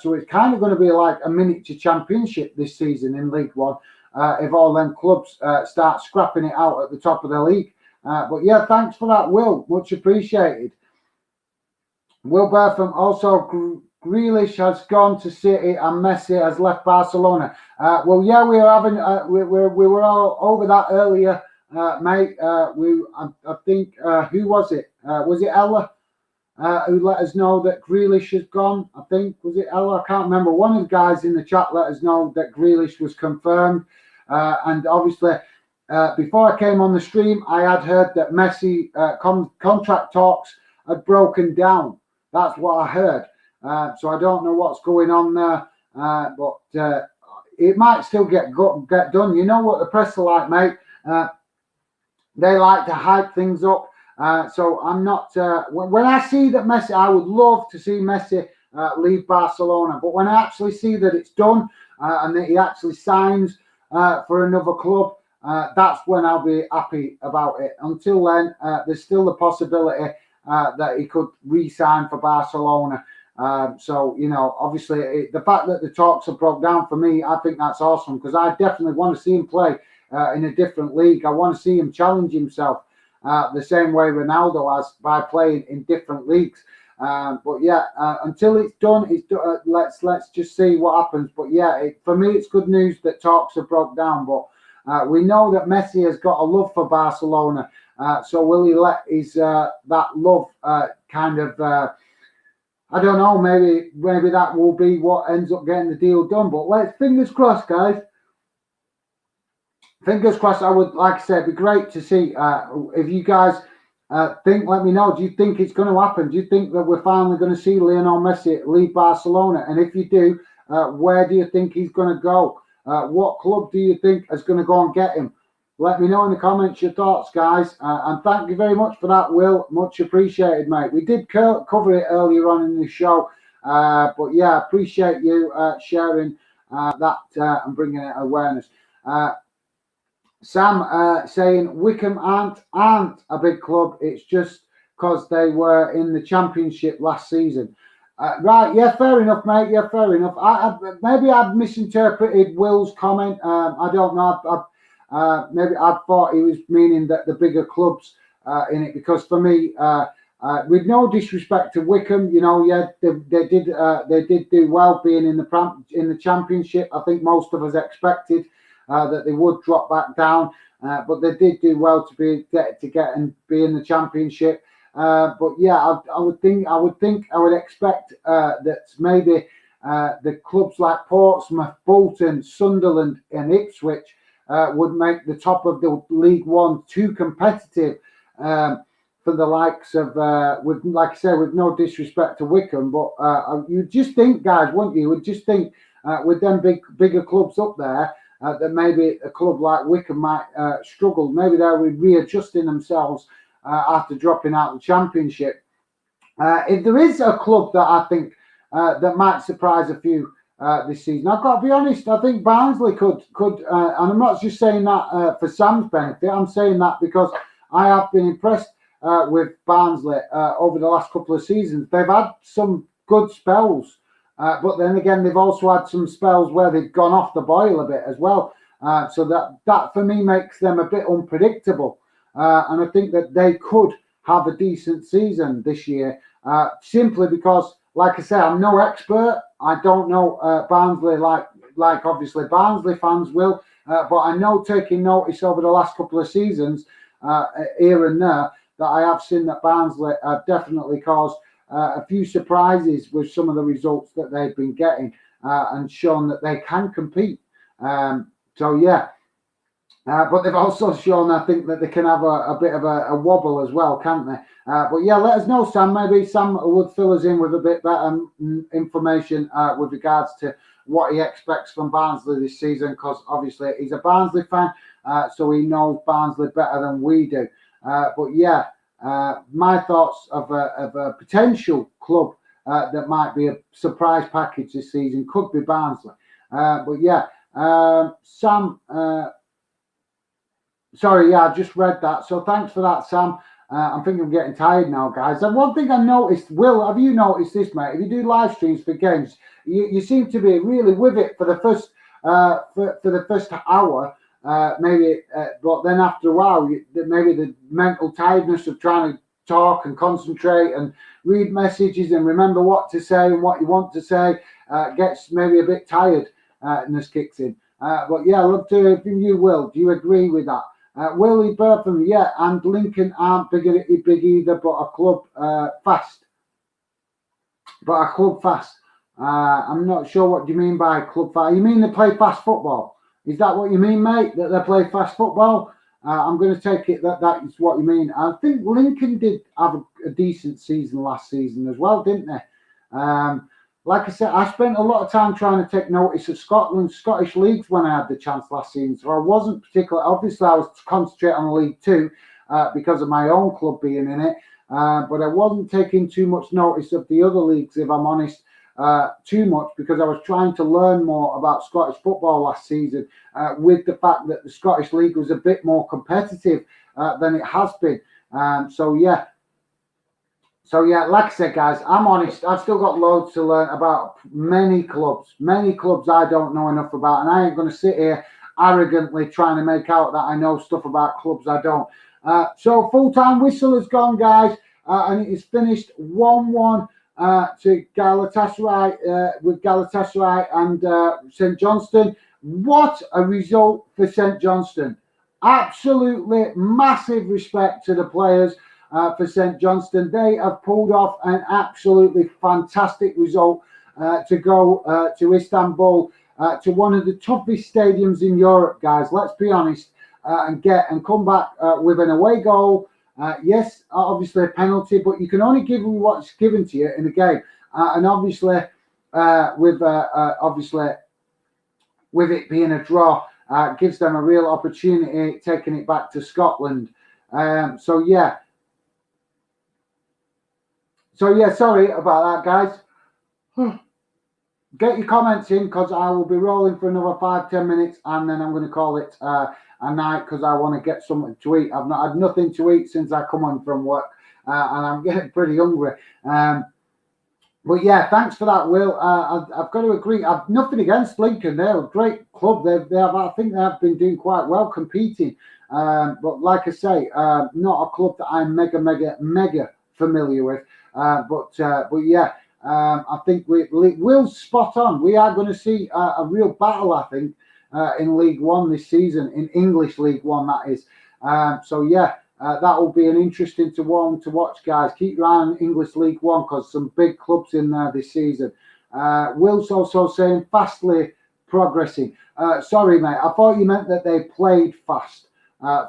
So it's kind of going to be like a miniature championship this season in League One if all them clubs start scrapping it out at the top of the league. But yeah, thanks for that, Will. Much appreciated. Will Bertham also, Grealish has gone to City and Messi has left Barcelona. Well, yeah, we were having we were all over that earlier, mate. I think who was it? Was it Ella? Who let us know that Grealish has gone. I think, was it Ella? I can't remember. One of the guys in the chat let us know that Grealish was confirmed. And obviously, before I came on the stream, I had heard that Messi contract talks had broken down. That's what I heard. So I don't know what's going on there. But it might still get done. You know what the press are like, mate. They like to hype things up. So I'm not. When I see that Messi, I would love to see Messi leave Barcelona. But when I actually see that it's done and that he actually signs for another club, that's when I'll be happy about it. Until then, there's still the possibility that he could re-sign for Barcelona. So, you know, obviously, the fact that the talks have broke down for me, I think that's awesome because I definitely want to see him play in a different league. I want to see him challenge himself. The same way Ronaldo has by playing in different leagues. But yeah, until it's done, let's just see what happens. But yeah, for me, it's good news that talks have broke down. But we know that Messi has got a love for Barcelona. So will he let his that love kind of? I don't know. Maybe that will be what ends up getting the deal done. But let's fingers crossed, guys. Fingers crossed. I would, like I said, it'd be great to see if you guys think. Let me know. Do you think it's going to happen? Do you think that we're finally going to see Lionel Messi leave Barcelona? And if you do, where do you think he's going to go? What club do you think is going to go and get him? Let me know in the comments your thoughts, guys. And thank you very much for that, Will. Much appreciated, mate. We did cover it earlier on in the show, but yeah, appreciate you sharing that and bringing it awareness. Sam saying Wycombe aren't a big club. It's just because they were in the Championship last season. Right, yeah, fair enough, mate. Yeah, fair enough. Maybe I've misinterpreted Will's comment. I don't know. Maybe I thought he was meaning that the bigger clubs in it, because for me, With no disrespect to Wickham, you know, yeah, they did do well being in the Championship. I think most of us expected that they would drop back down, but they did do well to get and be in the Championship. But yeah, I would expect that maybe the clubs like Portsmouth, Bolton, Sunderland, and Ipswich would make the top of the League One too competitive. For the likes of, with, like I say, with no disrespect to Wickham, but you just think, guys, wouldn't you? Would just think with them bigger clubs up there that maybe a club like Wickham might struggle. Maybe they'll be readjusting themselves after dropping out of the Championship. If there is a club that I think that might surprise a few this season, I've got to be honest. I think Barnsley could, and I'm not just saying that for Sam's benefit. I'm saying that because I have been impressed with Barnsley over the last couple of seasons. They've had some good spells, but then again, they've also had some spells where they've gone off the boil a bit as well. So that for me makes them a bit unpredictable. And I think that they could have a decent season this year, simply because, like I say, I'm no expert. I don't know Barnsley like obviously Barnsley fans will, but I know, taking notice over the last couple of seasons here and there, that I have seen that Barnsley have definitely caused a few surprises with some of the results that they've been getting and shown that they can compete. So yeah, but they've also shown, I think, that they can have a bit of a wobble as well, can't they? But yeah, let us know, Sam. Maybe Sam would fill us in with a bit better information with regards to what he expects from Barnsley this season, because obviously he's a Barnsley fan, so he knows Barnsley better than we do. But yeah, my thoughts of a potential club that might be a surprise package this season could be Barnsley. But yeah, Sam, sorry, yeah, I just read that. So thanks for that, Sam. I'm thinking I'm getting tired now, guys. And one thing I noticed, Will, have you noticed this, mate? If you do live streams for games, you seem to be really with it for the first for the first hour. Maybe, but then after a while, maybe the mental tiredness of trying to talk and concentrate and read messages and remember what to say and what you want to say gets maybe a bit tired and this kicks in. But yeah, I'd love to hear from you, Will. Do you agree with that? Willie Burpham, yeah, and Lincoln aren't big either, but a club fast. I'm not sure what you mean by club fast. You mean they play fast football? Is that what you mean, mate? That they play fast football? I'm going to take it that is what you mean. I think Lincoln did have a decent season last season as well, didn't they? Like I said, I spent a lot of time trying to take notice of Scottish leagues when I had the chance last season. So I wasn't particularly, obviously I was concentrating on League Two because of my own club being in it. But I wasn't taking too much notice of the other leagues, if I'm honest, too much, because I was trying to learn more about Scottish football last season with the fact that the Scottish League was a bit more competitive than it has been. So yeah, like I said, guys, I'm honest. I've still got loads to learn about many clubs I don't know enough about, and I ain't going to sit here arrogantly trying to make out that I know stuff about clubs I don't. So full-time whistle has gone, guys, and it is finished 1-1 to Galatasaray with Galatasaray and St Johnstone. What a result for St Johnstone! Absolutely massive respect to the players. For St Johnstone, they have pulled off an absolutely fantastic result to go to Istanbul, to one of the toughest stadiums in Europe, guys. Let's be honest, and come back with an away goal. Yes, obviously a penalty, but you can only give what's given to you in a game, and obviously with it being a draw, gives them a real opportunity taking it back to Scotland. So yeah, sorry about that, guys. Get your comments in, because I will be rolling for another 5-10 minutes, and then I'm going to call it a night, because I want to get something to eat. I've not had nothing to eat since I come on from work, and I'm getting pretty hungry. But yeah, thanks for that, Will. I've got to agree. I've nothing against Lincoln. They're a great club. I think they have been doing quite well competing. But like I say, not a club that I'm mega familiar with. But yeah, I think we'll spot on. We are going to see a real battle, I think, in League One this season, in English League One, that is. So yeah, that will be an interesting one to watch, guys. Keep your eye on English League One because some big clubs in there this season. Will's also saying fastly progressing. Sorry, mate. I thought you meant that they played fast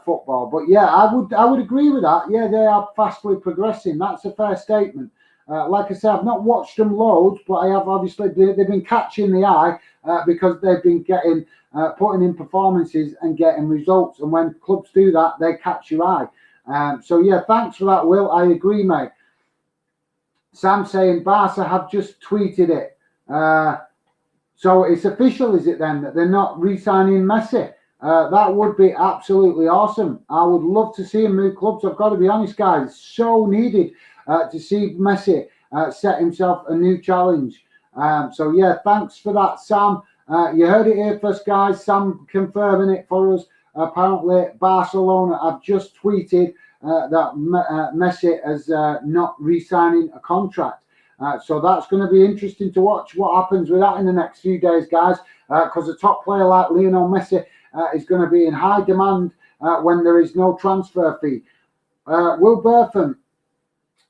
football, but yeah, I would agree with that. Yeah, they are fastly progressing. That's a fair statement. Like I said, I've not watched them loads, but I have obviously they've been catching the eye because they've been getting putting in performances and getting results. And when clubs do that, they catch your eye. So yeah, thanks for that, Will. I agree, mate. Sam saying Barca have just tweeted it. So it's official, is it then, that they're not re-signing Messi? That would be absolutely awesome. I would love to see him move clubs. I've got to be honest, guys. It's so needed to see Messi set himself a new challenge. So yeah, thanks for that, Sam. You heard it here first, guys. Sam confirming it for us. Apparently, Barcelona have just tweeted that Messi is not re-signing a contract. So that's going to be interesting to watch what happens with that in the next few days, guys, because a top player like Lionel Messi is going to be in high demand when there is no transfer fee. Will Burtham,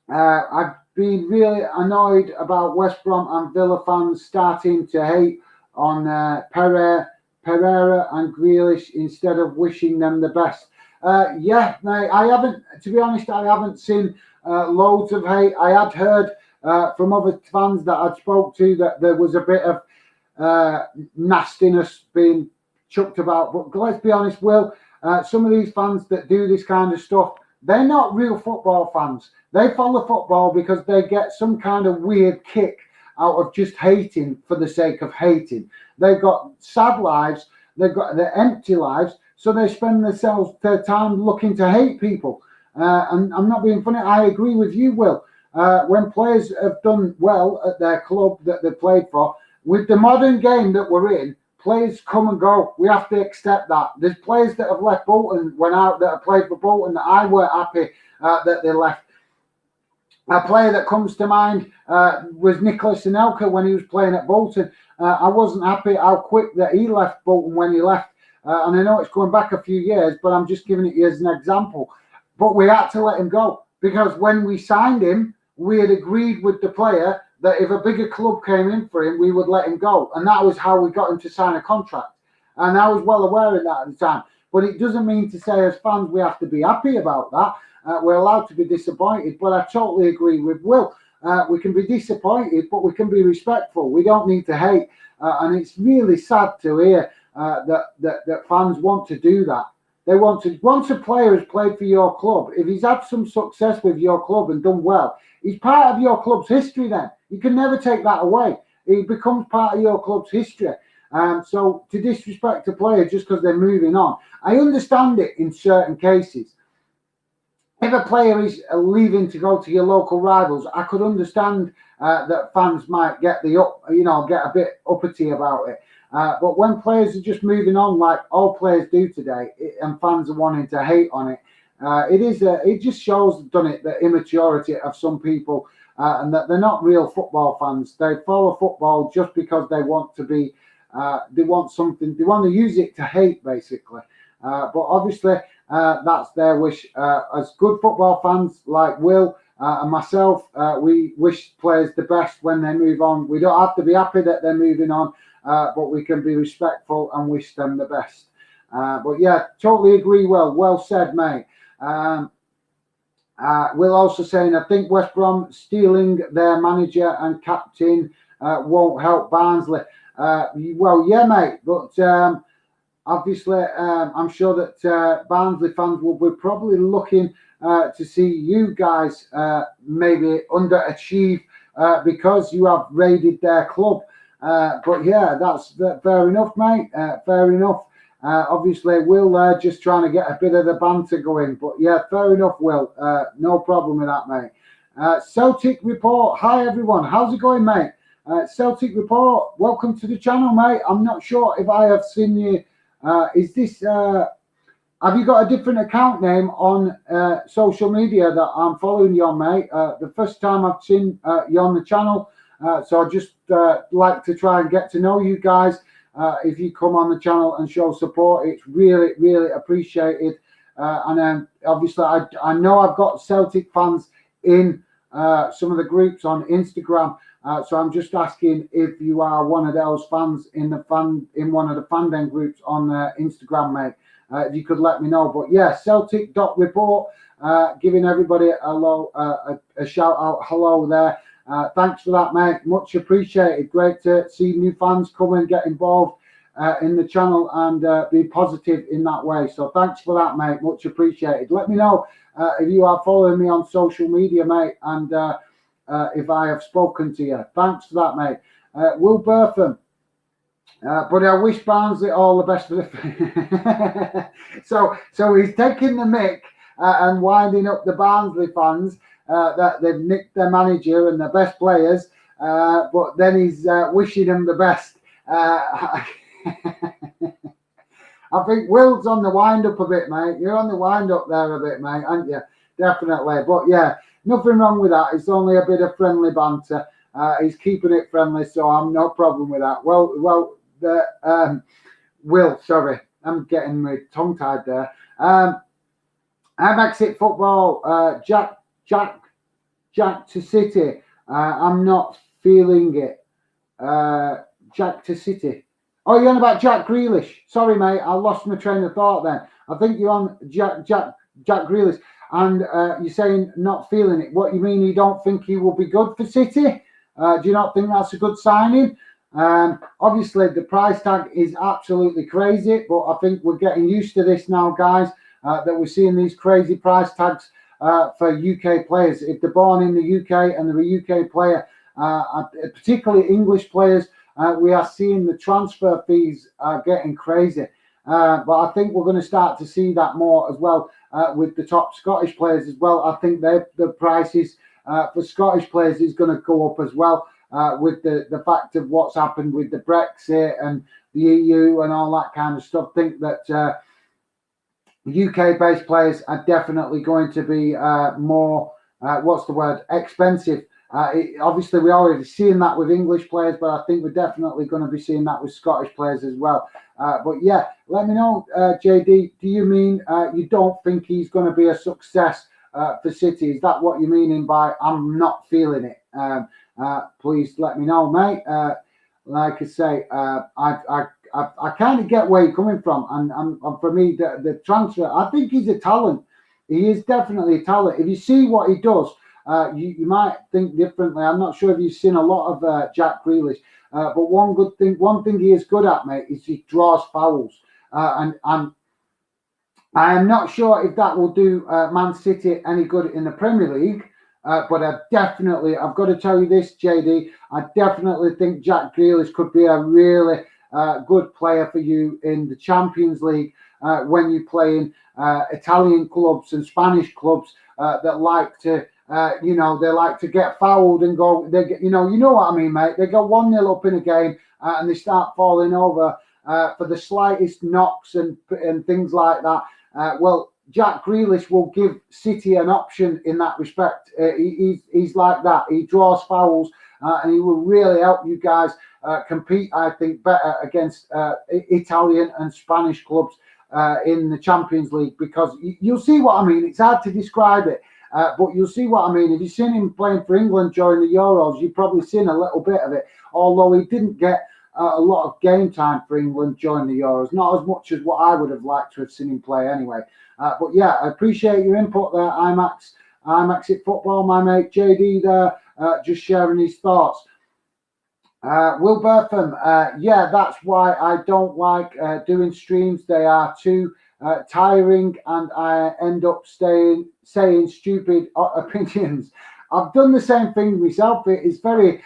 I've been really annoyed about West Brom and Villa fans starting to hate on Pereira and Grealish instead of wishing them the best. Yeah, mate, I haven't, to be honest, I haven't seen loads of hate. I had heard from other fans that I'd spoke to that there was a bit of nastiness being chucked about. But let's be honest, Will, some of these fans that do this kind of stuff, they're not real football fans. They follow football because they get some kind of weird kick out of just hating for the sake of hating. They've got sad lives, they've got their empty lives, so they spend their time looking to hate people. And I'm not being funny, I agree with you, Will. When players have done well at their club that they played for, with the modern game that we're in, players come and go. We have to accept that. There's players that have left Bolton, went out, that have played for Bolton, that I weren't happy that they left. A player that comes to mind was Nicolas Anelka when he was playing at Bolton. I wasn't happy how quick that he left Bolton when he left. And I know it's going back a few years, but I'm just giving it you as an example. But we had to let him go because when we signed him, we had agreed with the player that if a bigger club came in for him, we would let him go. And that was how we got him to sign a contract. And I was well aware of that at the time. But it doesn't mean to say as fans we have to be happy about that. We're allowed to be disappointed. But I totally agree with Will. We can be disappointed, but we can be respectful. We don't need to hate. And it's really sad to hear that fans want to do that. They want to, once a player has played for your club, if he's had some success with your club and done well, he's part of your club's history then. You can never take that away. He becomes part of your club's history. So to disrespect a player just because they're moving on, I understand it in certain cases. If a player is leaving to go to your local rivals, I could understand that fans might get get a bit uppity about it. But when players are just moving on, like all players do today, and fans are wanting to hate on it, it just shows, doesn't it, the immaturity of some people, and that they're not real football fans. They follow football just because they want to be, they want something, they want to use it to hate, basically. But obviously, that's their wish. As good football fans like Will and myself, we wish players the best when they move on. We don't have to be happy that they're moving on, but we can be respectful and wish them the best. But yeah, totally agree, Will. Well said, mate. Will also saying, I think West Brom stealing their manager and captain won't help Barnsley. Well, yeah, mate, but obviously, I'm sure that Barnsley fans will be probably looking to see you guys maybe underachieve because you have raided their club. But yeah, that's fair enough, mate. Fair enough. Obviously, Will just trying to get a bit of the banter going. But yeah, fair enough, Will. No problem with that, mate. Celtic Report. Hi, everyone. How's it going, mate? Celtic Report. Welcome to the channel, mate. I'm not sure if I have seen you. Is this... I Have you got a different account name on social media that I'm following you on, mate? The first time I've seen you on the channel, so I just like to try and get to know you guys. If you come on the channel and show support, it's really, really appreciated. And obviously, I know I've got Celtic fans in some of the groups on Instagram. So I'm just asking if you are one of those fans in one of the fandom groups on Instagram, mate. If you could let me know. But yeah, Celtic.report, giving everybody a shout out hello there. Thanks for that, mate. Much appreciated. Great to see new fans come and get involved in the channel and be positive in that way. So thanks for that, mate. Much appreciated. Let me know if you are following me on social media, mate, and if I have spoken to you. Thanks for that, mate. Will Burtham. But I wish Barnsley all the best for the so he's taking the mick and winding up the Barnsley fans that they've nicked their manager and their best players, but then he's wishing them the best. I think Will's on the wind up a bit, mate. You're on the wind up there a bit, mate, aren't you? Definitely. But yeah, nothing wrong with that. It's only a bit of friendly banter. He's keeping it friendly, so I'm no problem with that. Will, sorry, I'm getting my tongue tied there. I'm Exit Football, Jack to City. I'm not feeling it. Jack to City. Oh, you're on about Jack Grealish. Sorry, mate, I lost my train of thought then. I think you're on Jack Grealish, and you're saying not feeling it. What you mean? You don't think he will be good for City? Do you not think that's a good signing? Obviously, the price tag is absolutely crazy, but I think we're getting used to this now, guys, that we're seeing these crazy price tags for UK players. If they're born in the UK and they're a UK player, particularly English players, we are seeing the transfer fees getting crazy. But I think we're going to start to see that more as well with the top Scottish players as well. I think the prices for Scottish players is going to go up as well. With the fact of what's happened with the Brexit and the EU and all that kind of stuff, I think that UK-based players are definitely going to be more, expensive. Obviously, we're already seeing that with English players, but I think we're definitely going to be seeing that with Scottish players as well. But yeah, let me know, JD, do you mean you don't think he's going to be a success for City? Is that what you're meaning by I'm not feeling it? Please let me know, mate. Like I say, I kind of get where you're coming from, and for me, the transfer, I think he's a talent. He is definitely a talent. If you see what he does, you might think differently. I'm not sure if you've seen a lot of Jack Grealish, but one thing he is good at, mate, is he draws fouls, and I am not sure if that will do Man City any good in the Premier League. But I've got to tell you this, JD, I definitely think Jack Grealish could be a really good player for you in the Champions League when you're playing Italian clubs and Spanish clubs that like to, they like to get fouled and go, you know what I mean, mate? They go 1-0 up in a game and they start falling over for the slightest knocks and things like that. Jack Grealish will give City an option in that respect. He's like that. He draws fouls and he will really help you guys compete, I think, better against Italian and Spanish clubs in the Champions League, because you'll see what I mean. It's hard to describe it, but you'll see what I mean. If you've seen him playing for England during the Euros, you've probably seen a little bit of it, although he didn't get a lot of game time for England during the Euros, not as much as what I would have liked to have seen him play anyway. But yeah, I appreciate your input there, IMAX It Football, my mate JD there, just sharing his thoughts. Will Burtham, yeah, that's why I don't like doing streams. They are too tiring and I end up saying stupid opinions. I've done the same thing myself. It is very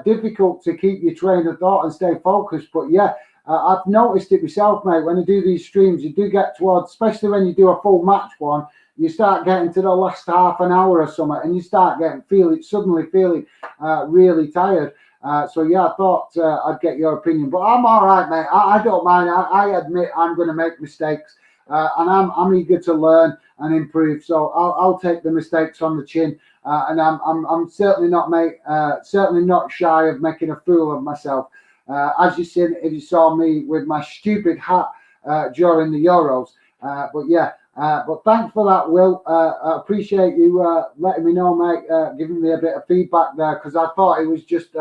difficult to keep your train of thought and stay focused. But yeah, I've noticed it myself, mate. When I do these streams, you do get towards, especially when you do a full match one, you start getting to the last half an hour or something, and you start suddenly feeling really tired. So yeah, I thought I'd get your opinion, but I'm all right, mate. I don't mind. I admit I'm going to make mistakes. and I'm eager to learn and improve. So I'll take the mistakes on the chin, and I'm certainly not certainly not shy of making a fool of myself. As you seen, if you saw me with my stupid hat during the Euros, but yeah. But thanks for that, Will. I appreciate you letting me know, mate, giving me a bit of feedback there, because I thought it was just,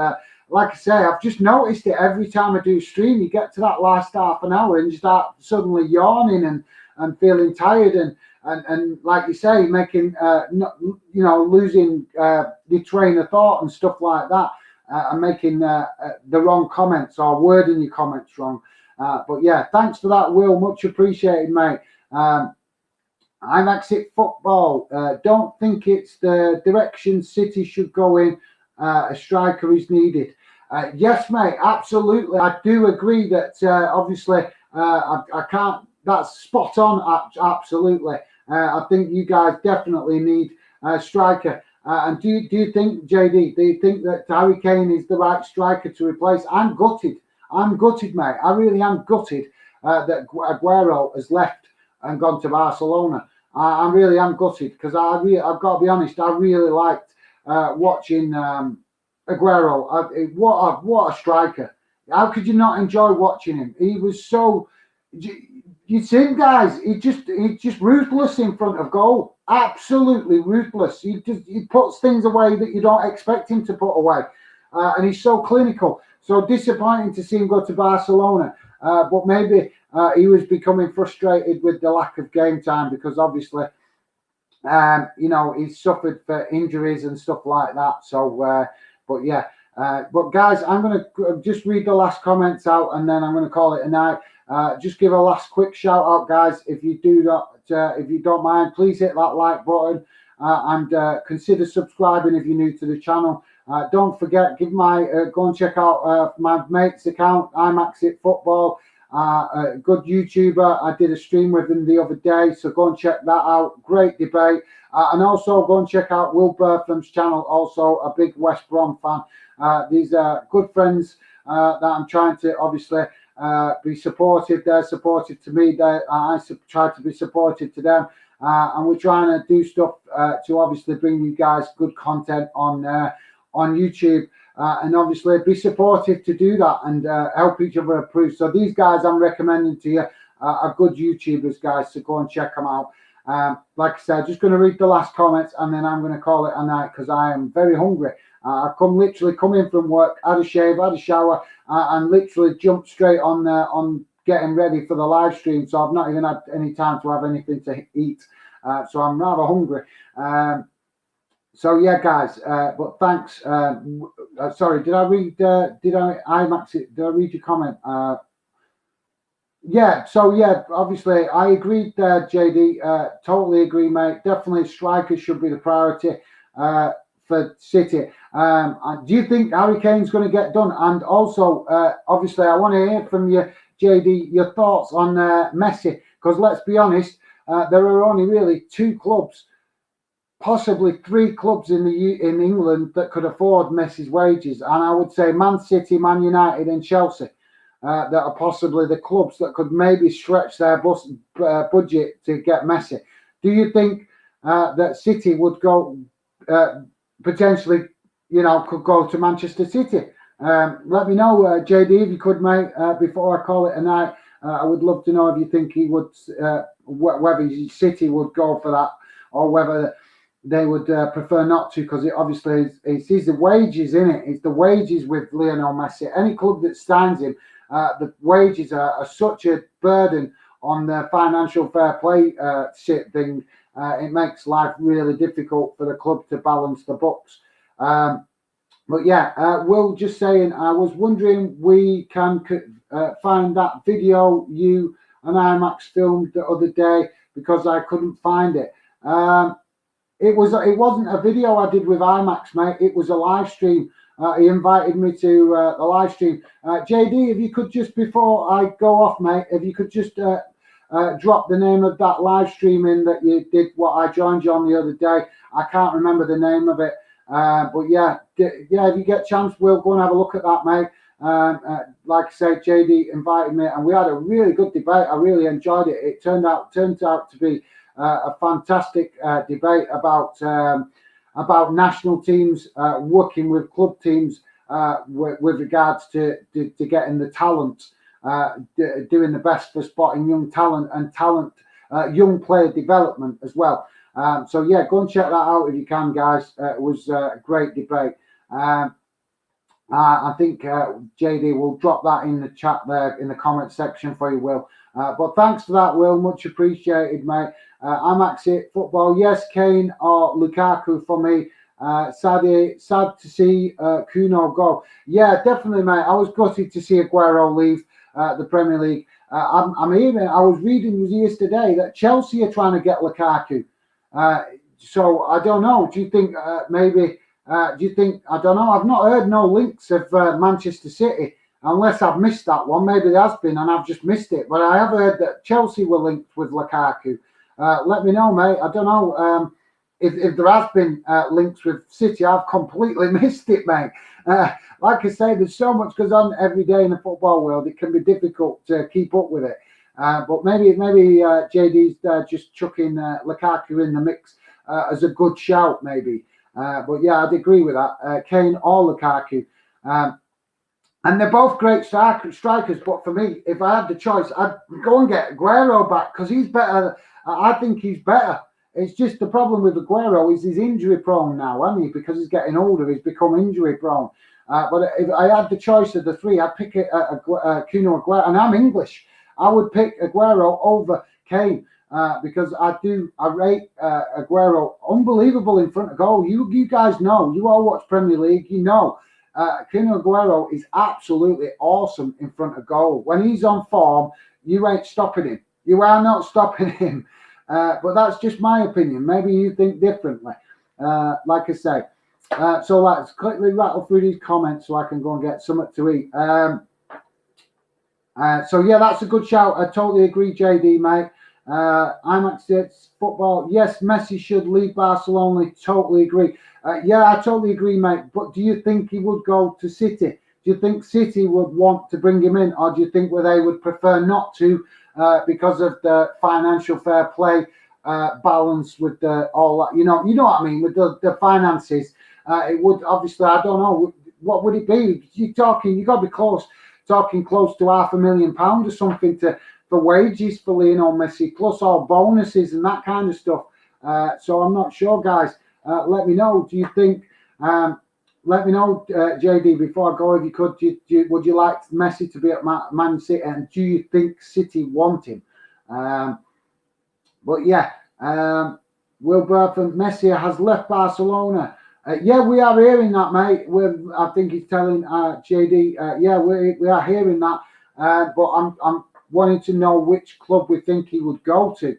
like I say, I've just noticed it every time I do stream. You get to that last half an hour and you start suddenly yawning and feeling tired and like you say, making, losing your train of thought and stuff like that, and making the wrong comments or wording your comments wrong. But yeah, thanks for that, Will. Much appreciated, mate. I'm Exit Football. Don't think it's the direction City should go in. A striker is needed. Yes, mate, absolutely. I do agree that obviously I can't. That's spot on. Absolutely. I think you guys definitely need a striker. And do you think, JD? Do you think that Harry Kane is the right striker to replace? I'm gutted. I'm gutted, mate. I really am gutted that Aguero has left and gone to Barcelona. I really am gutted, because I've got to be honest, I really liked watching Aguero. What a striker! How could you not enjoy watching him? He was so. You see him, guys. He's just ruthless in front of goal. Absolutely ruthless. He puts things away that you don't expect him to put away, and he's so clinical. So disappointing to see him go to Barcelona. But maybe he was becoming frustrated with the lack of game time, because obviously, he's suffered for injuries and stuff like that. So, but yeah. But guys, I'm going to just read the last comments out, and then I'm going to call it a night. Just give a last quick shout out, guys. If you don't mind, please hit that like button and consider subscribing if you're new to the channel. Don't forget, go and check out my mate's account, Exit Football. A good YouTuber. I did a stream with him the other day, so go and check that out. Great debate. And also go and check out Will Bertham's channel, also a big West Brom fan. These are good friends that I'm trying to obviously be supportive. They're supportive to me. I try to be supportive to them. And we're trying to do stuff to obviously bring you guys good content on YouTube. And obviously be supportive to do that and help each other improve. So these guys I'm recommending to you are good YouTubers, guys, so go and check them out. Like I said, just going to read the last comments and then I'm going to call it a night, because I am very hungry. I literally come in from work, had a shave, had a shower, and literally jumped straight on getting ready for the live stream. So I've not even had any time to have anything to eat. So I'm rather hungry. So yeah, guys. But thanks. Sorry, did I read your comment? Yeah. So yeah, obviously I agreed there, JD. Totally agree, mate. Definitely strikers should be the priority for City. Do you think Harry Kane's going to get done? And also, obviously, I want to hear from you, JD, your thoughts on Messi. Because let's be honest, there are only really 2 clubs, possibly 3 clubs in England that could afford Messi's wages, and I would say Man City, Man United, and Chelsea that are possibly the clubs that could maybe stretch their budget to get Messi. Do you think that City would go potentially, could go to Manchester City? Let me know, JD, if you could, mate, before I call it a night. I would love to know if you think he would, whether City would go for that, or whether they would prefer not to, because it obviously is the wages in it. It's the wages with Lionel Messi. Any club that signs him, the wages are such a burden on the financial fair play shit thing. It makes life really difficult for the club to balance the books. But yeah, Will just saying, I was wondering we can find that video you and IMAX filmed the other day, because I couldn't find it. It wasn't a video I did with IMAX, mate. It was a live stream. He invited me to the live stream. JD, if you could just, before I go off, mate, if you could just drop the name of that live stream in that you did, what I joined you on the other day. I can't remember the name of it. But yeah, if you get a chance, we'll go and have a look at that, mate. Like I say, JD invited me, and we had a really good debate. I really enjoyed it. It turned out to be a fantastic debate about national teams working with club teams with regards to getting the talent, doing the best for spotting young talent and young player development as well. So yeah, go and check that out if you can, guys. It was a great debate. I think JD will drop that in the chat there in the comment section for you, Will. But thanks for that, Will. Much appreciated, mate. I'm actually football. Yes, Kane or Lukaku for me. Sad to see Kuno go. Yeah, definitely, mate. I was gutted to see Aguero leave the Premier League. I was reading yesterday that Chelsea are trying to get Lukaku. So I don't know. Do you think maybe? Do you think? I don't know. I've not heard no links of Manchester City, unless I've missed that one. Maybe there has been, and I've just missed it. But I have heard that Chelsea were linked with Lukaku. Let me know, mate. I don't know if there has been links with City. I've completely missed it, mate. Like I say, there's so much goes on every day in the football world. It can be difficult to keep up with it. But maybe JD's just chucking Lukaku in the mix as a good shout, maybe. But yeah, I'd agree with that. Kane or Lukaku. And they're both great strikers. But for me, if I had the choice, I'd go and get Aguero back because he's better. I think he's better. It's just the problem with Aguero is he's injury prone now, hasn't he? Because he's getting older, he's become injury prone. But if I had the choice of the three, I'd pick Kuno Aguero. And I'm English. I would pick Aguero over Kane. Because I rate Aguero unbelievable in front of goal. You guys know, you all watch Premier League, you know, Kuno Aguero is absolutely awesome in front of goal. When he's on form, you ain't stopping him. You are not stopping him. But that's just my opinion. Maybe you think differently. Like I say. So let's quickly rattle through these comments so I can go and get something to eat. So yeah, that's a good shout. I totally agree, JD, mate. I'm actually football. Yes, Messi should leave Barcelona. Totally agree. Yeah, I totally agree, mate. But do you think he would go to City? Do you think City would want to bring him in, or do you think they would prefer not to because of the financial fair play balance with all that? You know what I mean, with the finances. It would obviously. I don't know. What would it be? You got to be talking close to £500,000 or something for wages for Lionel Messi, plus all bonuses and that kind of stuff. So I'm not sure, guys. Let me know. Do you think? Let me know, JD, before I go, if you could. Would you like Messi to be at Man City, and do you think City want him? But yeah, Will Burton, Messi has left Barcelona. Yeah, we are hearing that, mate. I think he's telling JD. Yeah, we are hearing that. But I'm wanting to know which club we think he would go to,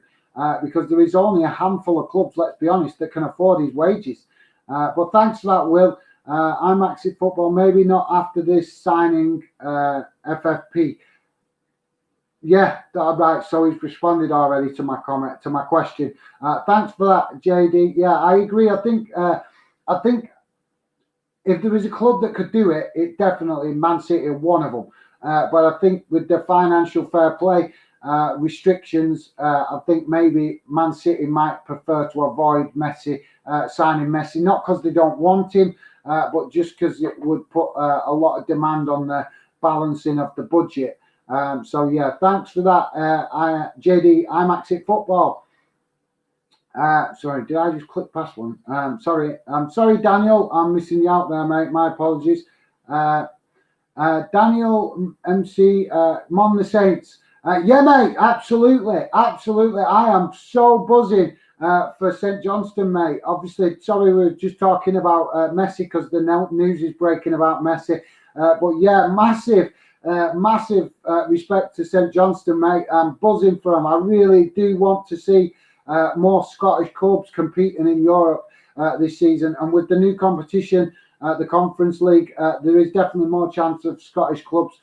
because there is only a handful of clubs, let's be honest, that can afford his wages. But thanks for that, Will. I'm actually football, maybe not after this signing FFP. Yeah, right. So he's responded already to my comment, to my question. Thanks for that, JD. Yeah, I agree. I think if there was a club that could do it, it definitely Man City are one of them. But I think with the financial fair play restrictions, I think maybe Man City might prefer to avoid Messi, signing Messi, not because they don't want him, but just because it would put a lot of demand on the balancing of the budget. So yeah, thanks for that, JD. I'm Exit Football. Sorry, did I just click past one? Sorry, Daniel. I'm missing you out there, mate. My apologies. Daniel MC, Mon the Saints. Yeah, mate, absolutely. I am so buzzing for St Johnstone, mate. Obviously, sorry, we were just talking about Messi because the news is breaking about Messi. But yeah, massive respect to St Johnstone, mate. I'm buzzing for them. I really do want to see more Scottish clubs competing in Europe this season. And with the new competition, the Conference League, there is definitely more chance of Scottish clubs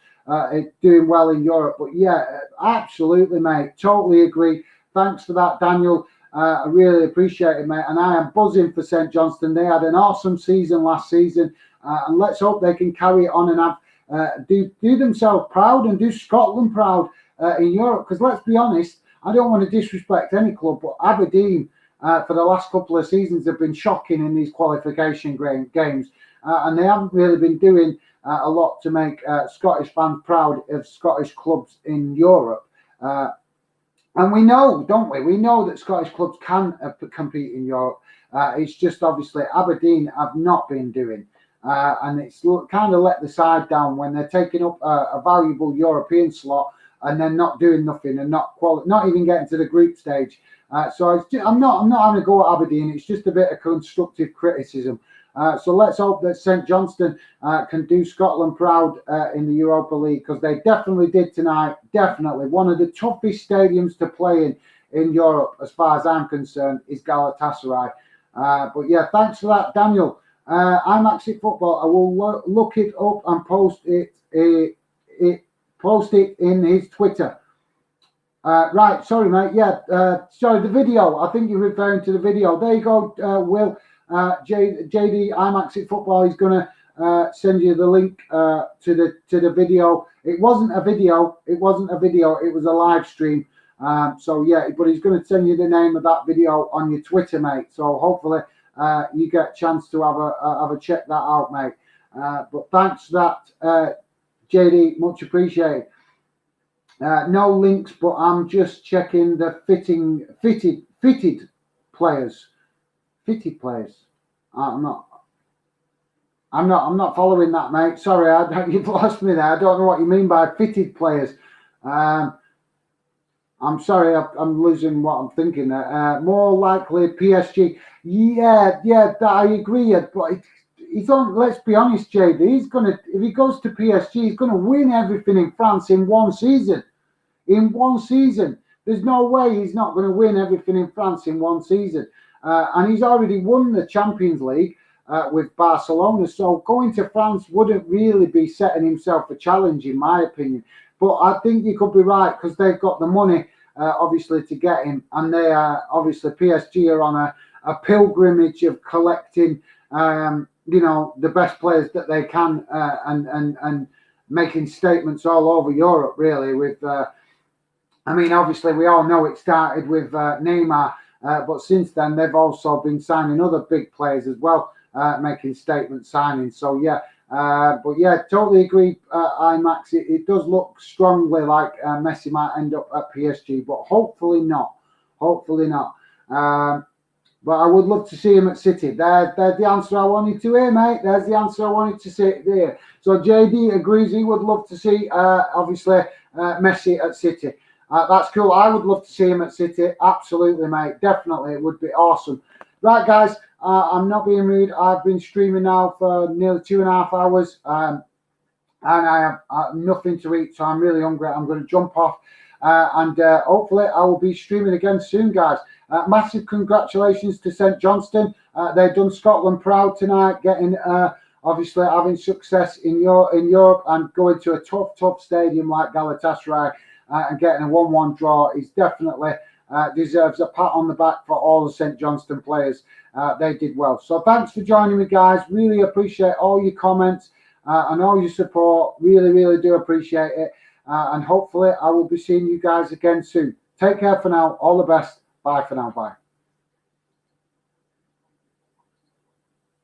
doing well in Europe. But yeah, absolutely, mate. Totally agree. Thanks for that, Daniel. I really appreciate it, mate. And I am buzzing for St Johnstone. They had an awesome season last season. And let's hope they can carry it on and have do themselves proud and do Scotland proud in Europe. Because let's be honest, I don't want to disrespect any club, but Aberdeen for the last couple of seasons have been shocking in these qualification games, and they haven't really been doing a lot to make Scottish fans proud of Scottish clubs in Europe. And we know, don't we? We know that Scottish clubs can compete in Europe. It's just obviously Aberdeen have not been doing. And it's kind of let the side down when they're taking up a valuable European slot and then not doing nothing and not even getting to the group stage. So I'm not having a go at Aberdeen. It's just a bit of constructive criticism. So let's hope that St Johnstone can do Scotland proud in the Europa League, because they definitely did tonight. Definitely one of the toughest stadiums to play in Europe, as far as I'm concerned, is Galatasaray. But yeah, thanks for that, Daniel. I'm actually football. I will look it up and post it in his Twitter. Right, sorry, mate. Yeah, sorry, the video. I think you're referring to the video. There you go, Will. JD, I'm actually football. He's gonna send you the link to the video. It wasn't a video. It wasn't a video. It was a live stream. So yeah, but he's going to send you the name of that video on your Twitter, mate. So hopefully you get a chance to have a check that out, mate. But thanks for that, JD. Much appreciated. No links, but I'm just checking the fitted players. Fitted players. I'm not following that, mate. Sorry, you've lost me there. I don't know what you mean by fitted players. I'm sorry, I'm losing what I'm thinking. More likely PSG. Yeah, I agree. But he's on. Let's be honest, JD. He's gonna, if he goes to PSG, he's gonna win everything in France in one season. In one season, there's no way he's not going to win everything in France in one season. And he's already won the Champions League with Barcelona. So going to France wouldn't really be setting himself a challenge, in my opinion. But I think you could be right, because they've got the money, obviously, to get him. And they are, obviously, PSG are on a pilgrimage of collecting, the best players that they can and making statements all over Europe, really. With, obviously, we all know it started with Neymar. But since then, they've also been signing other big players as well, making statement signings. So, yeah, but yeah, totally agree, IMAX. It does look strongly like Messi might end up at PSG, but hopefully not. Hopefully not. But I would love to see him at City. There's the answer I wanted to hear, mate. There's the answer I wanted to see there. So, JD agrees he would love to see, obviously, Messi at City. That's cool. I would love to see him at City. Absolutely, mate. Definitely. It would be awesome. Right, guys. I'm not being rude. I've been streaming now for nearly 2.5 hours. And I have nothing to eat, so I'm really hungry. I'm going to jump off. And hopefully I will be streaming again soon, guys. Massive congratulations to St Johnstone. They've done Scotland proud tonight, getting obviously having success in Europe and going to a tough stadium like Galatasaray. And getting a 1-1 draw is definitely deserves a pat on the back for all the St Johnstone players. They did well. So thanks for joining me, guys. Really appreciate all your comments and all your support. Really do appreciate it. And hopefully I will be seeing you guys again soon. Take care for now. All the best. Bye for now. Bye.